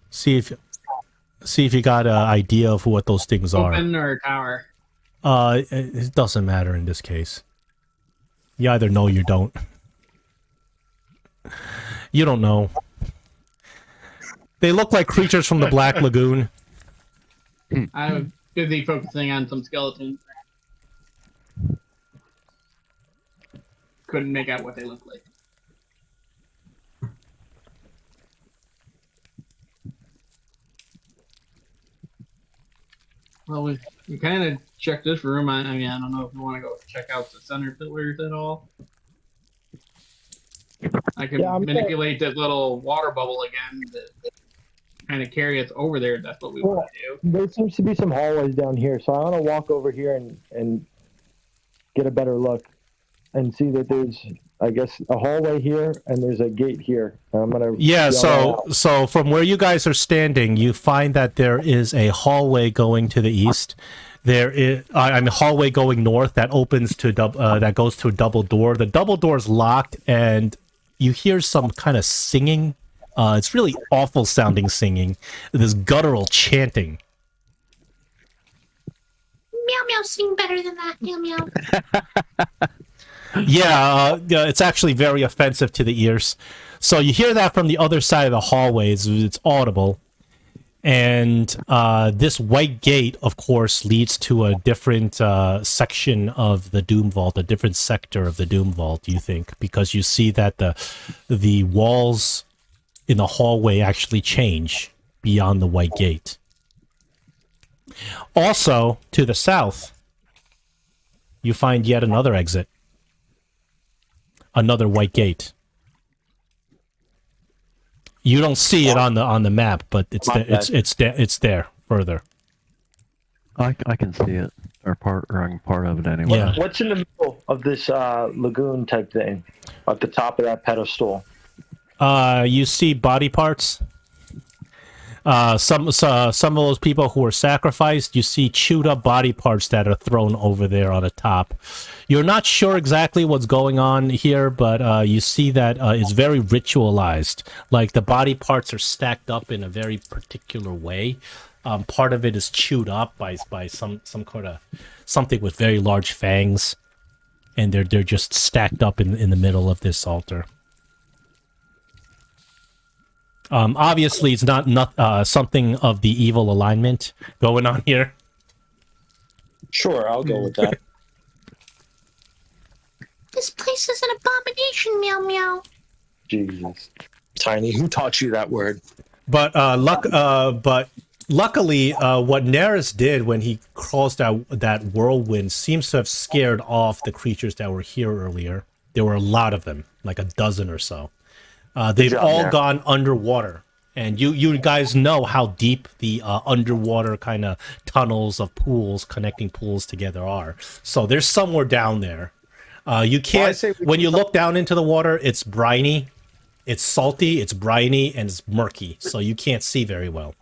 See if you got an idea of what those things are.
open or tower.
It doesn't matter in this case. You either know or you don't. You don't know. They look like creatures from the Black Lagoon.
I was busy focusing on some skeletons. Couldn't make out what they look like. Well, we kind of checked this room. I mean, I don't know if you want to go check out the center pillars at all. I could manipulate that little water bubble again to kind of carry us over there. If that's what we want to do.
There seems to be some hallways down here, so I want to walk over here and get a better look and see that there's, I guess, a hallway here and there's a gate here. I'm gonna
So from where you guys are standing, you find that there is a hallway going to the east. There is, hallway going north that opens to that goes to a double door. The double door is locked, and you hear some kind of singing. It's really awful sounding singing. This guttural chanting.
Meow Meow sing better than that, Meow Meow.
Yeah, it's actually very offensive to the ears. So you hear that from the other side of the hallway. It's audible. And this white gate, of course, leads to a different section of the Doomvault, a different sector of the Doomvault, you think, because you see that the walls in the hallway actually change beyond the white gate. Also, to the south, you find yet another exit. Another white gate. You don't see it on the map, but it's there further.
I can see it, or part of it anyway.
Yeah.
What's in the middle of this lagoon type thing? At the top of that pedestal.
You see body parts. Some of those people who were sacrificed, you see chewed up body parts that are thrown over there on the top. You're not sure exactly what's going on here, but you see that it's very ritualized. Like the body parts are stacked up in a very particular way. Part of it is chewed up by some kind of something with very large fangs, and they're just stacked up in the middle of this altar. Obviously, it's not something of the evil alignment going on here.
Sure, I'll go with that.
This place is an abomination, Meow Meow.
Jesus. Tiny, who taught you that word?
But Luckily, what Neris did when he crossed that whirlwind seems to have scared off the creatures that were here earlier. There were a lot of them, like a dozen or so. They've
job,
all
Neris.
gone underwater. And you guys know how deep the underwater kind of tunnels of pools, connecting pools together are. So there's somewhere down there. You can't,
say we
when you look down into the water, it's briny, it's salty, it's briny, and it's murky. So you can't see very well.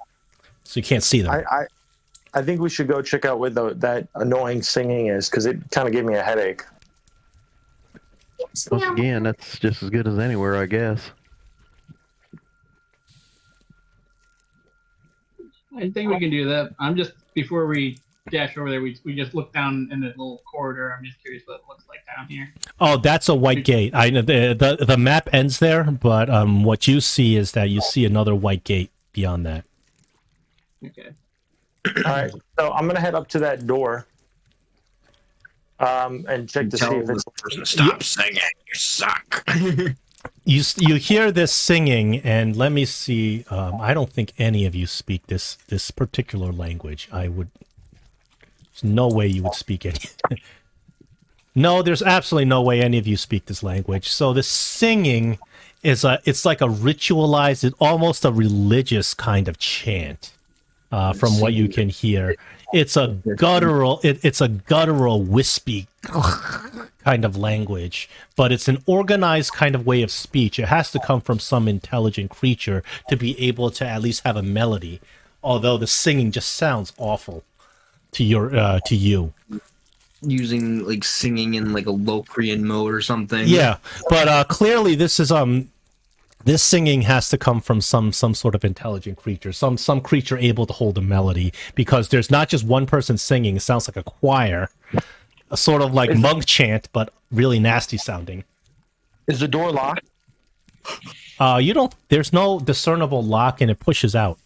So you can't see them.
I think we should go check out where that annoying singing is, because it kind of gave me a headache.
Once again, that's just as good as anywhere, I guess.
I think we can do that. I'm just, before we dash over there, we just look down in the little corridor. I'm just curious what it looks like down here.
Oh, that's a white gate. I know the map ends there, but what you see is that you see another white gate beyond that.
Okay.
All right, so I'm gonna head up to that door, and check to see if it's.
Stop singing. You suck.
You hear this singing, and let me see. I don't think any of you speak this particular language. There's no way you would speak it. No, there's absolutely no way any of you speak this language. So the singing it's like a ritualized, almost a religious kind of chant. From what you can hear, it's a guttural, wispy kind of language, but it's an organized kind of way of speech. It has to come from some intelligent creature to be able to at least have a melody. Although the singing just sounds awful to you.
Using like singing in like a Locrian mode or something.
Yeah, but clearly this is This singing has to come from some sort of intelligent creature, some creature able to hold a melody, because there's not just one person singing. It sounds like a choir, a sort of like monk chant, but really nasty sounding.
Is the door locked?
There's no discernible lock, and it pushes out.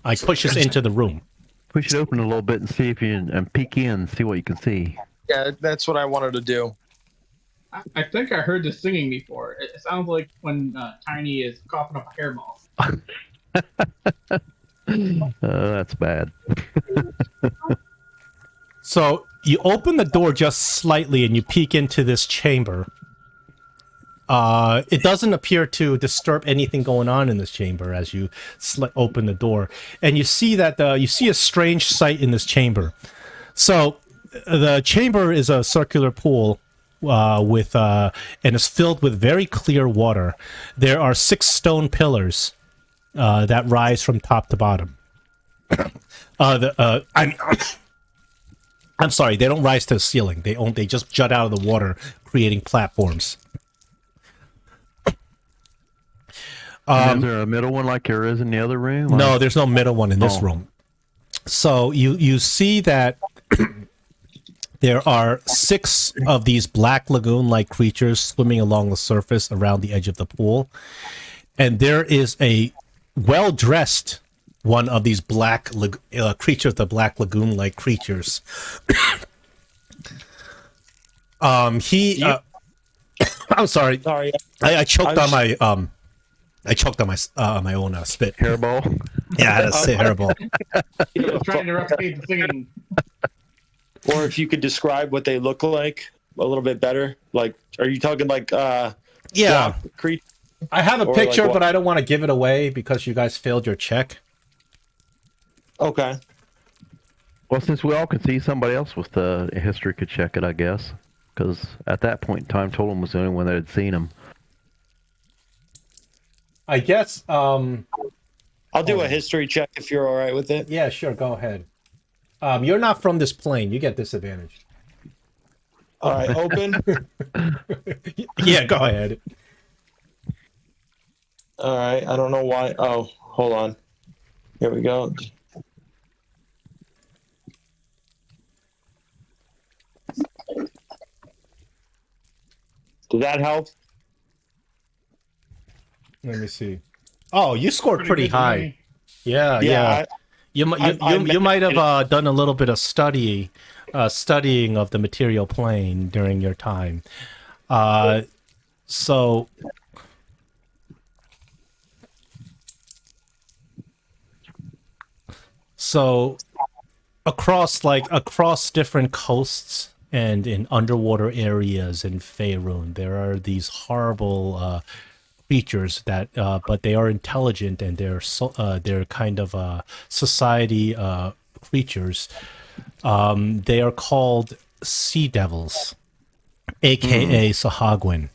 It pushes into the room.
Push it open a little bit and see if you and peek in and see what you can see.
Yeah, that's what I wanted to do.
I think I heard the singing before. It sounds like when Tiny is coughing up a hairball.
That's bad.
So you open the door just slightly and you peek into this chamber. It doesn't appear to disturb anything going on in this chamber as you open the door, and you see that you see a strange sight in this chamber. So the chamber is a circular pool. And it's filled with very clear water. There are 6 stone pillars that rise from top to bottom. I'm sorry, they don't rise to the ceiling. They just jut out of the water, creating platforms.
Is there a middle one like there is in the other room?
No, there's no middle one in this room. So you see that. There are 6 of these black lagoon-like creatures swimming along the surface around the edge of the pool. And there is a well-dressed one of these black creatures, the black lagoon-like creatures. I'm sorry.
Sorry.
I choked on my my own spit.
Hairball?
Yeah, I had to say hairball.
He was trying to replicate the singing.
Or if you could describe what they look like a little bit better. Like, are you talking like
yeah,
creature?
I have a
Or
picture,
like
but I don't want to give it away because you guys failed your check.
Okay.
Well, since we all could see, somebody else with the history could check it, I guess. Because at that point in time, Tolan was the only one that had seen him.
I guess.
I'll do a history check if you're all right with it.
Yeah, sure. Go ahead. You're not from this plane. You get disadvantage.
All right, open.
Yeah, go ahead.
All right, I don't know why. Oh, hold on. Here we go. Did that help?
Let me see. Oh, you scored pretty high. Yeah. You might have done a little bit of studying of the material plane during your time. So So across different coasts and in underwater areas in Faerun, there are these horrible creatures that, but they are intelligent and they're kind of society creatures. They are called sea devils, aka Sahagwin.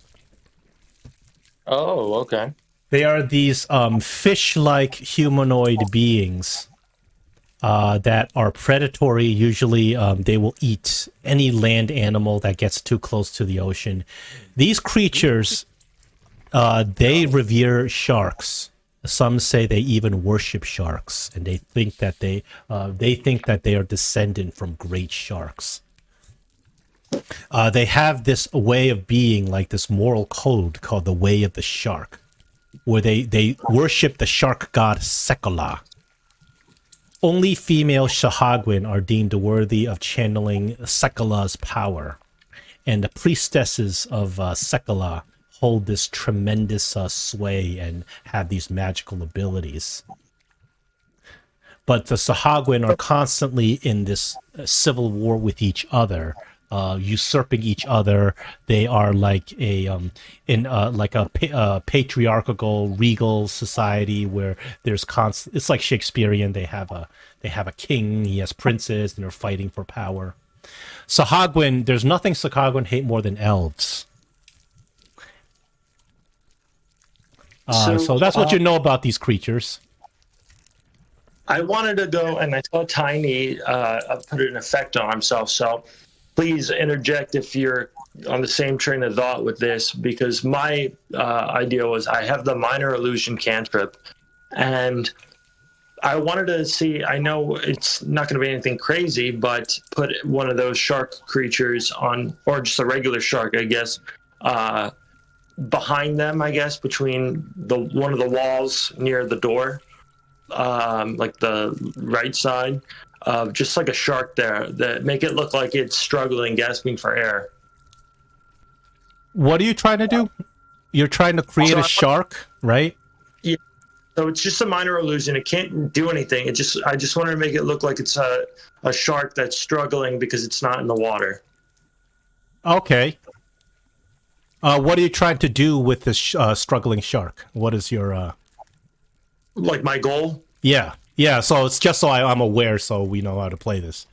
Oh, okay.
They are these fish-like humanoid beings that are predatory. Usually, they will eat any land animal that gets too close to the ocean. These creatures, they revere sharks. Some say they even worship sharks, and they think that they are descendant from great sharks. They have this way of being, like this moral code called the Way of the Shark, where they worship the shark god Sekala. Only female Sahagwin are deemed worthy of channeling Sekala's power, and the priestesses of Sekala hold this tremendous sway and have these magical abilities. But the Sahagwin are constantly in this civil war with each other, usurping each other. They are like a patriarchal, regal society where there's constant. It's like Shakespearean. They have a king. He has princes, and they're fighting for power. Sahagwin. There's nothing Sahagwin hate more than elves. So that's what you know about these creatures.
I wanted to go, and I saw Tiny put an effect on himself, so please interject if you're on the same train of thought with this, because my idea was I have the minor illusion cantrip, and I wanted to see, I know it's not going to be anything crazy, but put one of those shark creatures on, or just a regular shark, I guess, behind them, I guess, between one of the walls near the door, like the right side, just like a shark there, that make it look like it's struggling, gasping for air.
What are you trying to do? You're trying to create a shark, right?
Yeah. So it's just a minor illusion. It can't do anything. I just wanted to make it look like it's a shark that's struggling because it's not in the water.
Okay. What are you trying to do with this struggling shark? What is your...
Like my goal?
Yeah. So it's just so I'm aware, so we know how to play this.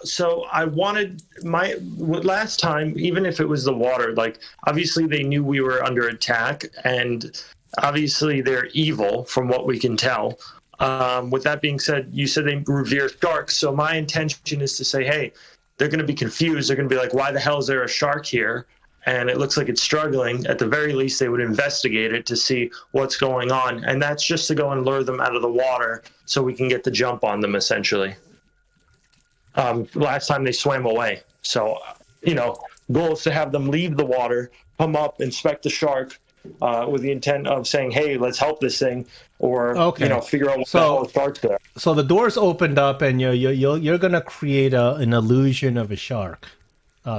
So I wanted last time, even if it was the water, like obviously they knew we were under attack, and obviously they're evil from what we can tell. With that being said, you said they revere sharks. So my intention is to say, hey, they're going to be confused. They're going to be like, why the hell is there a shark here? And it looks like it's struggling. At the very least, they would investigate it to see what's going on. And that's just to go and lure them out of the water so we can get the jump on them, essentially. Last time they swam away. So, goal is to have them leave the water, come up, inspect the shark with the intent of saying, hey, let's help this thing, or, figure out what the hell the shark's there.
So the doors opened up, and you're going to create an illusion of a shark.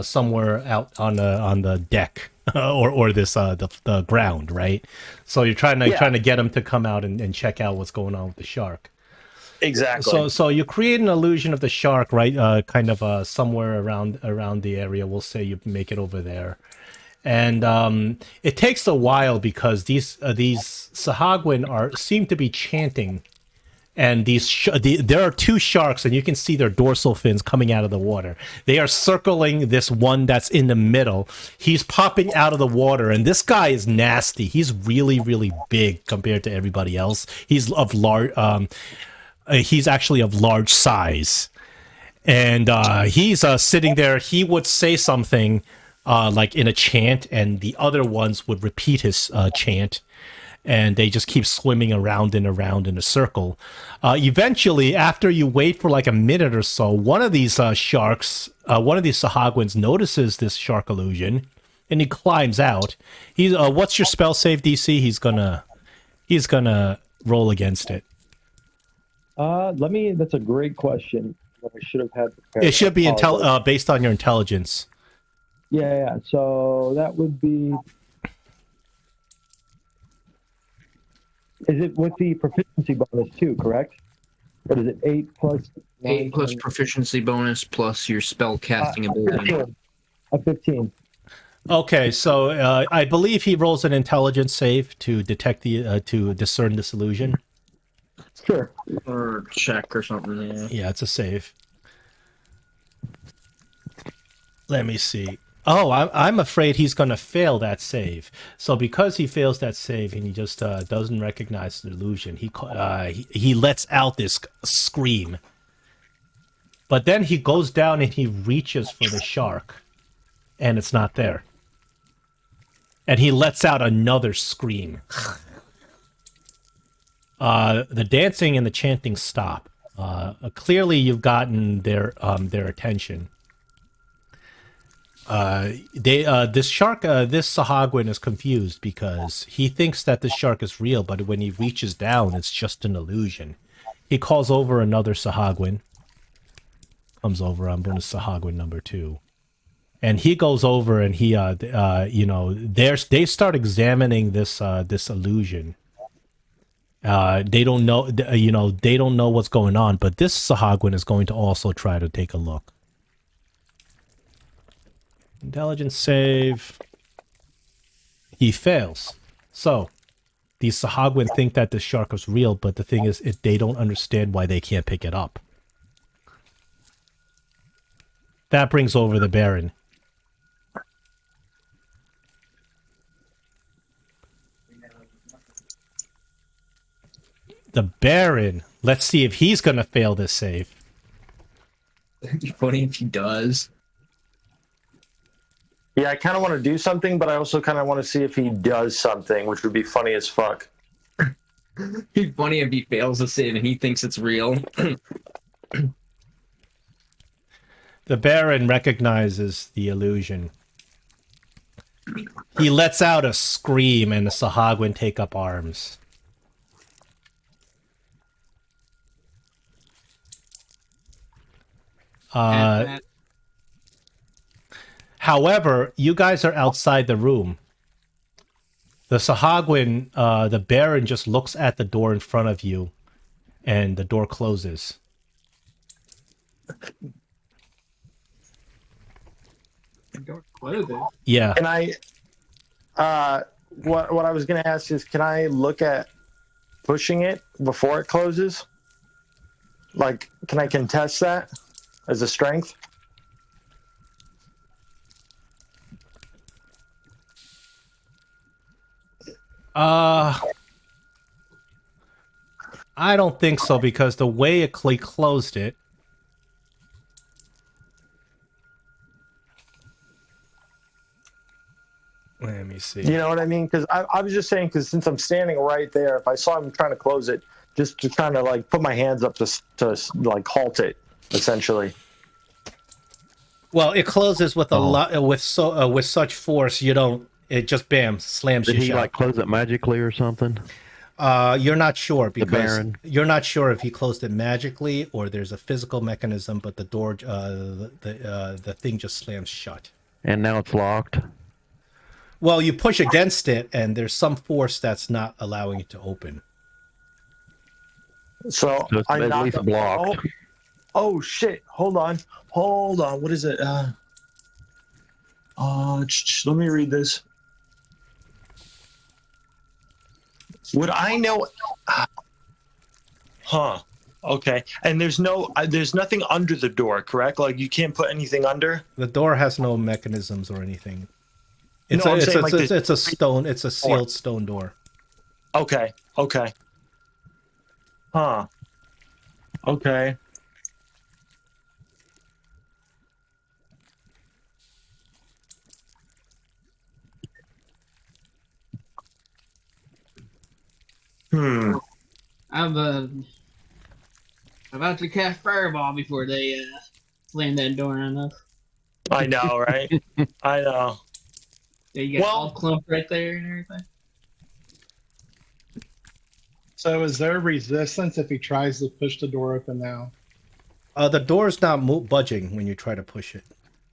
Somewhere out on the deck or this the ground, right? So you're trying to get them to come out and check out what's going on with the shark.
Exactly.
So you create an illusion of the shark, right? Kind of somewhere around the area. We'll say you make it over there, and it takes a while because these Sahagwin seem to be chanting. And there are two sharks, and you can see their dorsal fins coming out of the water. They are circling this one that's in the middle. He's popping out of the water, and this guy is nasty. He's really, really big compared to everybody else. He's of large. He's actually of large size, and he's sitting there. He would say something like in a chant, and the other ones would repeat his chant. And they just keep swimming around and around in a circle. Eventually, after you wait for like a minute or so, one of these sharks, one of these Sahagwins notices this shark illusion, and he climbs out. He's what's your spell save DC? He's gonna roll against it.
That's a great question. I should have had prepared.
It should be based on your intelligence.
Yeah. So that would be. Is it with the proficiency bonus too, correct? what is it? 8 plus
8 plus
9,
proficiency bonus plus your spell casting ability.
15. A 15.
Okay, so I believe he rolls an intelligence save to detect to discern this illusion.
Sure.
Or check or something, yeah.
Yeah, it's a save. Let me see. Oh, I'm afraid he's going to fail that save. So because he fails that save and he just doesn't recognize the illusion, he lets out this scream. But then he goes down and he reaches for the shark, and it's not there. And he lets out another scream. The dancing and the chanting stop. Clearly, you've gotten their attention. This shark, this Sahagwin is confused because he thinks that this shark is real, but when he reaches down, it's just an illusion. He calls over another Sahagwin. Comes over. I'm going to Sahagwin number 2. And he goes over and he, they start examining this illusion. They don't know, they don't know what's going on, but this Sahagwin is going to also try to take a look. Intelligence save. He fails. So, these Sahagwin think that the shark is real, but the thing is, they don't understand why they can't pick it up. That brings over the Baron. The Baron. Let's see if he's gonna fail this save.
It'd be funny if he does.
Yeah, I kind of want to do something, but I also kind of want to see if he does something, which would be funny as fuck.
It'd be funny if he fails the save and he thinks it's real.
The Baron recognizes the illusion. He lets out a scream and the Sahagwin take up arms. However, you guys are outside the room. The Sahagwin, the Baron just looks at the door in front of you, and the door closes. Yeah.
Can I, what I was going to ask is, can I look at pushing it before it closes? Like, can I contest that as a strength?
I don't think so, because the way it closed it. Let me see.
You know what I mean? Because I was just saying, because since I'm standing right there, if I saw him trying to close it, just to kind of like put my hands up to like halt it, essentially.
Well, it closes with a lot with such force you don't. It just bam slams you shut.
Did he like close it magically or something?
You're not sure because you're not sure if he closed it magically or there's a physical mechanism, but the door, the thing just slams shut.
And now it's locked.
Well, you push against it, and there's some force that's not allowing it to open.
So
it's
I
at least blocked.
Oh shit! Hold on. What is it? Let me read this. Would I know? Huh. Okay. And there's nothing under the door, correct? Like you can't put anything under.
The door has no mechanisms or anything. It's
No,
it's a stone. It's a sealed stone door.
Okay. Okay. Huh. Okay.
I'm about to cast Fireball before they slam that door on us.
I know, right? I know.
Yeah, you got all clumped right there and everything.
So is there resistance if he tries to push the door open now?
The door's not budging when you try to push it.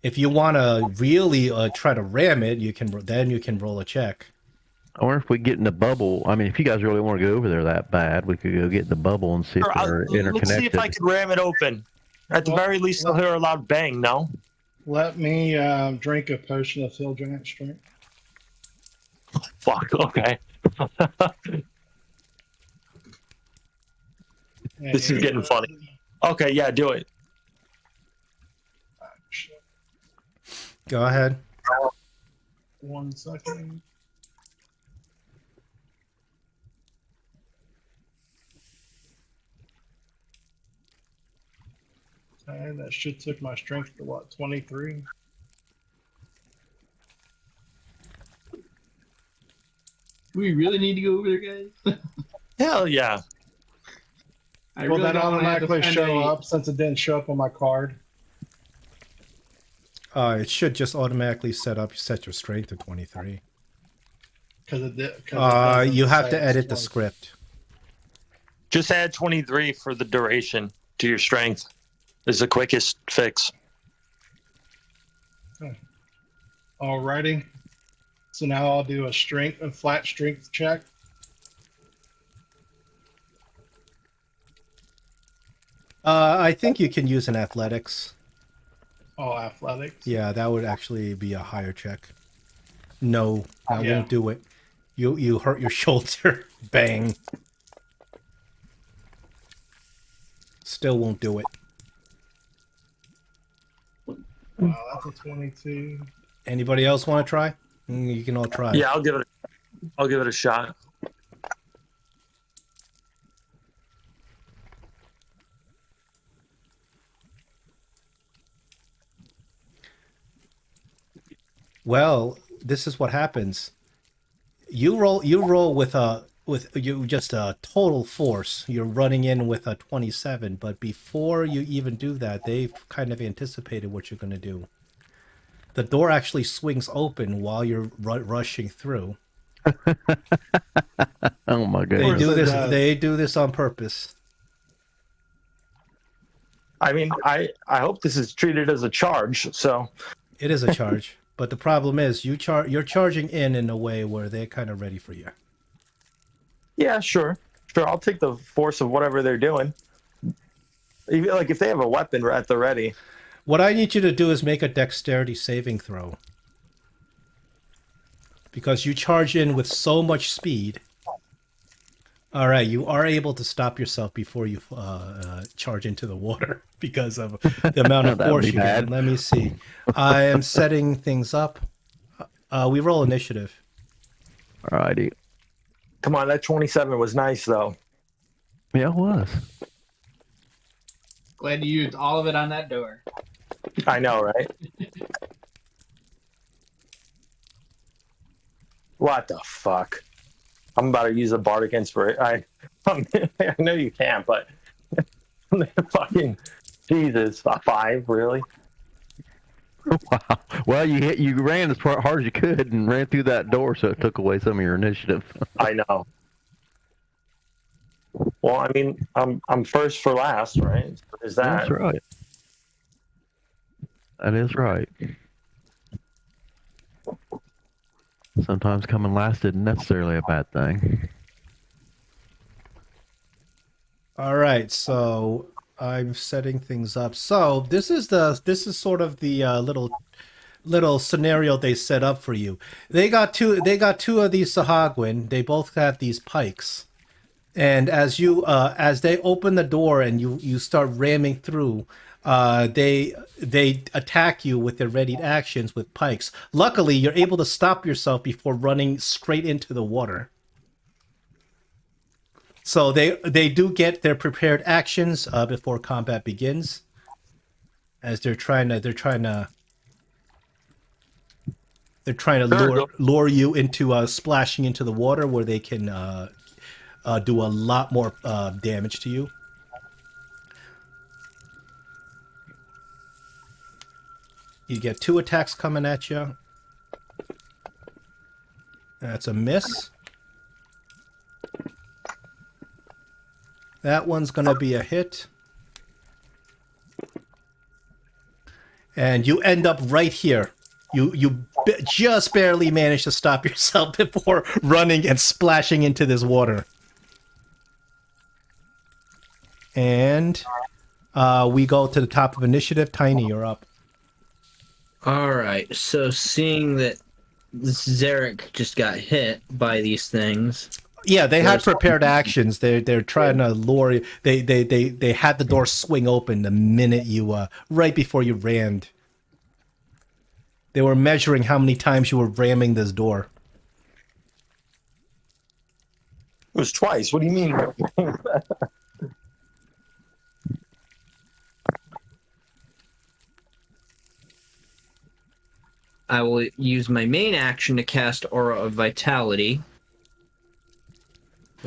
If you want to really try to ram it, you can roll a check.
I wonder if we get in the bubble. I mean, if you guys really want to go over there that bad, we could go get in the bubble and see if they're interconnected.
Let's see if I can ram it open. At the very least, they'll hear a loud bang, no?
Let me drink a potion of Fill Giant Strength.
Fuck, okay. This is getting funny. Okay, yeah, do it.
Go ahead.
1 second. Okay, that should took my strength to what, 23?
We really need to go over there, guys.
Hell yeah.
Will that automatically show up since it didn't show up on my card?
It should just automatically set your strength to 23.
Because it did.
You have to edit the script.
Just add 23 for the duration to your strength. Is the quickest fix.
Alrighty. So now I'll do a flat strength check.
I think you can use an athletics.
Oh, athletics.
Yeah, that would actually be a higher check. No, that won't do it. You hurt your shoulder. Bang. Still won't do it.
Wow, that's a 22.
Anybody else want to try? You can all try.
Yeah, I'll give it a shot.
Well, this is what happens. You roll with just a total force. You're running in with a 27, but before you even do that, they've kind of anticipated what you're going to do. The door actually swings open while you're rushing through.
Oh my goodness!
They do this on purpose.
I mean, I hope this is treated as a charge. So
it is a charge, but the problem is you're charging in a way where they're kind of ready for you.
Yeah, sure. I'll take the force of whatever they're doing. Even, like if they have a weapon at the ready.
What I need you to do is make a dexterity saving throw. Because you charge in with so much speed. All right, you are able to stop yourself before you charge into the water because of the amount of force you get. Let me see. I am setting things up. We roll initiative.
All righty.
Come on, that 27 was nice, though.
Yeah, it was.
Glad you used all of it on that door.
I know, right? What the fuck? I'm about to use a bardic inspiration. I know you can't, but fucking Jesus, a 5, really?
Wow. Well, you ran as hard as you could and ran through that door, so it took away some of your initiative.
I know. Well, I mean, I'm first for last, right? Is that?
That's right. That is right. Sometimes coming last isn't necessarily a bad thing.
All right, so I'm setting things up. So this is sort of the little scenario they set up for you. They got two of these Sahagwin. They both have these pikes, and as they open the door and you start ramming through, they attack you with their readied actions with pikes. Luckily, you're able to stop yourself before running straight into the water. So they do get their prepared actions before combat begins, as they're trying to lure you into splashing into the water where they can do a lot more damage to you. You get 2 attacks coming at you. That's a miss. That one's going to be a hit. And you end up right here. You just barely managed to stop yourself before running and splashing into this water. And we go to the top of initiative. Tiny, you're up.
Alright, so seeing that Zarek just got hit by these things.
Yeah, they had prepared actions. They're trying to lure you. They had the door swing open the minute you right before you ran. They were measuring how many times you were ramming this door.
It was twice. What do you mean?
I will use my main action to cast Aura of Vitality,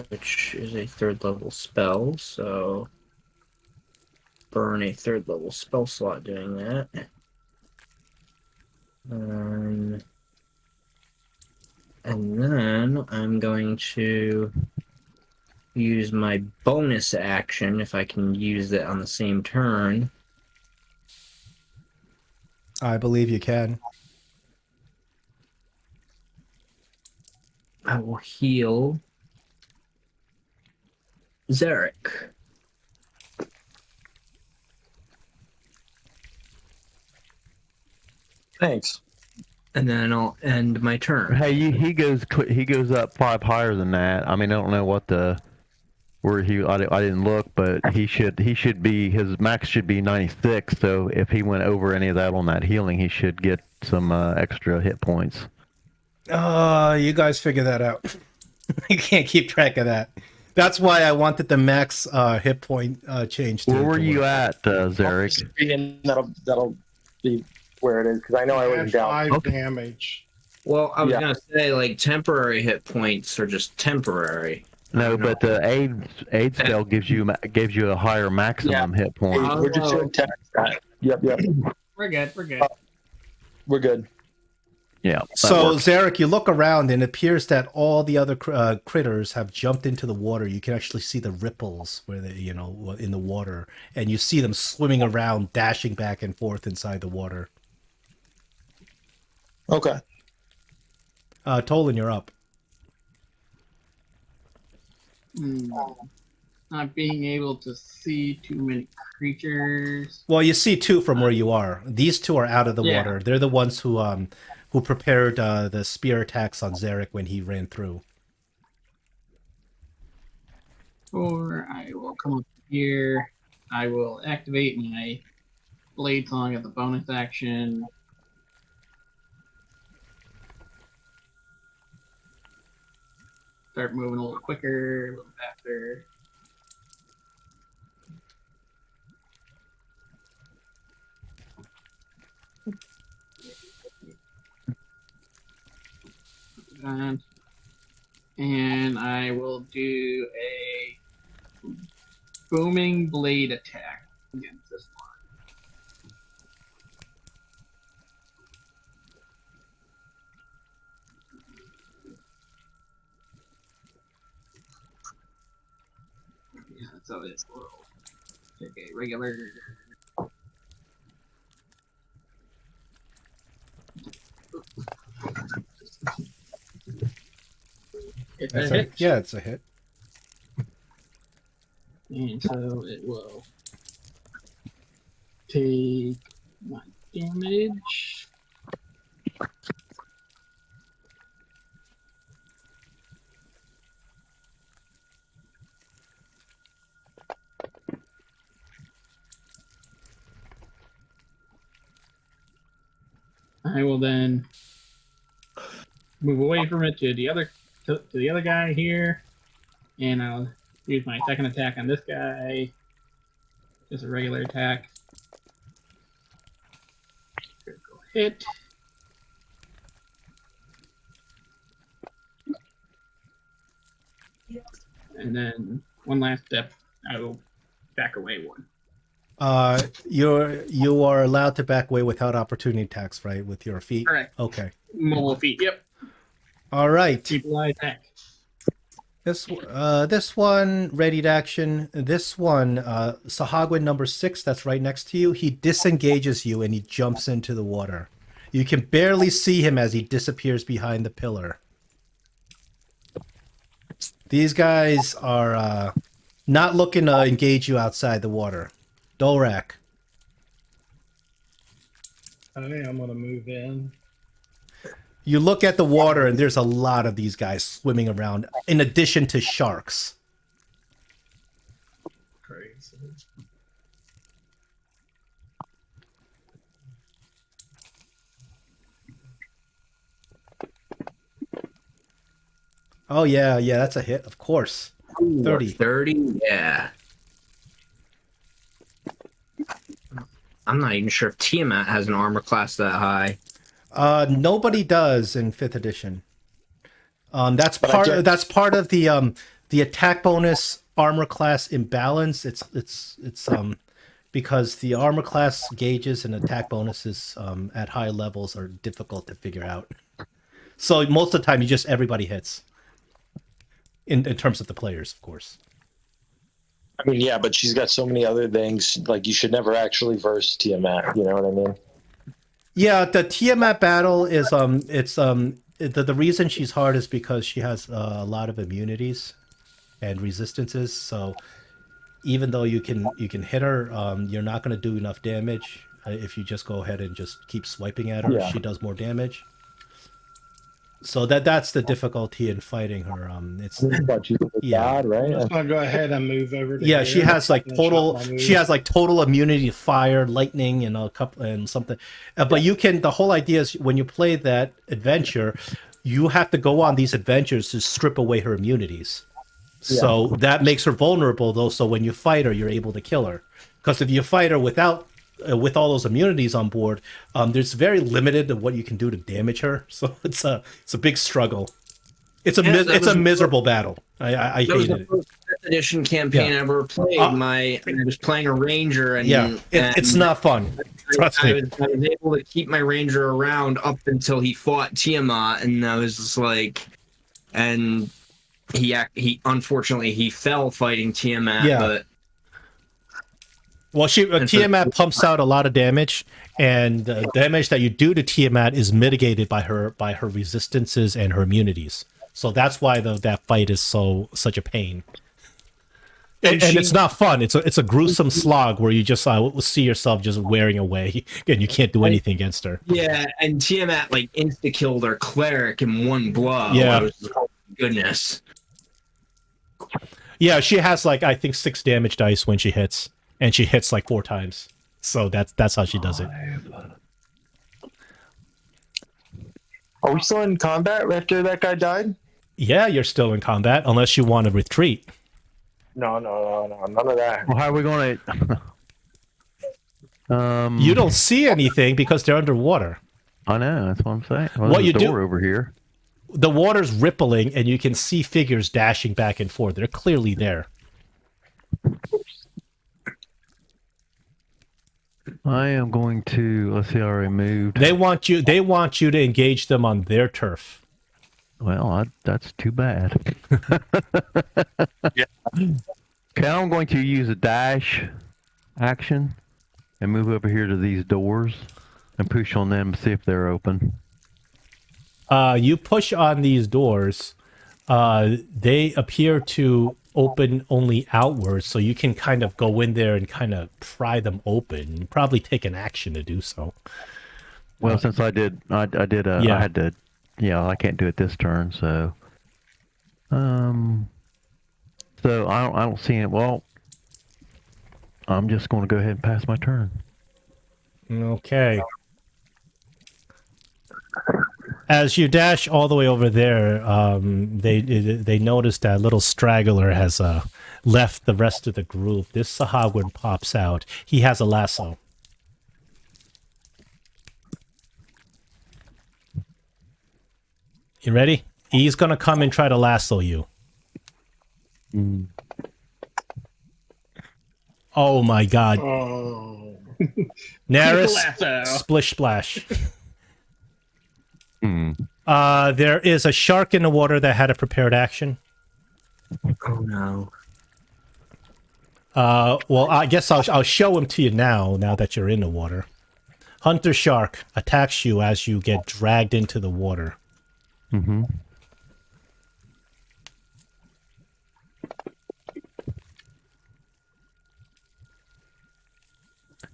which is a 3rd level spell, so burn a 3rd level spell slot doing that. And then I'm going to use my bonus action, if I can use that on the same turn.
I believe you can.
I will heal Zarek.
Thanks.
And then I'll end my turn.
Hey, he goes up 5 higher than that. I mean, I don't know what the where he. I didn't look, but he should be, his max should be 96. So if he went over any of that on that healing, he should get some extra hit points.
You guys figure that out. I can't keep track of that. That's why I wanted the max hit point change.
Where were you at, Zarek?
That'll be where it is, because I know I was down.
5 damage.
Well, I was gonna say, like, temporary hit points are just temporary.
No, but the aid spell gives you a higher maximum hit point.
We're just doing text. Yep.
We're good.
We're good.
Yeah.
So, Zarek, you look around and it appears that all the other critters have jumped into the water. You can actually see the ripples where they, in the water, and you see them swimming around, dashing back and forth inside the water.
Okay.
Tolan, you're up.
Not being able to see too many creatures.
Well, you see 2 from where you are. These 2 are out of the water. They're the ones who prepared the spear attacks on Zarek when he ran through.
Or I will come up here. I will activate my Blade Song as a bonus action. Start moving a little quicker, a little faster. And I will do a booming blade attack against this one. Yeah, so it's a little. Take a regular. It's a hit.
Yeah, it's a hit.
And so it will take my damage. I will then move away from it to the other guy here, and I'll use my second attack on this guy. Just a regular attack. Critical hit. And then one last step, I will back away one.
You are allowed to back away without opportunity attacks, right? With your feet.
Correct.
Okay.
Mobile feet. Yep.
All right.
People attack.
This one ready to action. This one, Sahagwin number 6, that's right next to you. He disengages you and he jumps into the water. You can barely see him as he disappears behind the pillar. These guys are not looking to engage you outside the water. Dolrak.
Okay, I'm gonna move in.
You look at the water and there's a lot of these guys swimming around, in addition to sharks.
Crazy.
Oh yeah, that's a hit, of course. 30.
30, yeah. I'm not even sure if Tiamat has an armor class that high.
Nobody does in 5th edition. That's part of the attack bonus armor class imbalance. It's because the armor class gauges and attack bonuses at high levels are difficult to figure out. So most of the time, everybody hits. In terms of the players, of course.
I mean, yeah, but she's got so many other things. Like, you should never actually verse Tiamat. You know what I mean?
Yeah, the Tiamat battle is the reason she's hard is because she has a lot of immunities and resistances. So even though you can hit her, you're not going to do enough damage if you just go ahead and just keep swiping at her. Yeah. She does more damage. So that's the difficulty in fighting her. It's
God, right?
I'm just gonna go ahead and move over to
here. She has like total immunity to fire, lightning, and a couple and something. But you can. The whole idea is when you play that adventure, you have to go on these adventures to strip away her immunities. So that makes her vulnerable, though. So when you fight her, you're able to kill her. Because if you fight her without with all those immunities on board, there's very limited of what you can do to damage her. So it's a big struggle. It's a miserable battle. I hated it.
The first edition campaign I ever played. I was playing a ranger, and
it's not fun. Trust me.
I was able to keep my ranger around up until he fought Tiamat, and I was just like, and he unfortunately he fell fighting Tiamat, but.
Well, Tiamat pumps out a lot of damage, and the damage that you do to Tiamat is mitigated by her resistances and her immunities. So that's why that fight is such a pain. And it's not fun. It's a gruesome slog where you just see yourself just wearing away, and you can't do anything against her.
Yeah, and Tiamat like insta killed our cleric in one blow.
Yeah,
goodness.
Yeah, she has I think 6 damage dice when she hits. And she hits 4 times. So that's how she does it.
Are we still in combat after that guy died?
Yeah, you're still in combat, unless you want to retreat.
No, none of that.
Well, how are we going to...
You don't see anything because they're underwater.
I know, that's what I'm saying. Well,
what you do
over here.
The water's rippling, and you can see figures dashing back and forth. They're clearly there.
I am going to. Let's see. I already moved.
They want you to engage them on their turf.
Well, that's too bad.
Yeah.
Okay, I'm going to use a dash action and move over here to these doors and push on them, see if they're open.
You push on these doors. They appear to open only outwards, so you can kind of go in there and kind of pry them open. You probably take an action to do so.
Well, since I did, I had to, I can't do it this turn, so, so I don't see it. Well, I'm just going to go ahead and pass my turn.
Okay. As you dash all the way over there, they notice that little straggler has left the rest of the group. This Sahagward pops out. He has a lasso. You ready? He's going to come and try to lasso you. Oh my god.
Oh.
Naris, splish splash. There is a shark in the water that had a prepared action.
Oh no.
Well, I guess I'll show him to you now that you're in the water. Hunter shark attacks you as you get dragged into the water.
Mm-hmm.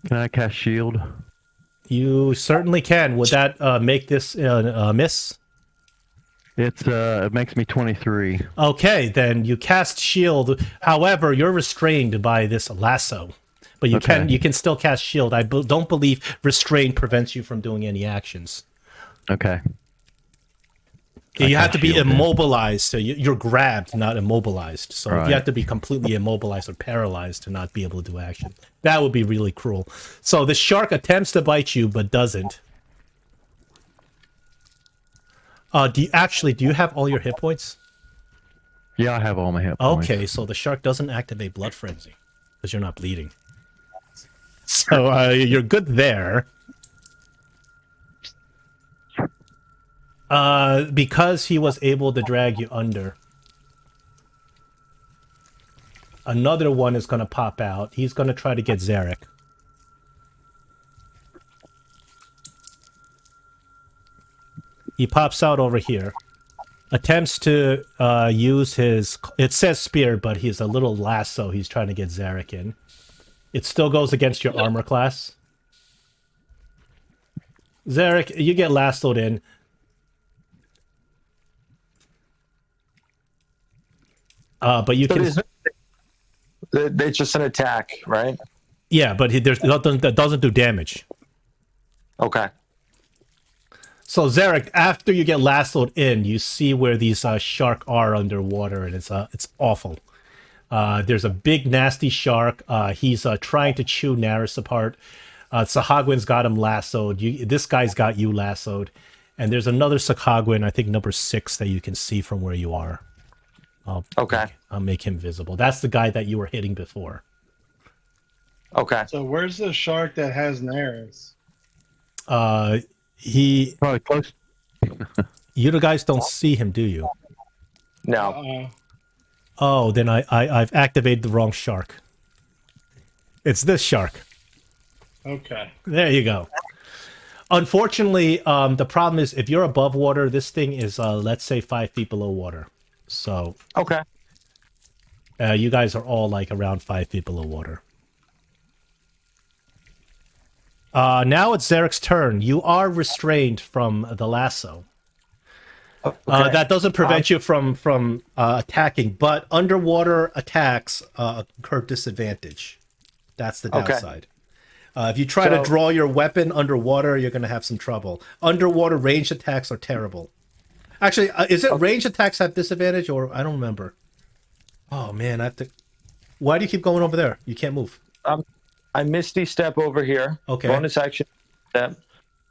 Can I cast shield?
You certainly can. Would that make this miss?
It makes me 23.
Okay, then you cast shield. However, you're restrained by this lasso, but you can still cast shield. I don't believe restraint prevents you from doing any actions.
Okay.
You have to be immobilized. So you're grabbed, not immobilized. So
Right.
you have to be completely immobilized or paralyzed to not be able to do action. That would be really cruel. So the shark attempts to bite you, but doesn't. Do you have all your hit points?
Yeah, I have all my hit points.
Okay, so the shark doesn't activate blood frenzy because you're not bleeding. So you're good there. Because he was able to drag you under. Another one is going to pop out. He's going to try to get Zarek. He pops out over here. Attempts to use his... It says spear, but he's a little lasso. He's trying to get Zarek in. It still goes against your armor class. Zarek, you get lassoed in. But you can...
It's just an attack, right?
Yeah, but that doesn't do damage.
Okay.
So Zarek, after you get lassoed in, you see where these shark are underwater, and it's awful. There's a big nasty shark. He's trying to chew Naris apart. Sahagwin's got him lassoed. This guy's got you lassoed, and there's another Sahagwin, I think number 6, that you can see from where you are. I'll make him visible. That's the guy that you were hitting before.
Okay.
So where's the shark that has Naris?
He
probably close.
You guys don't see him, do you?
No.
Oh, then I've activated the wrong shark. It's this shark.
Okay.
There you go. Unfortunately, the problem is if you're above water, this thing is let's say 5 feet below water. So
okay.
You guys are all like around 5 feet below water. Now it's Zarek's turn. You are restrained from the lasso.
Okay.
That doesn't prevent you from attacking, but underwater attacks incur disadvantage. That's the downside. If you try to draw your weapon underwater, you're going to have some trouble. Underwater ranged attacks are terrible. Actually, is it ranged attacks have disadvantage, or I don't remember? Oh man, I have to. Why do you keep going over there? You can't move.
I Misty Step over here.
Okay.
Bonus action step,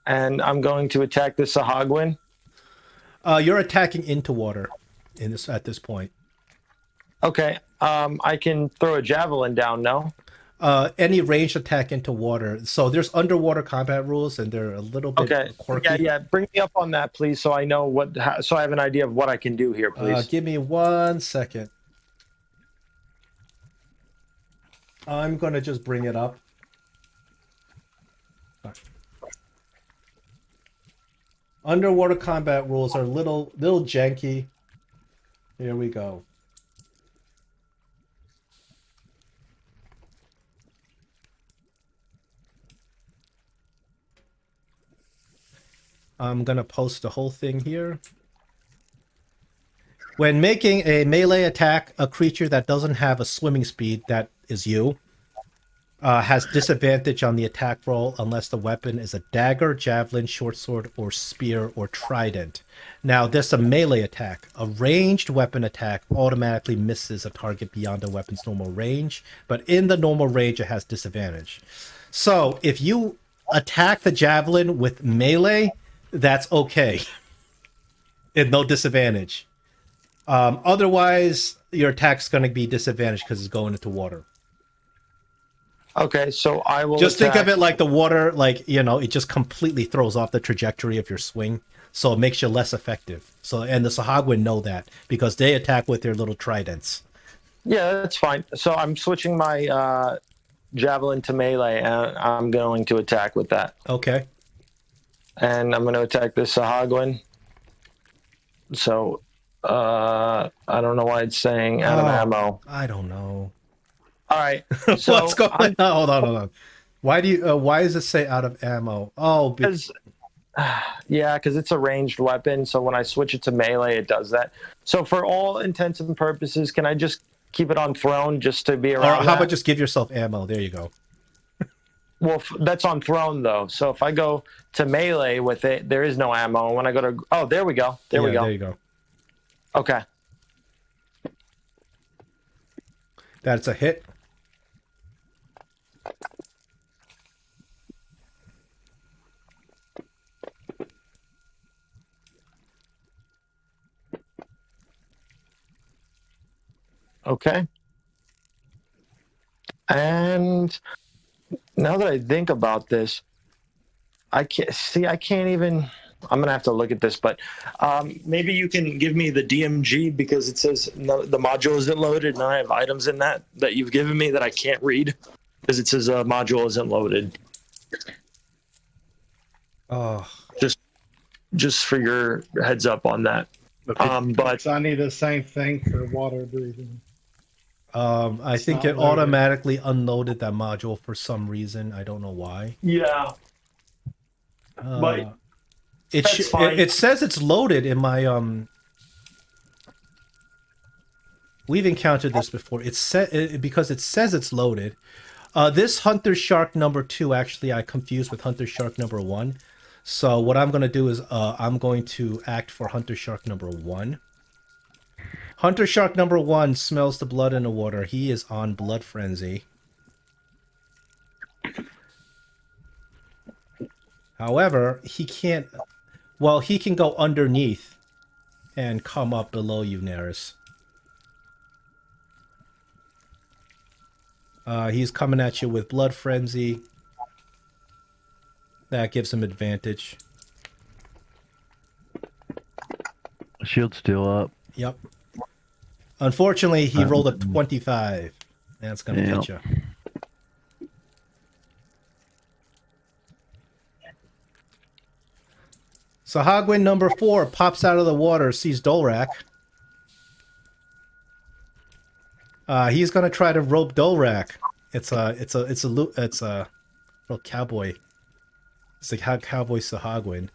and I'm going to attack the Sahagwin.
You're attacking into water at this point.
Okay. I can throw a javelin down. No.
Any ranged attack into water. So there's underwater combat rules, and they're a little bit quirky.
Yeah. Bring me up on that, please, so I know so I have an idea of what I can do here, please.
Give me 1 second. I'm gonna just bring it up. Underwater combat rules are a little janky. Here we go. I'm gonna post the whole thing here. When making a melee attack, a creature that doesn't have a swimming speed, that is you, has disadvantage on the attack roll unless the weapon is a dagger, javelin, short sword, or spear, or trident. Now, this is a melee attack. A ranged weapon attack automatically misses a target beyond the weapon's normal range, but in the normal range, it has disadvantage. So, if you attack the javelin with melee, that's okay. And no disadvantage. Otherwise, your attack's going to be disadvantaged because it's going into water.
Okay, so I will
just think of it like the water, like, it just completely throws off the trajectory of your swing, so it makes you less effective. So, and the Sahagwin know that because they attack with their little tridents.
Yeah, that's fine. So I'm switching my javelin to melee, and I'm going to attack with that.
Okay.
And I'm going to attack this Sahagwin. So, I don't know why it's saying out of ammo.
I don't know.
All right. So
What's going on? Hold on. Why do you? Why does it say out of ammo? Oh,
because because it's a ranged weapon. So when I switch it to melee, it does that. So for all intents and purposes, can I just keep it on throne just to be around?
Or how about just give yourself ammo? There you go.
Well, that's on throne though. So if I go to melee with it, there is no ammo. When I go to there we go. There we go.
There you go.
Okay.
That's a hit.
Okay. And now that I think about this, I can't even. I'm gonna have to look at this, but maybe you can give me the DMG because it says the module isn't loaded, and I have items in that you've given me that I can't read because it says module isn't loaded.
Oh,
just for your heads up on that. But
I need the same thing for water breathing.
I think it automatically unloaded that module for some reason. I don't know why.
Yeah. But
it says it's loaded in my We've encountered this before. Because it says it's loaded. This Hunter Shark number 2 actually I confused with Hunter Shark number 1. So what I'm going to do is I'm going to act for Hunter Shark number 1. Hunter Shark number 1 smells the blood in the water. He is on blood frenzy. However, he can't... Well, he can go underneath and come up below you, Neris. He's coming at you with blood frenzy. That gives him advantage.
Shield's still up.
Yep. Unfortunately, he rolled a 25. That's going to hit you. So Hogwin number 4 pops out of the water, sees Dolrak. He's going to try to rope Dolrak. It's a real cowboy. It's like cowboy Sahagwin.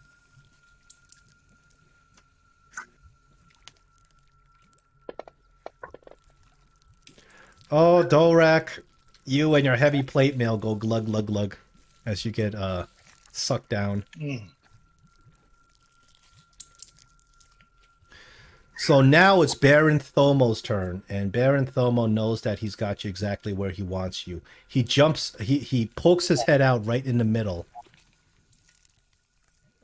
Oh, Dolrak, you and your heavy plate mail go glug glug glug as you get sucked down. So now it's Baron Thomo's turn, and Baron Thomo knows that he's got you exactly where he wants you. He jumps, he pokes his head out right in the middle.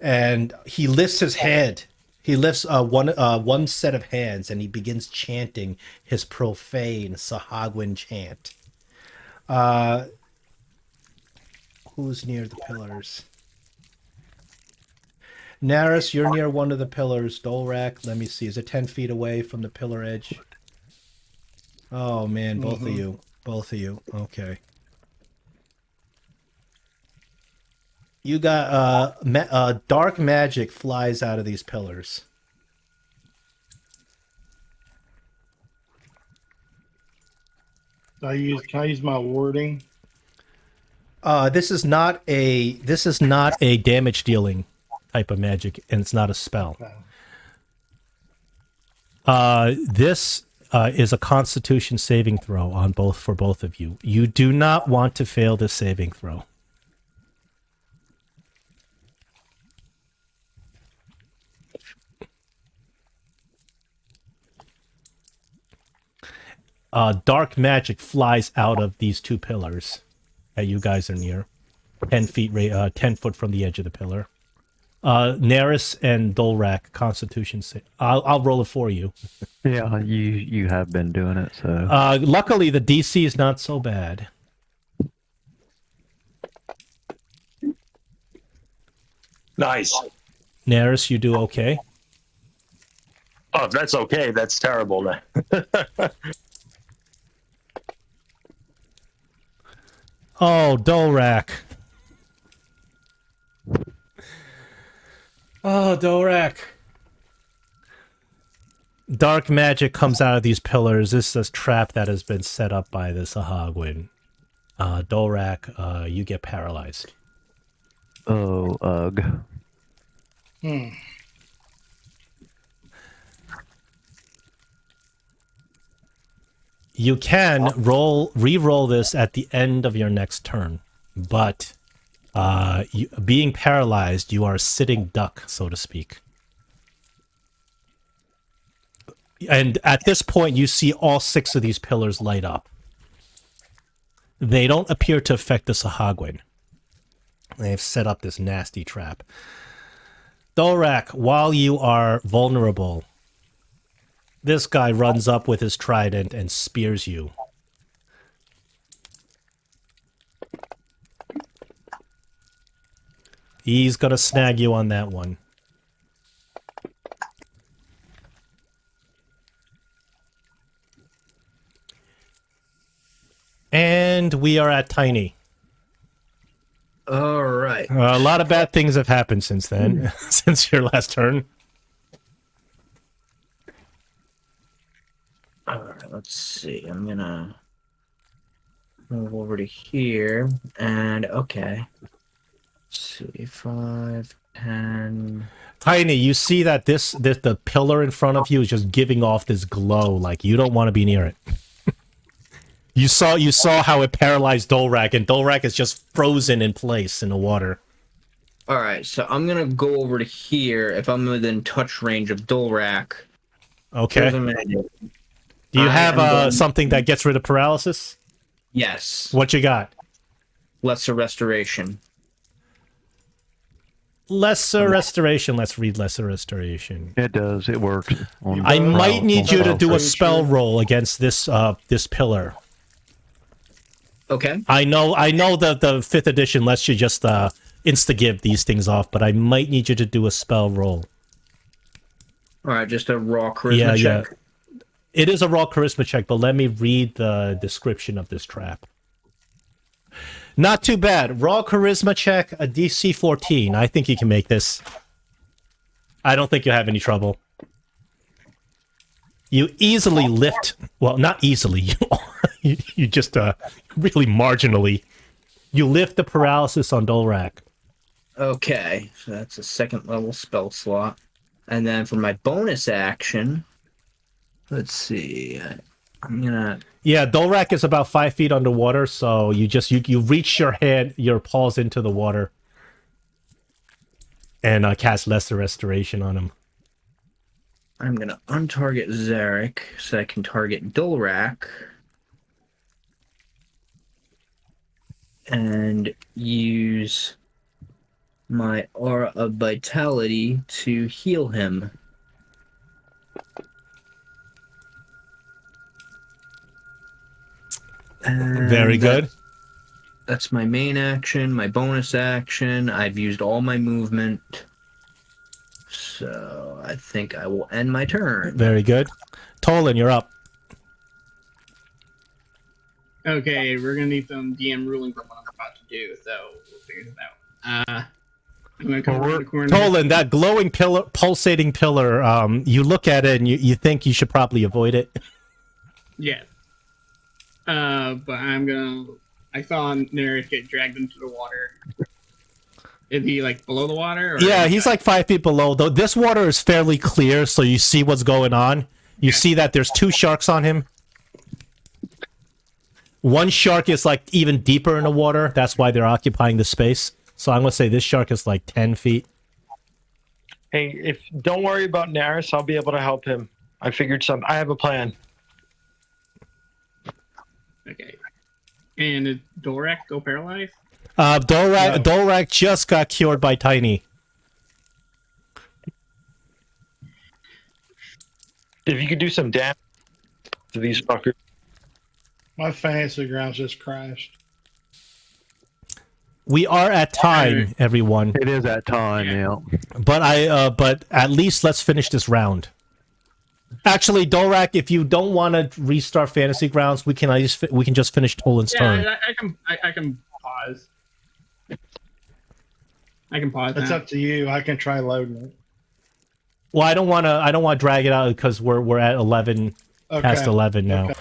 And he lifts his head. He lifts one set of hands, and he begins chanting his profane Sahagwin chant. Who's near the pillars? Naris, you're near one of the pillars. Dolrak, let me see. Is it 10 feet away from the pillar edge? Oh, man, both of you. Both of you. Okay. You got dark magic flies out of these pillars.
Can I use my warding?
This is not a damage dealing type of magic, and it's not a spell. This is a Constitution saving throw for both of you. You do not want to fail this saving throw. Dark magic flies out of these two pillars that you guys are near, 10 foot from the edge of the pillar. Naris and Dolrak, Constitution save. I'll roll it for you.
Yeah, you have been doing it, so.
Luckily, the DC is not so bad.
Nice.
Naris, you do okay?
Oh, that's okay. That's terrible, man.
Oh, Dolrak. Oh, Dolrak. Dark magic comes out of these pillars. This is a trap that has been set up by the Sahagwin. Dolrak, you get paralyzed.
Oh, ugh.
You can re-roll this at the end of your next turn, but being paralyzed, you are a sitting duck, so to speak. And at this point, you see all 6 of these pillars light up. They don't appear to affect the Sahagwin. They've set up this nasty trap. Dolrak, while you are vulnerable, this guy runs up with his trident and spears you. He's gonna snag you on that one. And we are at Tiny.
All right.
A lot of bad things have happened since then, since your last turn.
All right, let's see. I'm gonna move over to here, and okay. Let's see, 5, 10.
Tiny, you see that the pillar in front of you is just giving off this glow, like you don't want to be near it. You saw how it paralyzed Dolrak, and Dolrak is just frozen in place in the water.
All right, so I'm gonna go over to here if I'm within touch range of Dolrak.
Okay. Do you have something that gets rid of paralysis?
Yes.
What you got?
Lesser Restoration.
Lesser Restoration. Let's read Lesser Restoration.
It does. It works.
I might need you to do a spell roll against this this pillar.
Okay.
I know that the 5th edition lets you just insta-give these things off, but I might need you to do a spell roll.
All right, just a raw charisma check.
Yeah. It is a raw charisma check, but let me read the description of this trap. Not too bad. Raw charisma check, a DC 14. I think you can make this. I don't think you'll have any trouble. You easily lift... Well, not easily. You just really marginally. You lift the paralysis on Dolrak.
Okay, so that's a 2nd level spell slot. And then for my bonus action, let's see. I'm gonna...
Yeah, Dolrak is about 5 feet underwater, so you reach your paws into the water and cast Lesser Restoration on him.
I'm gonna untarget Zarek so I can target Dolrak. And use my Aura of Vitality to heal him. And
very good.
That's my main action, my bonus action. I've used all my movement. So I think I will end my turn.
Very good. Tolan, you're up.
Okay, we're gonna need some DM ruling for what I'm about to do, so we'll figure this out. I'm gonna come around the corner.
Tolan, that glowing pillar, pulsating pillar, you look at it and you think you should probably avoid it.
Yeah. But I saw Neris get dragged into the water. Is he like below the water? Or
yeah, he's like 5 feet below. Though this water is fairly clear, so you see what's going on. You see that there's 2 sharks on him. One shark is like even deeper in the water. That's why they're occupying the space. So I'm gonna say this shark is like 10 feet.
Hey, don't worry about Naris. I'll be able to help him. I figured something. I have a plan.
Okay. And did Dolrak go paralyzed?
Dolrak just got cured by Tiny.
If you could do some damage to these fuckers.
My fantasy grounds just crashed.
We are at time, everyone.
It is at time, yeah.
But but at least let's finish this round.
Actually, Dorak, if you don't want to restart Fantasy Grounds, we can just finish Tolan's turn.
Yeah, I can pause. I can pause.
It's
now.
up to you. I can try loading it.
Well, I don't want to drag it out because we're at 11
Okay.
past 11 now.
Okay.